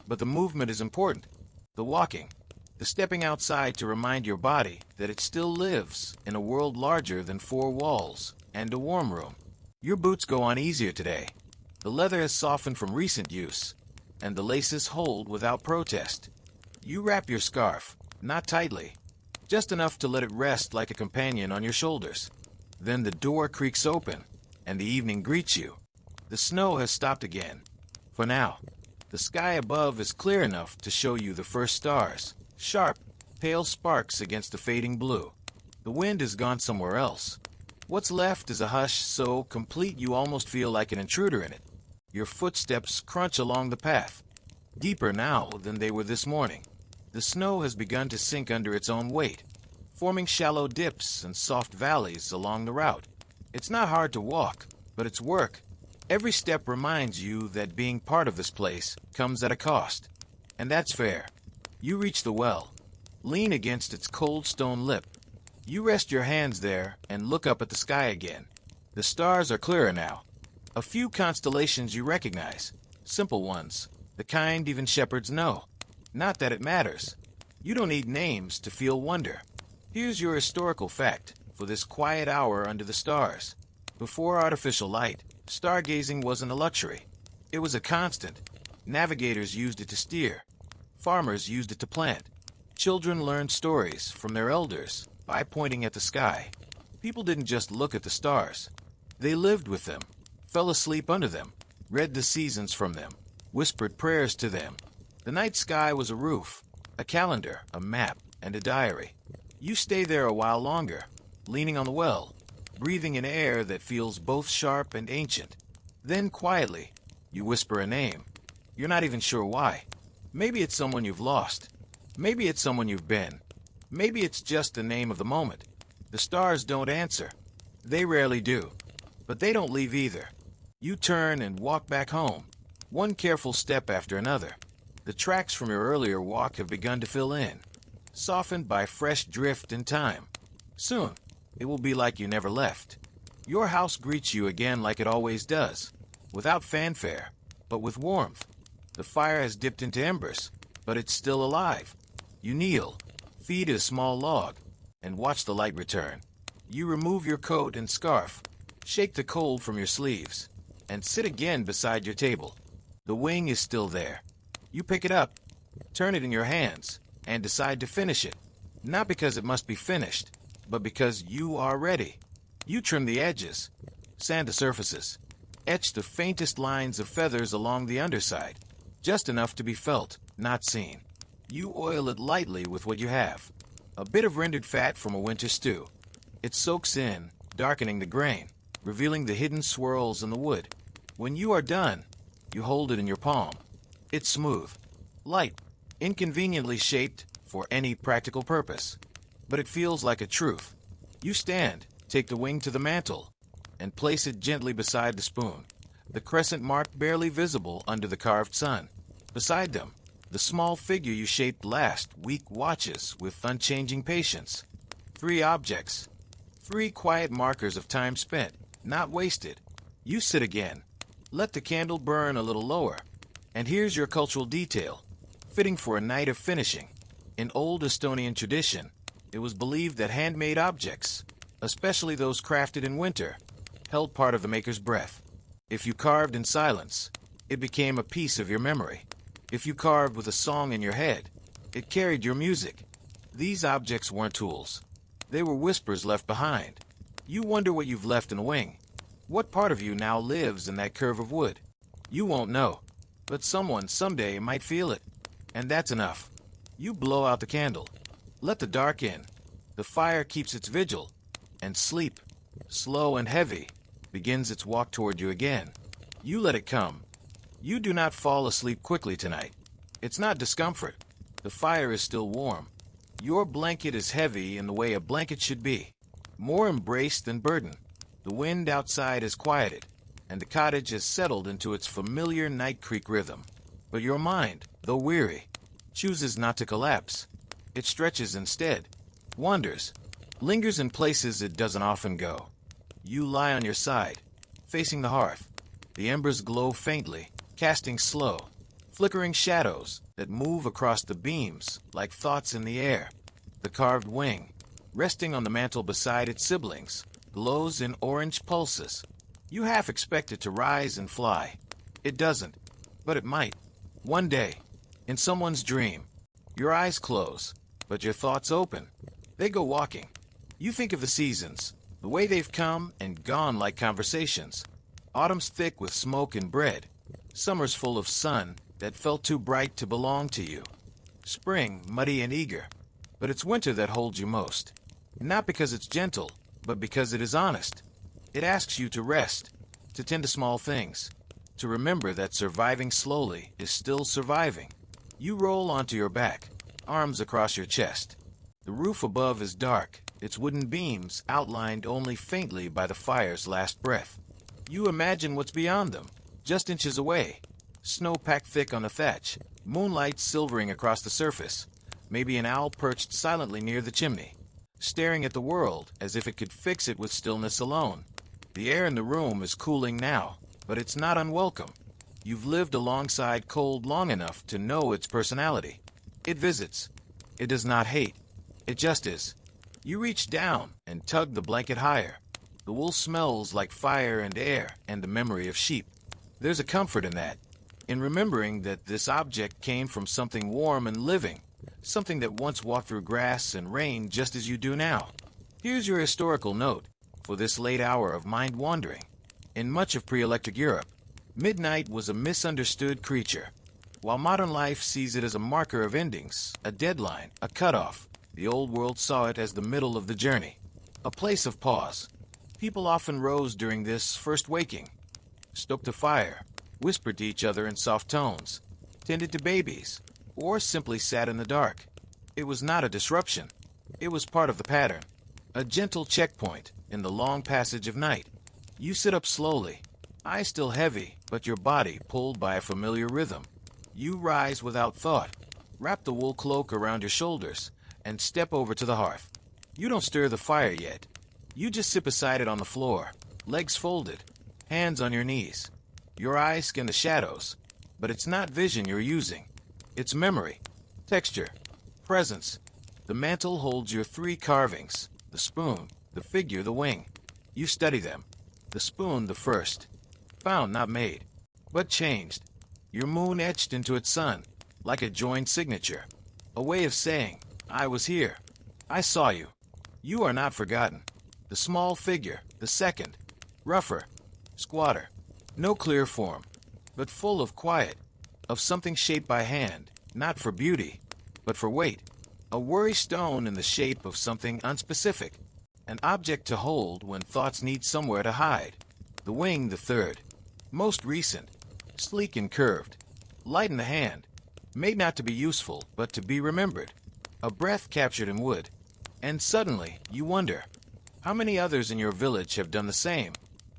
But the movement is important. The walking. The stepping outside to remind your body that it still lives in a world larger than four walls and a warm room. Your boots go on easier today. The leather has softened from recent use, and the laces hold without protest. You wrap your scarf, not tightly, just enough to let it rest like a companion on your shoulders. Then the door creaks open, and the evening greets you. The snow has stopped again. For now, the sky above is clear enough to show you the first stars, sharp, pale sparks against the fading blue. The wind has gone somewhere else. What's left is a hush so complete you almost feel like an intruder in it. Your footsteps crunch along the path, deeper now than they were this morning. The snow has begun to sink under its own weight, forming shallow dips and soft valleys along the route. It's not hard to walk, but it's work. Every step reminds you that being part of this place comes at a cost, and that's fair. You reach the well, lean against its cold stone lip. You rest your hands there and look up at the sky again. The stars are clearer now. A few constellations you recognize, simple ones, the kind even shepherds know. Not that it matters. You don't need names to feel wonder. Here's your historical fact for this quiet hour under the stars. Before artificial light, stargazing wasn't a luxury. It was a constant. Navigators used it to steer. Farmers used it to plant. Children learned stories from their elders by pointing at the sky. People didn't just look at the stars. They lived with them, fell asleep under them, read the seasons from them, whispered prayers to them. The night sky was a roof, a calendar, a map, and a diary. You stay there a while longer, leaning on the well, breathing in air that feels both sharp and ancient. Then quietly, you whisper a name. You're not even sure why. Maybe it's someone you've lost. Maybe it's someone you've been. Maybe it's just the name of the moment. The stars don't answer. They rarely do. But they don't leave either. You turn and walk back home, one careful step after another. The tracks from your earlier walk have begun to fill in, softened by fresh drift and time. Soon, it will be like you never left. Your house greets you again like it always does, without fanfare, but with warmth. The fire has dipped into embers, but it's still alive. You kneel, feed a small log, and watch the light return. You remove your coat and scarf, shake the cold from your sleeves, and sit again beside your table. The wing is still there. You pick it up, turn it in your hands, and decide to finish it. Not because it must be finished, but because you are ready. You trim the edges, sand the surfaces, etch the faintest lines of feathers along the underside, just enough to be felt, not seen. You oil it lightly with what you have. A bit of rendered fat from a winter stew. It soaks in, darkening the grain, revealing the hidden swirls in the wood. When you are done, you hold it in your palm. It's smooth, light, inconveniently shaped for any practical purpose. But it feels like a truth. You stand, take the wing to the mantel, and place it gently beside the spoon, the crescent mark barely visible under the carved sun. Beside them, the small figure you shaped last week watches with unchanging patience. 3 objects, 3 quiet markers of time spent, not wasted. You sit again. Let the candle burn a little lower. And here's your cultural detail, fitting for a night of finishing. In old Estonian tradition, it was believed that handmade objects, especially those crafted in winter, held part of the maker's breath. If you carved in silence, it became a piece of your memory. If you carved with a song in your head, it carried your music. These objects weren't tools. They were whispers left behind. You wonder what you've left in the wing. What part of you now lives in that curve of wood? You won't know, but someone someday might feel it. And that's enough. You blow out the candle. Let the dark in. The fire keeps its vigil. And sleep, slow and heavy, begins its walk toward you again. You let it come. You do not fall asleep quickly tonight. It's not discomfort. The fire is still warm. Your blanket is heavy in the way a blanket should be, more embraced than burden. The wind outside is quieted, and the cottage has settled into its familiar night creek rhythm. But your mind, though weary, chooses not to collapse. It stretches instead, wanders, lingers in places it doesn't often go. You lie on your side, facing the hearth. The embers glow faintly, casting slow, flickering shadows that move across the beams like thoughts in the air. The carved wing, resting on the mantel beside its siblings, glows in orange pulses. You half expect it to rise and fly. It doesn't, but it might. One day, in someone's dream, your eyes close, but your thoughts open. They go walking. You think of the seasons, the way they've come and gone like conversations. Autumn's thick with smoke and bread. Summer's full of sun that felt too bright to belong to you. Spring, muddy and eager. But it's winter that holds you most. Not because it's gentle, but because it is honest. It asks you to rest, to tend to small things, to remember that surviving slowly is still surviving. You roll onto your back, arms across your chest. The roof above is dark, its wooden beams outlined only faintly by the fire's last breath. You imagine what's beyond them, just inches away. Snow packed thick on the thatch, moonlight silvering across the surface. Maybe an owl perched silently near the chimney, staring at the world as if it could fix it with stillness alone. The air in the room is cooling now, but it's not unwelcome. You've lived alongside cold long enough to know its personality. It visits. It does not hate. It just is. You reach down and tug the blanket higher. The wool smells like fire and air and the memory of sheep. There's a comfort in that. in remembering that this object came from something warm and living, something that once walked through grass and rain just as you do now. Here's your historical note for this late hour of mind wandering. In much of pre-electric Europe, midnight was a misunderstood creature. While modern life sees it as a marker of endings, a deadline, a cutoff, the old world saw it as the middle of the journey, a place of pause. People often rose during this first waking, stoked a fire, whispered to each other in soft tones, tended to babies, or simply sat in the dark. It was not a disruption. It was part of the pattern, a gentle checkpoint in the long passage of night. You sit up slowly, eyes still heavy, but your body pulled by a familiar rhythm. You rise without thought, wrap the wool cloak around your shoulders, and step over to the hearth. You don't stir the fire yet. You just sit beside it on the floor, legs folded, hands on your knees. Your eyes scan the shadows, but it's not vision you're using. It's memory, texture, presence. The mantle holds your 3 carvings, the spoon, the figure, the wing. You study them. The spoon the first. Found, not made, but changed. Your moon etched into its sun, like a joined signature. A way of saying, I was here. I saw you. You are not forgotten. The small figure, the second. Rougher, squatter. No clear form, but full of quiet, of something shaped by hand, not for beauty, but for weight. A worry stone in the shape of something unspecific. An object to hold when thoughts need somewhere to hide. The wing the third. Most recent. Sleek and curved. Light in the hand. Made not to be useful, but to be remembered. A breath captured in wood. And suddenly, you wonder, how many others in your village have done the same?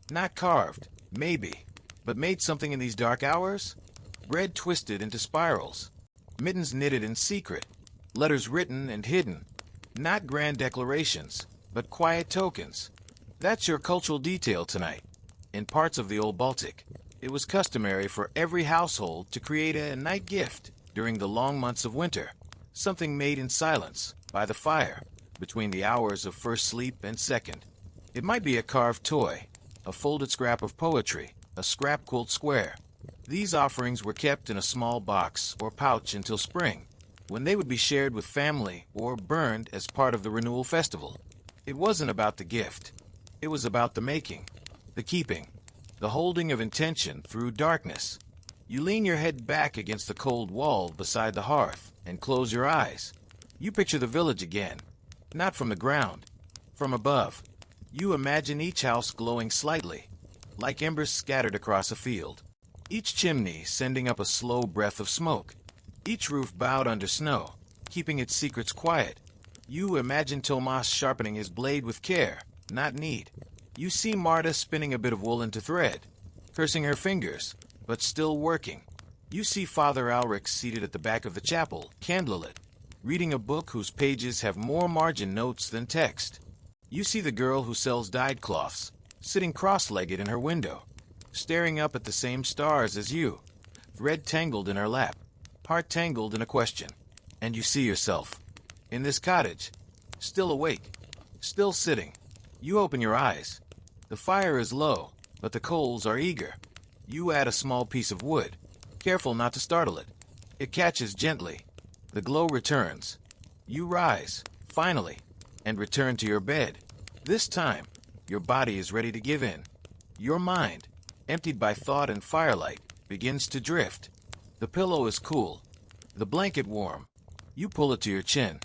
Not carved, maybe, but made something in these dark hours? Bread twisted into spirals. Mittens knitted in secret. Letters written and hidden. Not grand declarations, but quiet tokens. That's your cultural detail tonight. In parts of the old Baltic, it was customary for every household to create a night gift during the long months of winter, something made in silence, by the fire, between the hours of first sleep and second. It might be a carved toy, a folded scrap of poetry, a scrap-quilt square. These offerings were kept in a small box or pouch until spring, when they would be shared with family or burned as part of the renewal festival. It wasn't about the gift. It was about the making, the keeping, the holding of intention through darkness. You lean your head back against the cold wall beside the hearth and close your eyes. You picture the village again, not from the ground, from above. You imagine each house glowing slightly, like embers scattered across a field. Each chimney sending up a slow breath of smoke. Each roof bowed under snow, keeping its secrets quiet. You imagine Tomas sharpening his blade with care, not need. You see Marta spinning a bit of wool into thread, cursing her fingers, but still working. You see Father Alric seated at the back of the chapel, candlelit, reading a book whose pages have more margin notes than text. You see the girl who sells dyed cloths, sitting cross-legged in her window, staring up at the same stars as you, thread tangled in her lap, heart tangled in a question. And you see yourself, in this cottage, still awake, still sitting. You open your eyes. The fire is low, but the coals are eager. You add a small piece of wood, careful not to startle it. It catches gently. The glow returns. You rise, finally, and return to your bed. This time, your body is ready to give in. Your mind, emptied by thought and firelight, begins to drift. The pillow is cool, the blanket warm. You pull it to your chin.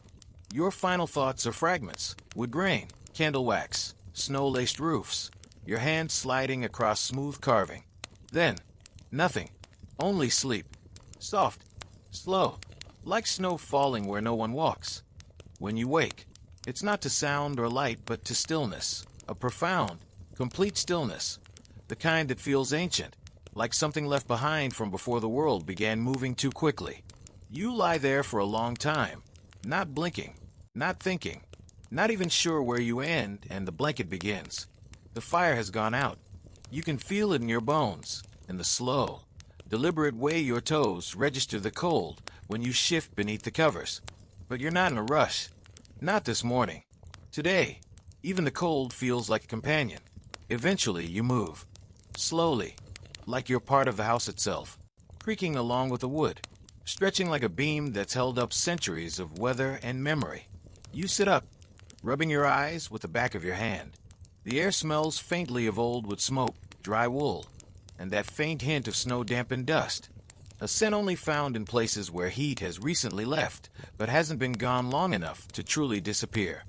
Your final thoughts are fragments, wood grain, candle wax, snow-laced roofs, your hand sliding across smooth carving. Then, nothing, only sleep. Soft, slow, like snow falling where no one walks. When you wake, it's not to sound or light, but to stillness, a profound, complete stillness, the kind that feels ancient, like something left behind from before the world began moving too quickly. You lie there for a long time, not blinking, not thinking, not even sure where you end and the blanket begins. The fire has gone out. You can feel it in your bones, in the slow, deliberate way your toes register the cold when you shift beneath the covers. But you're not in a rush. Not this morning. Today, even the cold feels like a companion. Eventually, you move. Slowly, like you're part of the house itself. creaking along with the wood, stretching like a beam that's held up centuries of weather and memory. You sit up, rubbing your eyes with the back of your hand. The air smells faintly of old wood smoke, dry wool, and that faint hint of snow-dampened dust. A scent only found in places where heat has recently left, but hasn't been gone long enough to truly disappear.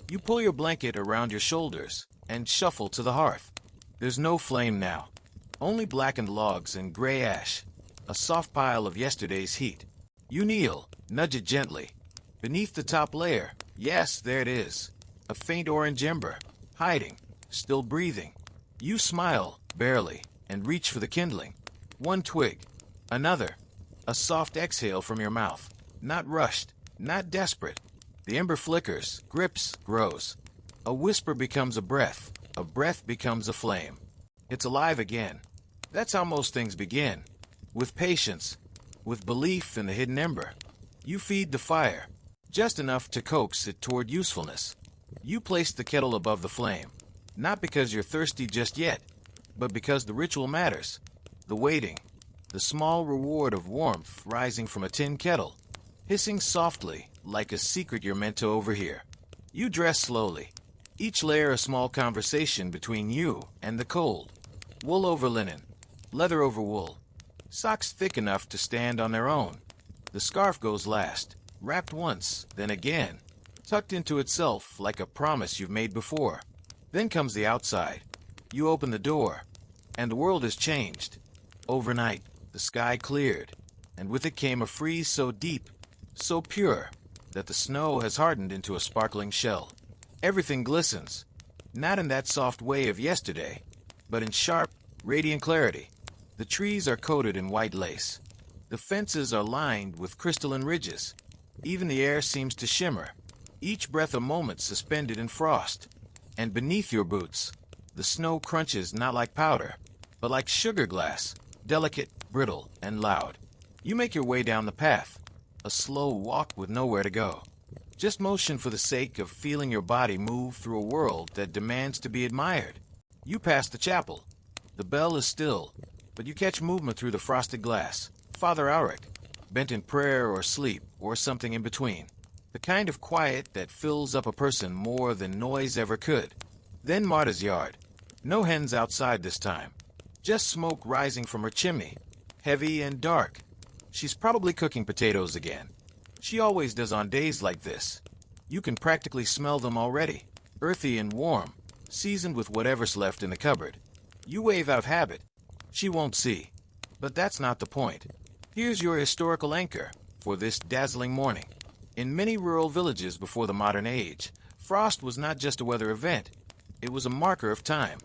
You pull your blanket around your shoulders and shuffle to the hearth. There's no flame now, only blackened logs and gray ash, a soft pile of yesterday's heat. You kneel, nudge it gently. Beneath the top layer, yes, there it is, a faint orange ember, hiding, still breathing. You smile, barely, and reach for the kindling. One twig, another, a soft exhale from your mouth. Not rushed, not desperate. The ember flickers, grips, grows. A whisper becomes a breath becomes a flame. It's alive again. That's how most things begin. With patience, with belief in the hidden ember. You feed the fire, just enough to coax it toward usefulness. You place the kettle above the flame, not because you're thirsty just yet, but because the ritual matters. The waiting, the small reward of warmth rising from a tin kettle, hissing softly like a secret you're meant to overhear. You dress slowly, each layer a small conversation between you and the cold. Wool over linen, leather over wool, socks thick enough to stand on their own. The scarf goes last, wrapped once, then again, tucked into itself like a promise you've made before. Then comes the outside. You open the door, and the world has changed. Overnight, the sky cleared, and with it came a freeze so deep, so pure, that the snow has hardened into a sparkling shell. Everything glistens, not in that soft way of yesterday, but in sharp, radiant clarity. The trees are coated in white lace. The fences are lined with crystalline ridges. Even the air seems to shimmer, each breath a moment suspended in frost. And beneath your boots, the snow crunches not like powder, but like sugar glass, delicate, brittle, and loud. You make your way down the path, a slow walk with nowhere to go. Just motion for the sake of feeling your body move through a world that demands to be admired. You pass the chapel. The bell is still, but you catch movement through the frosted glass. Father Auric, bent in prayer or sleep, or something in between. The kind of quiet that fills up a person more than noise ever could. Then Marta's yard. No hens outside this time. Just smoke rising from her chimney, heavy and dark. She's probably cooking potatoes again. She always does on days like this. You can practically smell them already, earthy and warm, seasoned with whatever's left in the cupboard. You wave out habit. She won't see. But that's not the point. Here's your historical anchor for this dazzling morning. In many rural villages before the modern age, frost was not just a weather event. It was a marker of time.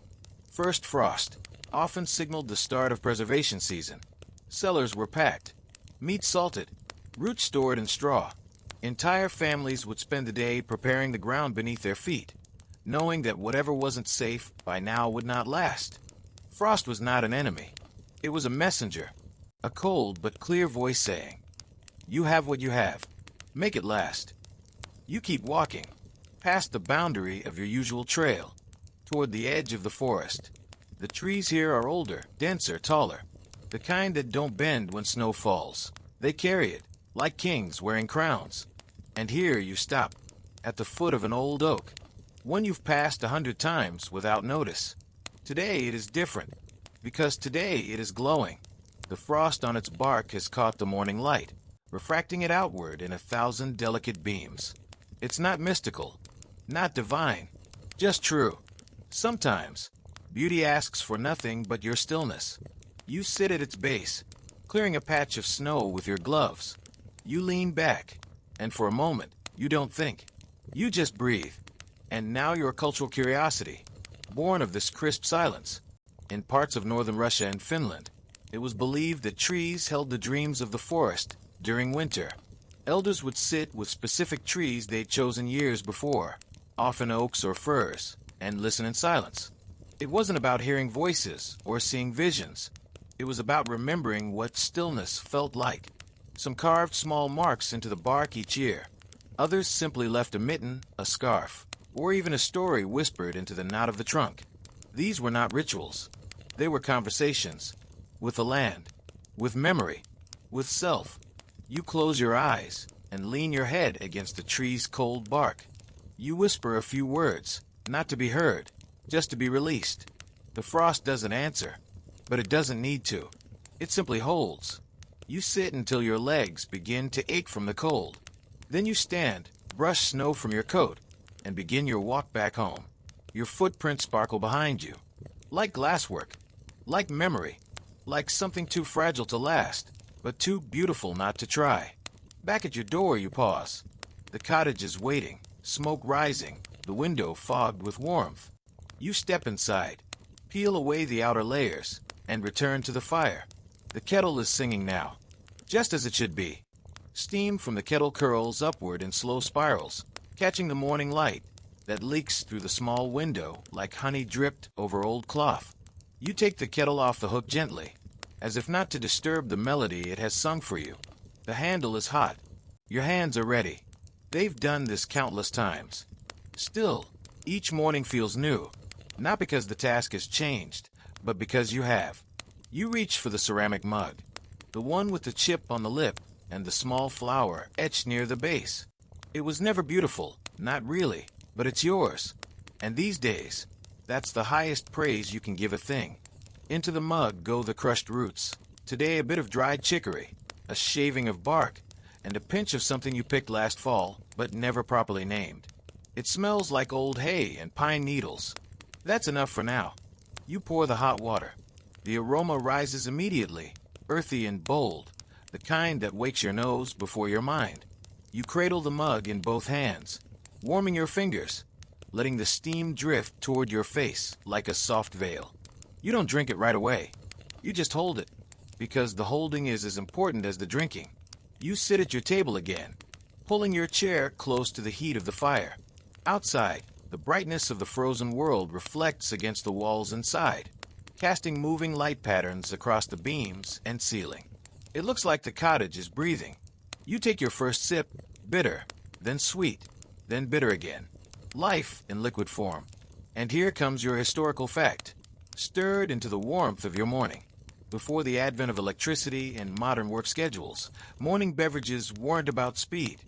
First frost often signaled the start of preservation season. Cellars were packed, meat salted, roots stored in straw. Entire families would spend the day preparing the ground beneath their feet, knowing that whatever wasn't safe by now would not last. Frost was not an enemy. It was a messenger, a cold but clear voice saying, "You have what you have. Make it last." You keep walking, past the boundary of your usual trail, toward the edge of the forest. The trees here are older, denser, taller, the kind that don't bend when snow falls. They carry it, like kings wearing crowns. And here you stop, at the foot of an old oak, one you've passed 100 times without notice. Today it is different, because today it is glowing. The frost on its bark has caught the morning light, refracting it outward in 1,000 delicate beams. It's not mystical, not divine, just true. Sometimes, beauty asks for nothing but your stillness. You sit at its base, clearing a patch of snow with your gloves. You lean back, and for a moment, you don't think. You just breathe. And now you're a cultural curiosity, born of this crisp silence. In parts of northern Russia and Finland, it was believed that trees held the dreams of the forest during winter. Elders would sit with specific trees they'd chosen years before, often oaks or firs, and listen in silence. It wasn't about hearing voices or seeing visions. It was about remembering what stillness felt like. Some carved small marks into the bark each year. Others simply left a mitten, a scarf, or even a story whispered into the knot of the trunk. These were not rituals. They were conversations with the land, with memory, with self. You close your eyes and lean your head against the tree's cold bark. You whisper a few words, not to be heard, just to be released. The frost doesn't answer, but it doesn't need to. It simply holds. You sit until your legs begin to ache from the cold. Then you stand, brush snow from your coat, and begin your walk back home. Your footprints sparkle behind you, like glasswork, like memory, like something too fragile to last, but too beautiful not to try. Back at your door you pause. The cottage is waiting, smoke rising, the window fogged with warmth. You step inside, peel away the outer layers, and return to the fire. The kettle is singing now, just as it should be. Steam from the kettle curls upward in slow spirals, catching the morning light that leaks through the small window like honey dripped over old cloth. You take the kettle off the hook gently, as if not to disturb the melody it has sung for you. The handle is hot. Your hands are ready. They've done this countless times. Still, each morning feels new, not because the task has changed, but because you have. You reach for the ceramic mug, the one with the chip on the lip and the small flower etched near the base. It was never beautiful, not really, but it's yours. And these days, that's the highest praise you can give a thing. Into the mug go the crushed roots. Today a bit of dried chicory, a shaving of bark, and a pinch of something you picked last fall, but never properly named. It smells like old hay and pine needles. That's enough for now. You pour the hot water. The aroma rises immediately, earthy and bold, the kind that wakes your nose before your mind. You cradle the mug in both hands, warming your fingers, letting the steam drift toward your face like a soft veil. You don't drink it right away. You just hold it, because the holding is as important as the drinking. You sit at your table again, pulling your chair close to the heat of the fire. Outside, the brightness of the frozen world reflects against the walls inside, casting moving light patterns across the beams and ceiling. It looks like the cottage is breathing. You take your first sip, bitter, then sweet, then bitter again. Life in liquid form. And here comes your historical fact, stirred into the warmth of your morning. Before the advent of electricity and modern work schedules, morning beverages weren't about speed.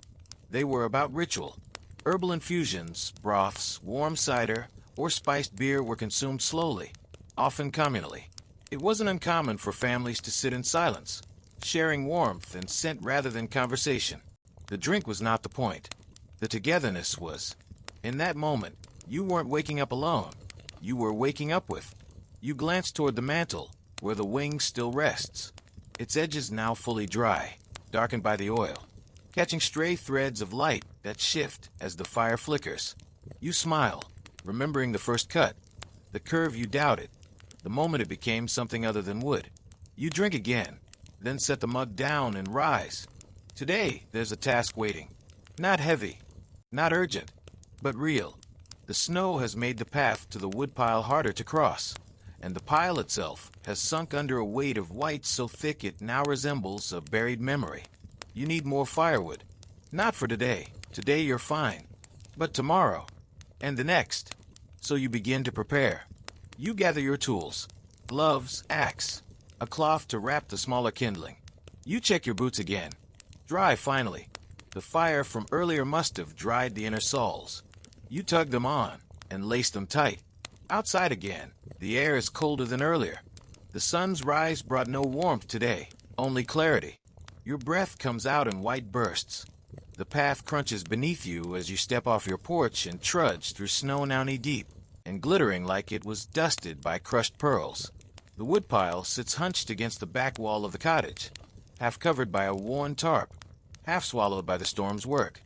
They were about ritual. Herbal infusions, broths, warm cider, or spiced beer were consumed slowly, often communally. It wasn't uncommon for families to sit in silence, sharing warmth and scent rather than conversation. The drink was not the point. The togetherness was. In that moment, you weren't waking up alone. You were waking up with. You glanced toward the mantel, where the wing still rests, its edges now fully dry, darkened by the oil, catching stray threads of light that shift as the fire flickers. You smile, remembering the first cut, the curve you doubted, the moment it became something other than wood. You drink again, then set the mug down and rise. Today, there's a task waiting. Not heavy, not urgent, but real. The snow has made the path to the woodpile harder to cross, and the pile itself has sunk under a weight of white so thick it now resembles a buried memory. You need more firewood. Not for today. Today you're fine. But tomorrow, and the next. So you begin to prepare. You gather your tools, gloves, axe, a cloth to wrap the smaller kindling. You check your boots again. Dry finally. The fire from earlier must have dried the inner soles. You tug them on and lace them tight. Outside again. The air is colder than earlier. The sun's rise brought no warmth today, only clarity. Your breath comes out in white bursts. The path crunches beneath you as you step off your porch and trudge through snow now knee-deep, and glittering like it was dusted by crushed pearls. The woodpile sits hunched against the back wall of the cottage, half covered by a worn tarp, half swallowed by the storm's work.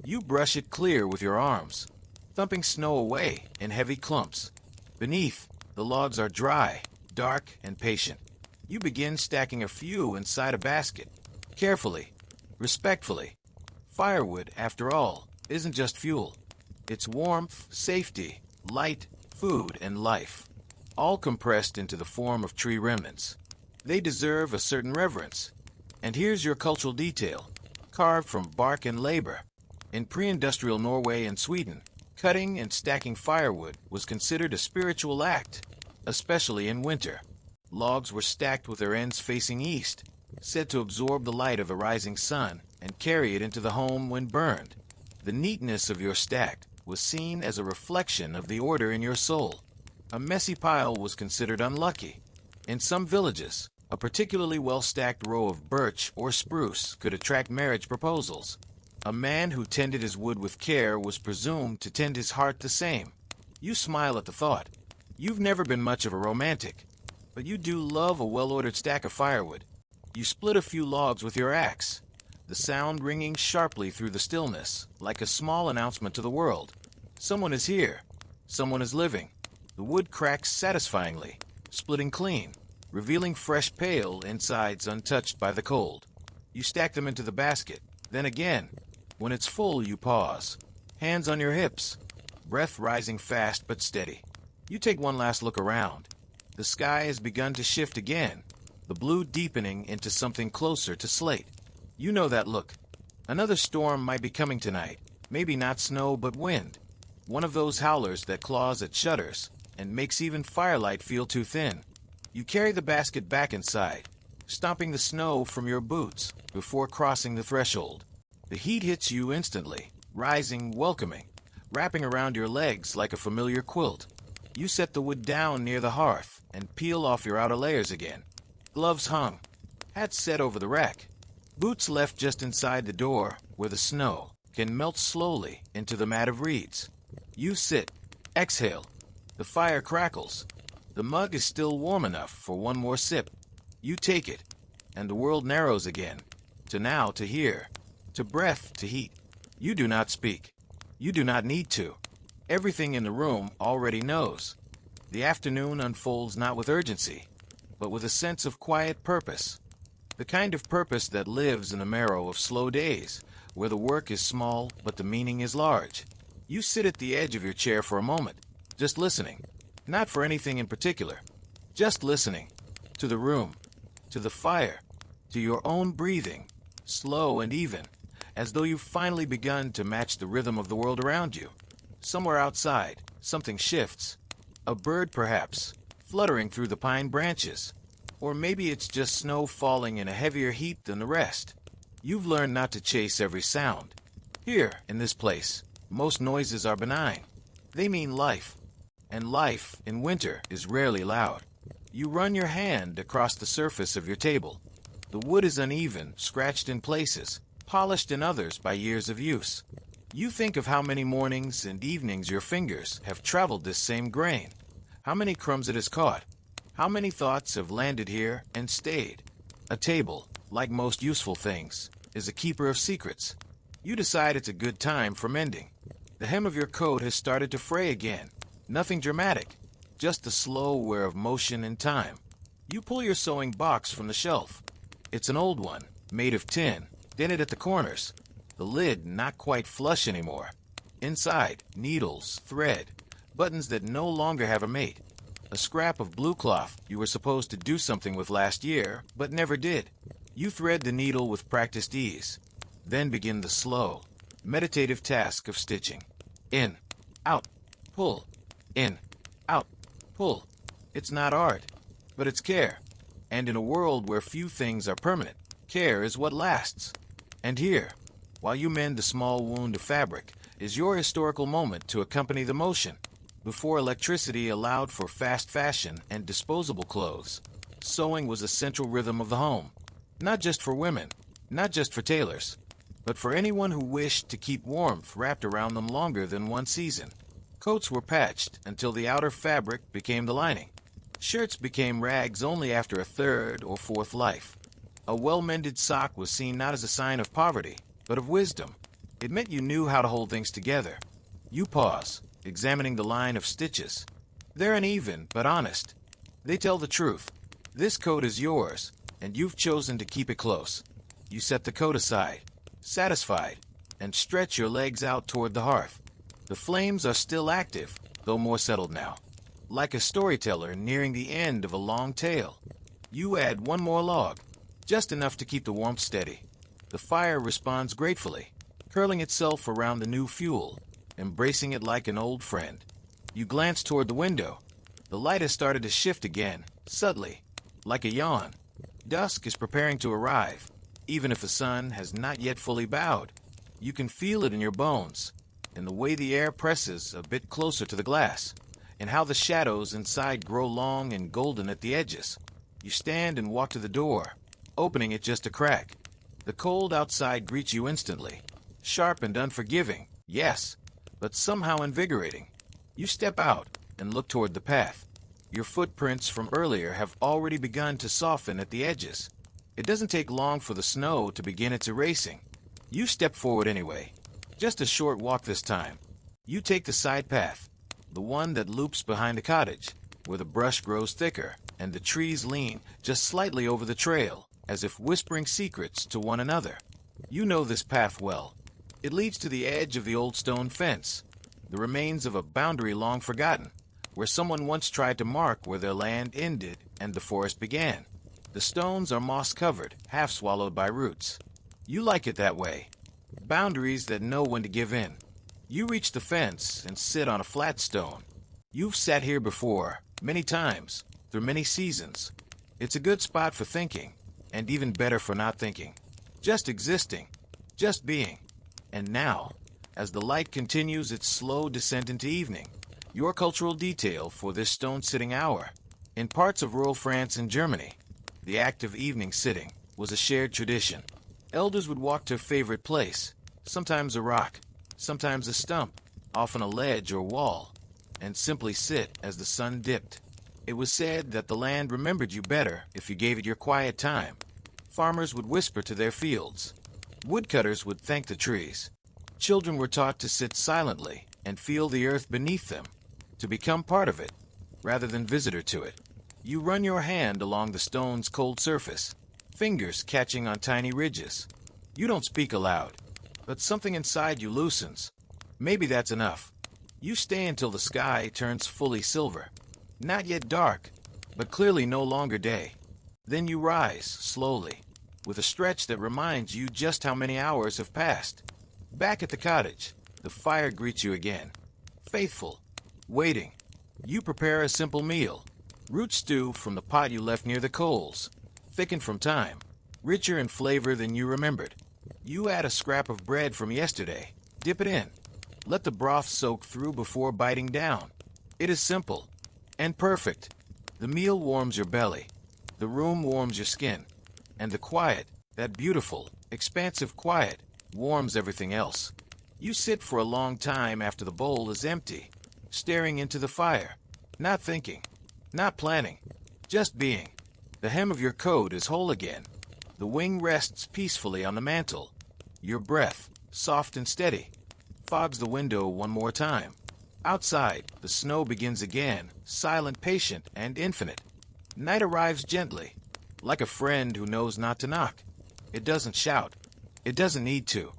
You brush it clear with your arms, thumping snow away in heavy clumps. Beneath, the logs are dry, dark, and patient. You begin stacking a few inside a basket, carefully, respectfully. Firewood, after all, isn't just fuel. It's warmth, safety, light, food, and life, all compressed into the form of tree remnants. They deserve a certain reverence. And here's your cultural detail, carved from bark and labor. In pre-industrial Norway and Sweden, cutting and stacking firewood was considered a spiritual act, especially in winter. Logs were stacked with their ends facing east, said to absorb the light of a rising sun and carry it into the home when burned. The neatness of your stack was seen as a reflection of the order in your soul. A messy pile was considered unlucky. In some villages, a particularly well-stacked row of birch or spruce could attract marriage proposals. A man who tended his wood with care was presumed to tend his heart the same. You smile at the thought. You've never been much of a romantic, but you do love a well-ordered stack of firewood. You split a few logs with your axe, the sound ringing sharply through the stillness, like a small announcement to the world. Someone is here. Someone is living. The wood cracks satisfyingly, splitting clean, revealing fresh pale insides untouched by the cold. You stack them into the basket. Then again, when it's full, you pause, hands on your hips, breath rising fast but steady. You take one last look around. The sky has begun to shift again, the blue deepening into something closer to slate. You know that look. Another storm might be coming tonight. Maybe not snow, but wind. One of those howlers that claws at shutters and makes even firelight feel too thin. You carry the basket back inside, stomping the snow from your boots before crossing the threshold. The heat hits you instantly, rising, welcoming, wrapping around your legs like a familiar quilt. You set the wood down near the hearth and peel off your outer layers again. Gloves hung, hat set over the rack, boots left just inside the door where the snow can melt slowly into the mat of reeds. You sit, exhale. The fire crackles. The mug is still warm enough for one more sip. You take it, and the world narrows again, to now, to here, to breath, to heat. You do not speak. You do not need to. Everything in the room already knows. The afternoon unfolds not with urgency, but with a sense of quiet purpose. The kind of purpose that lives in the marrow of slow days, where the work is small but the meaning is large. You sit at the edge of your chair for a moment, just listening, not for anything in particular, just listening, to the room, to the fire, to your own breathing, slow and even, as though you've finally begun to match the rhythm of the world around you. Somewhere outside, something shifts. A bird, perhaps, fluttering through the pine branches. Or maybe it's just snow falling in a heavier heat than the rest. You've learned not to chase every sound. Here, in this place, most noises are benign. They mean life. And life, in winter, is rarely loud. You run your hand across the surface of your table. The wood is uneven, scratched in places, polished in others by years of use. You think of how many mornings and evenings your fingers have traveled this same grain, how many crumbs it has caught, how many thoughts have landed here and stayed. A table, like most useful things, is a keeper of secrets. You decide it's a good time for mending. The hem of your coat has started to fray again. Nothing dramatic, just the slow wear of motion and time. You pull your sewing box from the shelf. It's an old one, made of tin, dented at the corners. The lid not quite flush anymore. Inside, needles, thread, buttons that no longer have a mate. A scrap of blue cloth you were supposed to do something with last year, but never did. You thread the needle with practiced ease. Then begin the slow, meditative task of stitching. In, out, pull, in, out, pull. It's not art, but it's care. And in a world where few things are permanent, care is what lasts. And here, while you mend the small wound of fabric, is your historical moment to accompany the motion. Before electricity allowed for fast fashion and disposable clothes, sewing was a central rhythm of the home. Not just for women, not just for tailors, but for anyone who wished to keep warmth wrapped around them longer than one season. Coats were patched until the outer fabric became the lining. Shirts became rags only after a third or fourth life. A well-mended sock was seen not as a sign of poverty, but of wisdom. It meant you knew how to hold things together. You pause, examining the line of stitches. They're uneven, but honest. They tell the truth. This coat is yours, and you've chosen to keep it close. You set the coat aside, satisfied, and stretch your legs out toward the hearth. The flames are still active, though more settled now. Like a storyteller nearing the end of a long tale. You add one more log, just enough to keep the warmth steady. The fire responds gratefully, curling itself around the new fuel, embracing it like an old friend. You glance toward the window. The light has started to shift again, subtly, like a yawn. Dusk is preparing to arrive, even if the sun has not yet fully bowed. You can feel it in your bones, in the way the air presses a bit closer to the glass, and how the shadows inside grow long and golden at the edges. You stand and walk to the door, opening it just a crack. The cold outside greets you instantly. Sharp and unforgiving, yes, but somehow invigorating. You step out and look toward the path. Your footprints from earlier have already begun to soften at the edges. It doesn't take long for the snow to begin its erasing. You step forward anyway. Just a short walk this time. You take the side path, the one that loops behind the cottage, where the brush grows thicker and the trees lean just slightly over the trail, as if whispering secrets to one another. You know this path well. It leads to the edge of the old stone fence, the remains of a boundary long forgotten, where someone once tried to mark where their land ended and the forest began. The stones are moss-covered, half swallowed by roots. You like it that way. Boundaries that know when to give in. You reach the fence and sit on a flat stone. You've sat here before, many times, through many seasons. It's a good spot for thinking, and even better for not thinking. Just existing, just being. And now, as the light continues its slow descent into evening, your cultural detail for this stone-sitting hour. In parts of rural France and Germany, the act of evening sitting was a shared tradition. Elders would walk to a favorite place, sometimes a rock, sometimes a stump, often a ledge or wall, and simply sit as the sun dipped. It was said that the land remembered you better if you gave it your quiet time. Farmers would whisper to their fields. Woodcutters would thank the trees. Children were taught to sit silently and feel the earth beneath them, to become part of it, rather than visitor to it. You run your hand along the stone's cold surface, fingers catching on tiny ridges. You don't speak aloud, but something inside you loosens. Maybe that's enough. You stay until the sky turns fully silver. Not yet dark, but clearly no longer day. Then you rise, slowly, with a stretch that reminds you just how many hours have passed. Back at the cottage, the fire greets you again. Faithful, waiting. You prepare a simple meal. Root stew from the pot you left near the coals, thickened from time, richer in flavor than you remembered. You add a scrap of bread from yesterday. Dip it in. Let the broth soak through before biting down. It is simple and perfect. The meal warms your belly. The room warms your skin. And the quiet, that beautiful, expansive quiet, warms everything else. You sit for a long time after the bowl is empty, staring into the fire, not thinking, not planning, just being. The hem of your coat is whole again. The wing rests peacefully on the mantel. Your breath, soft and steady, fogs the window one more time. Outside, the snow begins again, silent, patient, and infinite. Night arrives gently, like a friend who knows not to knock. It doesn't shout. It doesn't need to.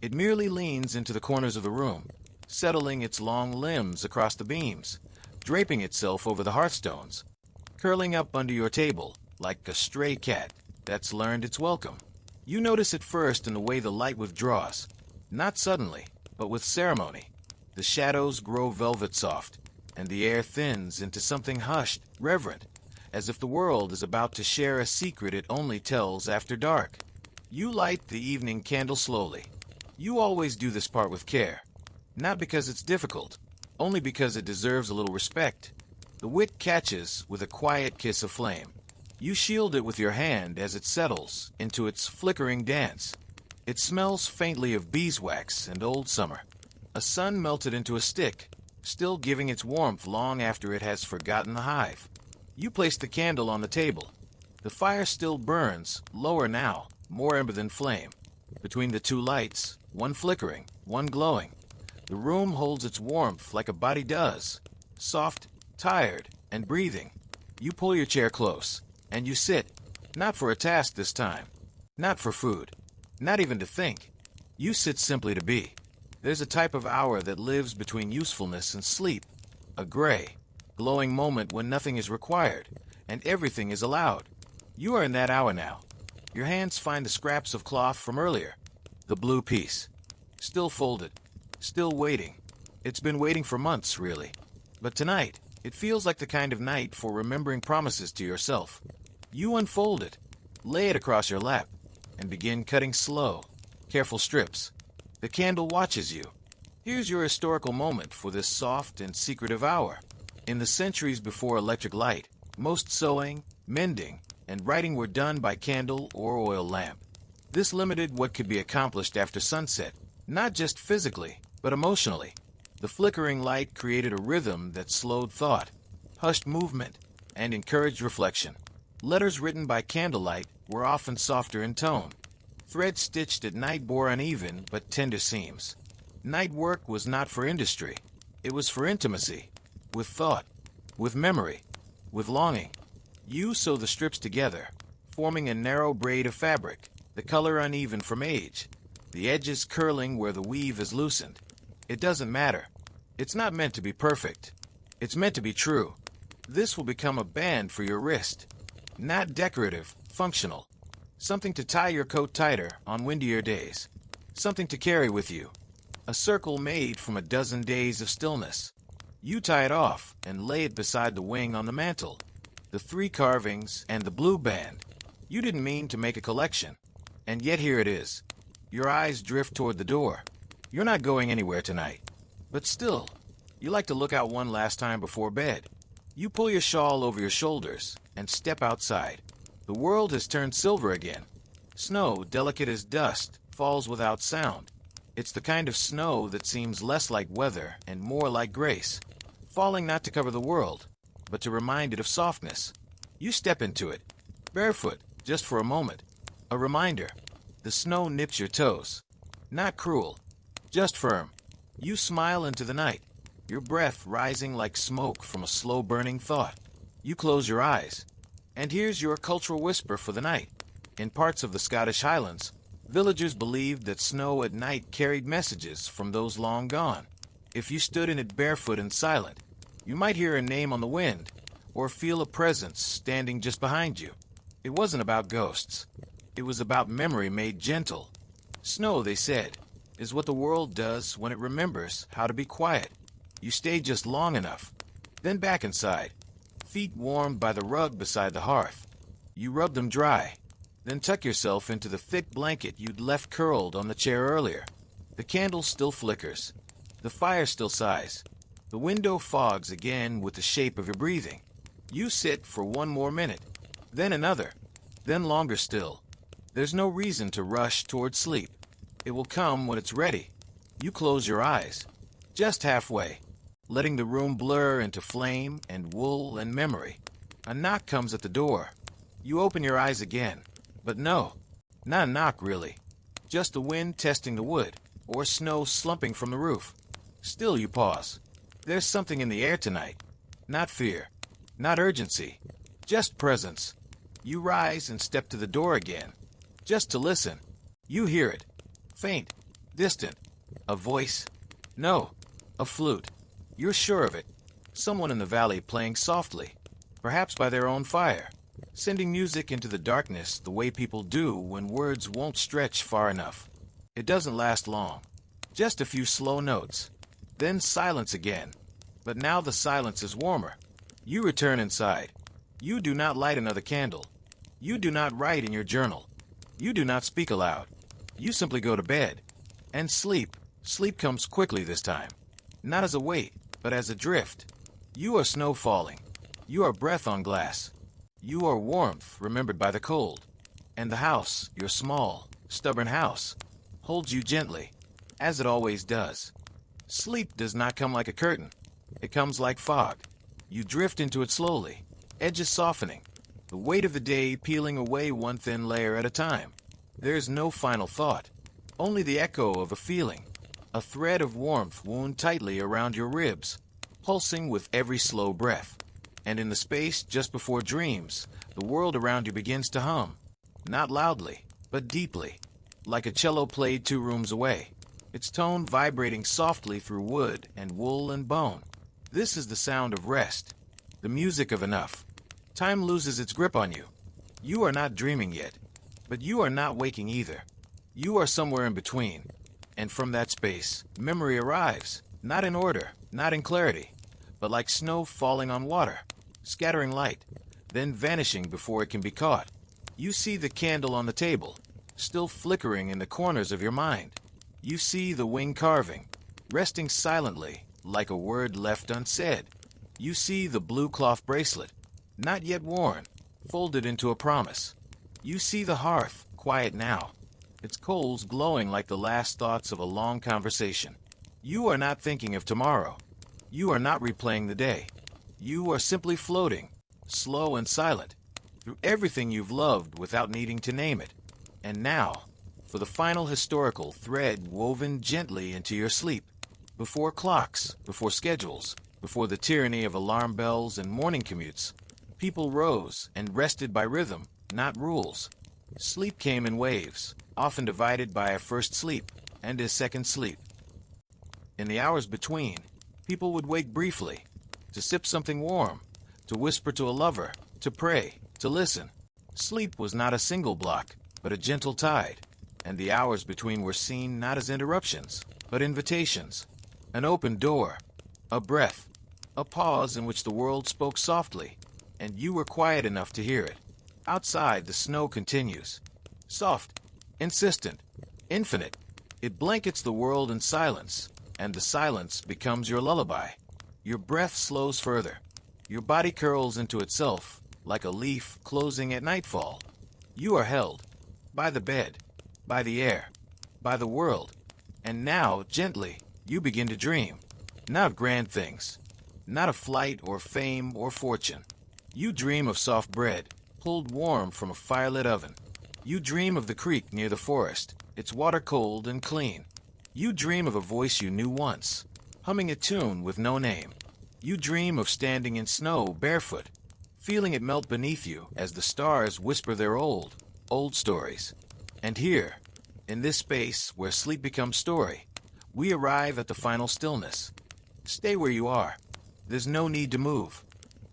It merely leans into the corners of the room, settling its long limbs across the beams, draping itself over the hearthstones, curling up under your table like a stray cat that's learned its welcome. You notice it first in the way the light withdraws, not suddenly, but with ceremony. The shadows grow velvet soft, and the air thins into something hushed, reverent, as if the world is about to share a secret it only tells after dark. You light the evening candle slowly. You always do this part with care, not because it's difficult, only because it deserves a little respect. The wick catches with a quiet kiss of flame. You shield it with your hand as it settles into its flickering dance. It smells faintly of beeswax and old summer. A sun melted into a stick, still giving its warmth long after it has forgotten the hive. You place the candle on the table. The fire still burns, lower now, more ember than flame. Between the two lights, one flickering, one glowing. The room holds its warmth like a body does, soft, tired, and breathing. You pull your chair close, and you sit, not for a task this time, not for food, not even to think. You sit simply to be. There's a type of hour that lives between usefulness and sleep, a gray, glowing moment when nothing is required, and everything is allowed. You are in that hour now. Your hands find the scraps of cloth from earlier, the blue piece, still folded, still waiting. It's been waiting for months, really. But tonight, it feels like the kind of night for remembering promises to yourself. You unfold it. Lay it across your lap and begin cutting slow, careful strips. The candle watches you. Here's your historical moment for this soft and secretive hour. In the centuries before electric light, most sewing, mending, and writing were done by candle or oil lamp. This limited what could be accomplished after sunset, not just physically, but emotionally. The flickering light created a rhythm that slowed thought, hushed movement, and encouraged reflection. Letters written by candlelight were often softer in tone. Thread stitched at night bore uneven but tender seams. Night work was not for industry. It was for intimacy, with thought, with memory, with longing. You sew the strips together, forming a narrow braid of fabric, the color uneven from age, the edges curling where the weave is loosened. It doesn't matter. It's not meant to be perfect. It's meant to be true. This will become a band for your wrist. Not decorative, functional. Something to tie your coat tighter on windier days. Something to carry with you. A circle made from a dozen days of stillness. You tie it off and lay it beside the wing on the mantel. The 3 carvings and the blue band. You didn't mean to make a collection. And yet here it is. Your eyes drift toward the door. You're not going anywhere tonight. But still, you like to look out one last time before bed. You pull your shawl over your shoulders and step outside. The world has turned silver again. Snow, delicate as dust, falls without sound. It's the kind of snow that seems less like weather and more like grace, falling not to cover the world, but to remind it of softness. You step into it, barefoot, just for a moment. A reminder. The snow nips your toes. Not cruel, just firm. You smile into the night, your breath rising like smoke from a slow-burning thought. You close your eyes. And here's your cultural whisper for the night. In parts of the Scottish Highlands, villagers believed that snow at night carried messages from those long gone. If you stood in it barefoot and silent, you might hear a name on the wind, or feel a presence standing just behind you. It wasn't about ghosts. It was about memory made gentle. Snow, they said, is what the world does when it remembers how to be quiet. You stay just long enough, then back inside, feet warmed by the rug beside the hearth. You rub them dry, then tuck yourself into the thick blanket you'd left curled on the chair earlier. The candle still flickers. The fire still sighs. The window fogs again with the shape of your breathing. You sit for one more minute, then another, then longer still. There's no reason to rush toward sleep. It will come when it's ready. You close your eyes, just halfway, letting the room blur into flame and wool and memory. A knock comes at the door. You open your eyes again. But no, not a knock really. Just the wind testing the wood, or snow slumping from the roof. Still you pause. There's something in the air tonight. Not fear, not urgency, just presence. You rise and step to the door again, just to listen. You hear it. Faint, distant. A voice. No, a flute. You're sure of it. Someone in the valley playing softly, perhaps by their own fire, sending music into the darkness the way people do when words won't stretch far enough. It doesn't last long. Just a few slow notes. Then silence again. But now the silence is warmer. You return inside. You do not light another candle. You do not write in your journal. You do not speak aloud. You simply go to bed. And sleep. Sleep comes quickly this time. Not as a weight, but as a drift. You are snow falling. You are breath on glass. You are warmth remembered by the cold. And the house, your small, stubborn house, holds you gently, as it always does. Sleep does not come like a curtain. It comes like fog. You drift into it slowly, edges softening, the weight of the day peeling away one thin layer at a time. There is no final thought, only the echo of a feeling, a thread of warmth wound tightly around your ribs, pulsing with every slow breath. And in the space just before dreams, the world around you begins to hum, not loudly, but deeply, like a cello played 2 rooms away, its tone vibrating softly through wood and wool and bone. This is the sound of rest, the music of enough. Time loses its grip on you. You are not dreaming yet, but you are not waking either. You are somewhere in between, and from that space, memory arrives, not in order, not in clarity, but like snow falling on water, scattering light, then vanishing before it can be caught. You see the candle on the table, still flickering in the corners of your mind. You see the wing carving, resting silently, like a word left unsaid. You see the blue cloth bracelet, not yet worn, folded into a promise. You see the hearth, quiet now, its coals glowing like the last thoughts of a long conversation. You are not thinking of tomorrow. You are not replaying the day. You are simply floating, slow and silent, through everything you've loved without needing to name it. And now, for the final historical thread woven gently into your sleep. Before clocks, before schedules, before the tyranny of alarm bells and morning commutes, people rose and rested by rhythm, not rules. Sleep came in waves, often divided by a first sleep and a second sleep. In the hours between, people would wake briefly, to sip something warm, to whisper to a lover, to pray, to listen. Sleep was not a single block, but a gentle tide, and the hours between were seen not as interruptions, but invitations. An open door, a breath, a pause in which the world spoke softly, and you were quiet enough to hear it. Outside, the snow continues. Soft, insistent, infinite. It blankets the world in silence, and the silence becomes your lullaby. Your breath slows further. Your body curls into itself, like a leaf closing at nightfall. You are held, by the bed, by the air, by the world, and now, gently, you begin to dream. Not of grand things, not of flight or fame or fortune. You dream of soft bread, pulled warm from a firelit oven. You dream of the creek near the forest, its water cold and clean. You dream of a voice you knew once, humming a tune with no name. You dream of standing in snow barefoot, feeling it melt beneath you as the stars whisper their old stories. And here, in this space where sleep becomes story, we arrive at the final stillness. Stay where you are. There's no need to move,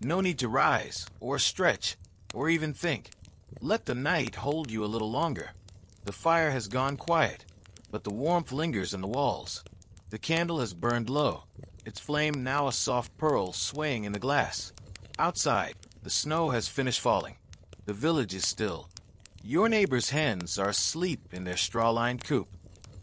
no need to rise or stretch or even think. Let the night hold you a little longer. The fire has gone quiet, but the warmth lingers in the walls. The candle has burned low, its flame now a soft pearl swaying in the glass. Outside, the snow has finished falling. The village is still. Your neighbor's hens are asleep in their straw-lined coop.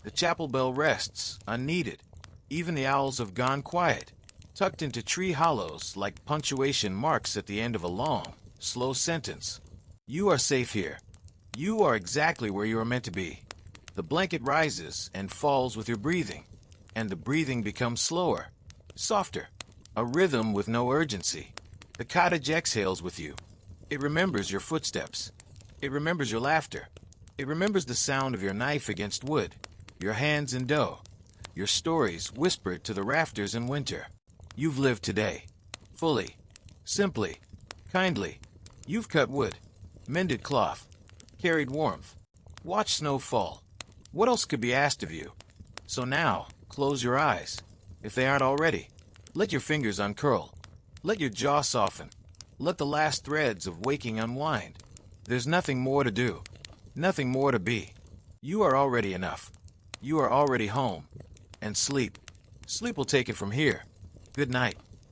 The chapel bell rests, unneeded. Even the owls have gone quiet, tucked into tree hollows like punctuation marks at the end of a long, slow sentence. You are safe here. You are exactly where you are meant to be. The blanket rises and falls with your breathing, and the breathing becomes slower, softer, a rhythm with no urgency. The cottage exhales with you. It remembers your footsteps. It remembers your laughter. It remembers the sound of your knife against wood, your hands in dough, your stories whispered to the rafters in winter. You've lived today, fully, simply, kindly. You've cut wood, mended cloth, carried warmth, watched snow fall. What else could be asked of you? So now, close your eyes, if they aren't already. Let your fingers uncurl. Let your jaw soften. Let the last threads of waking unwind. There's nothing more to do, nothing more to be. You are already enough. You are already home. And sleep. Sleep will take it from here. Good night.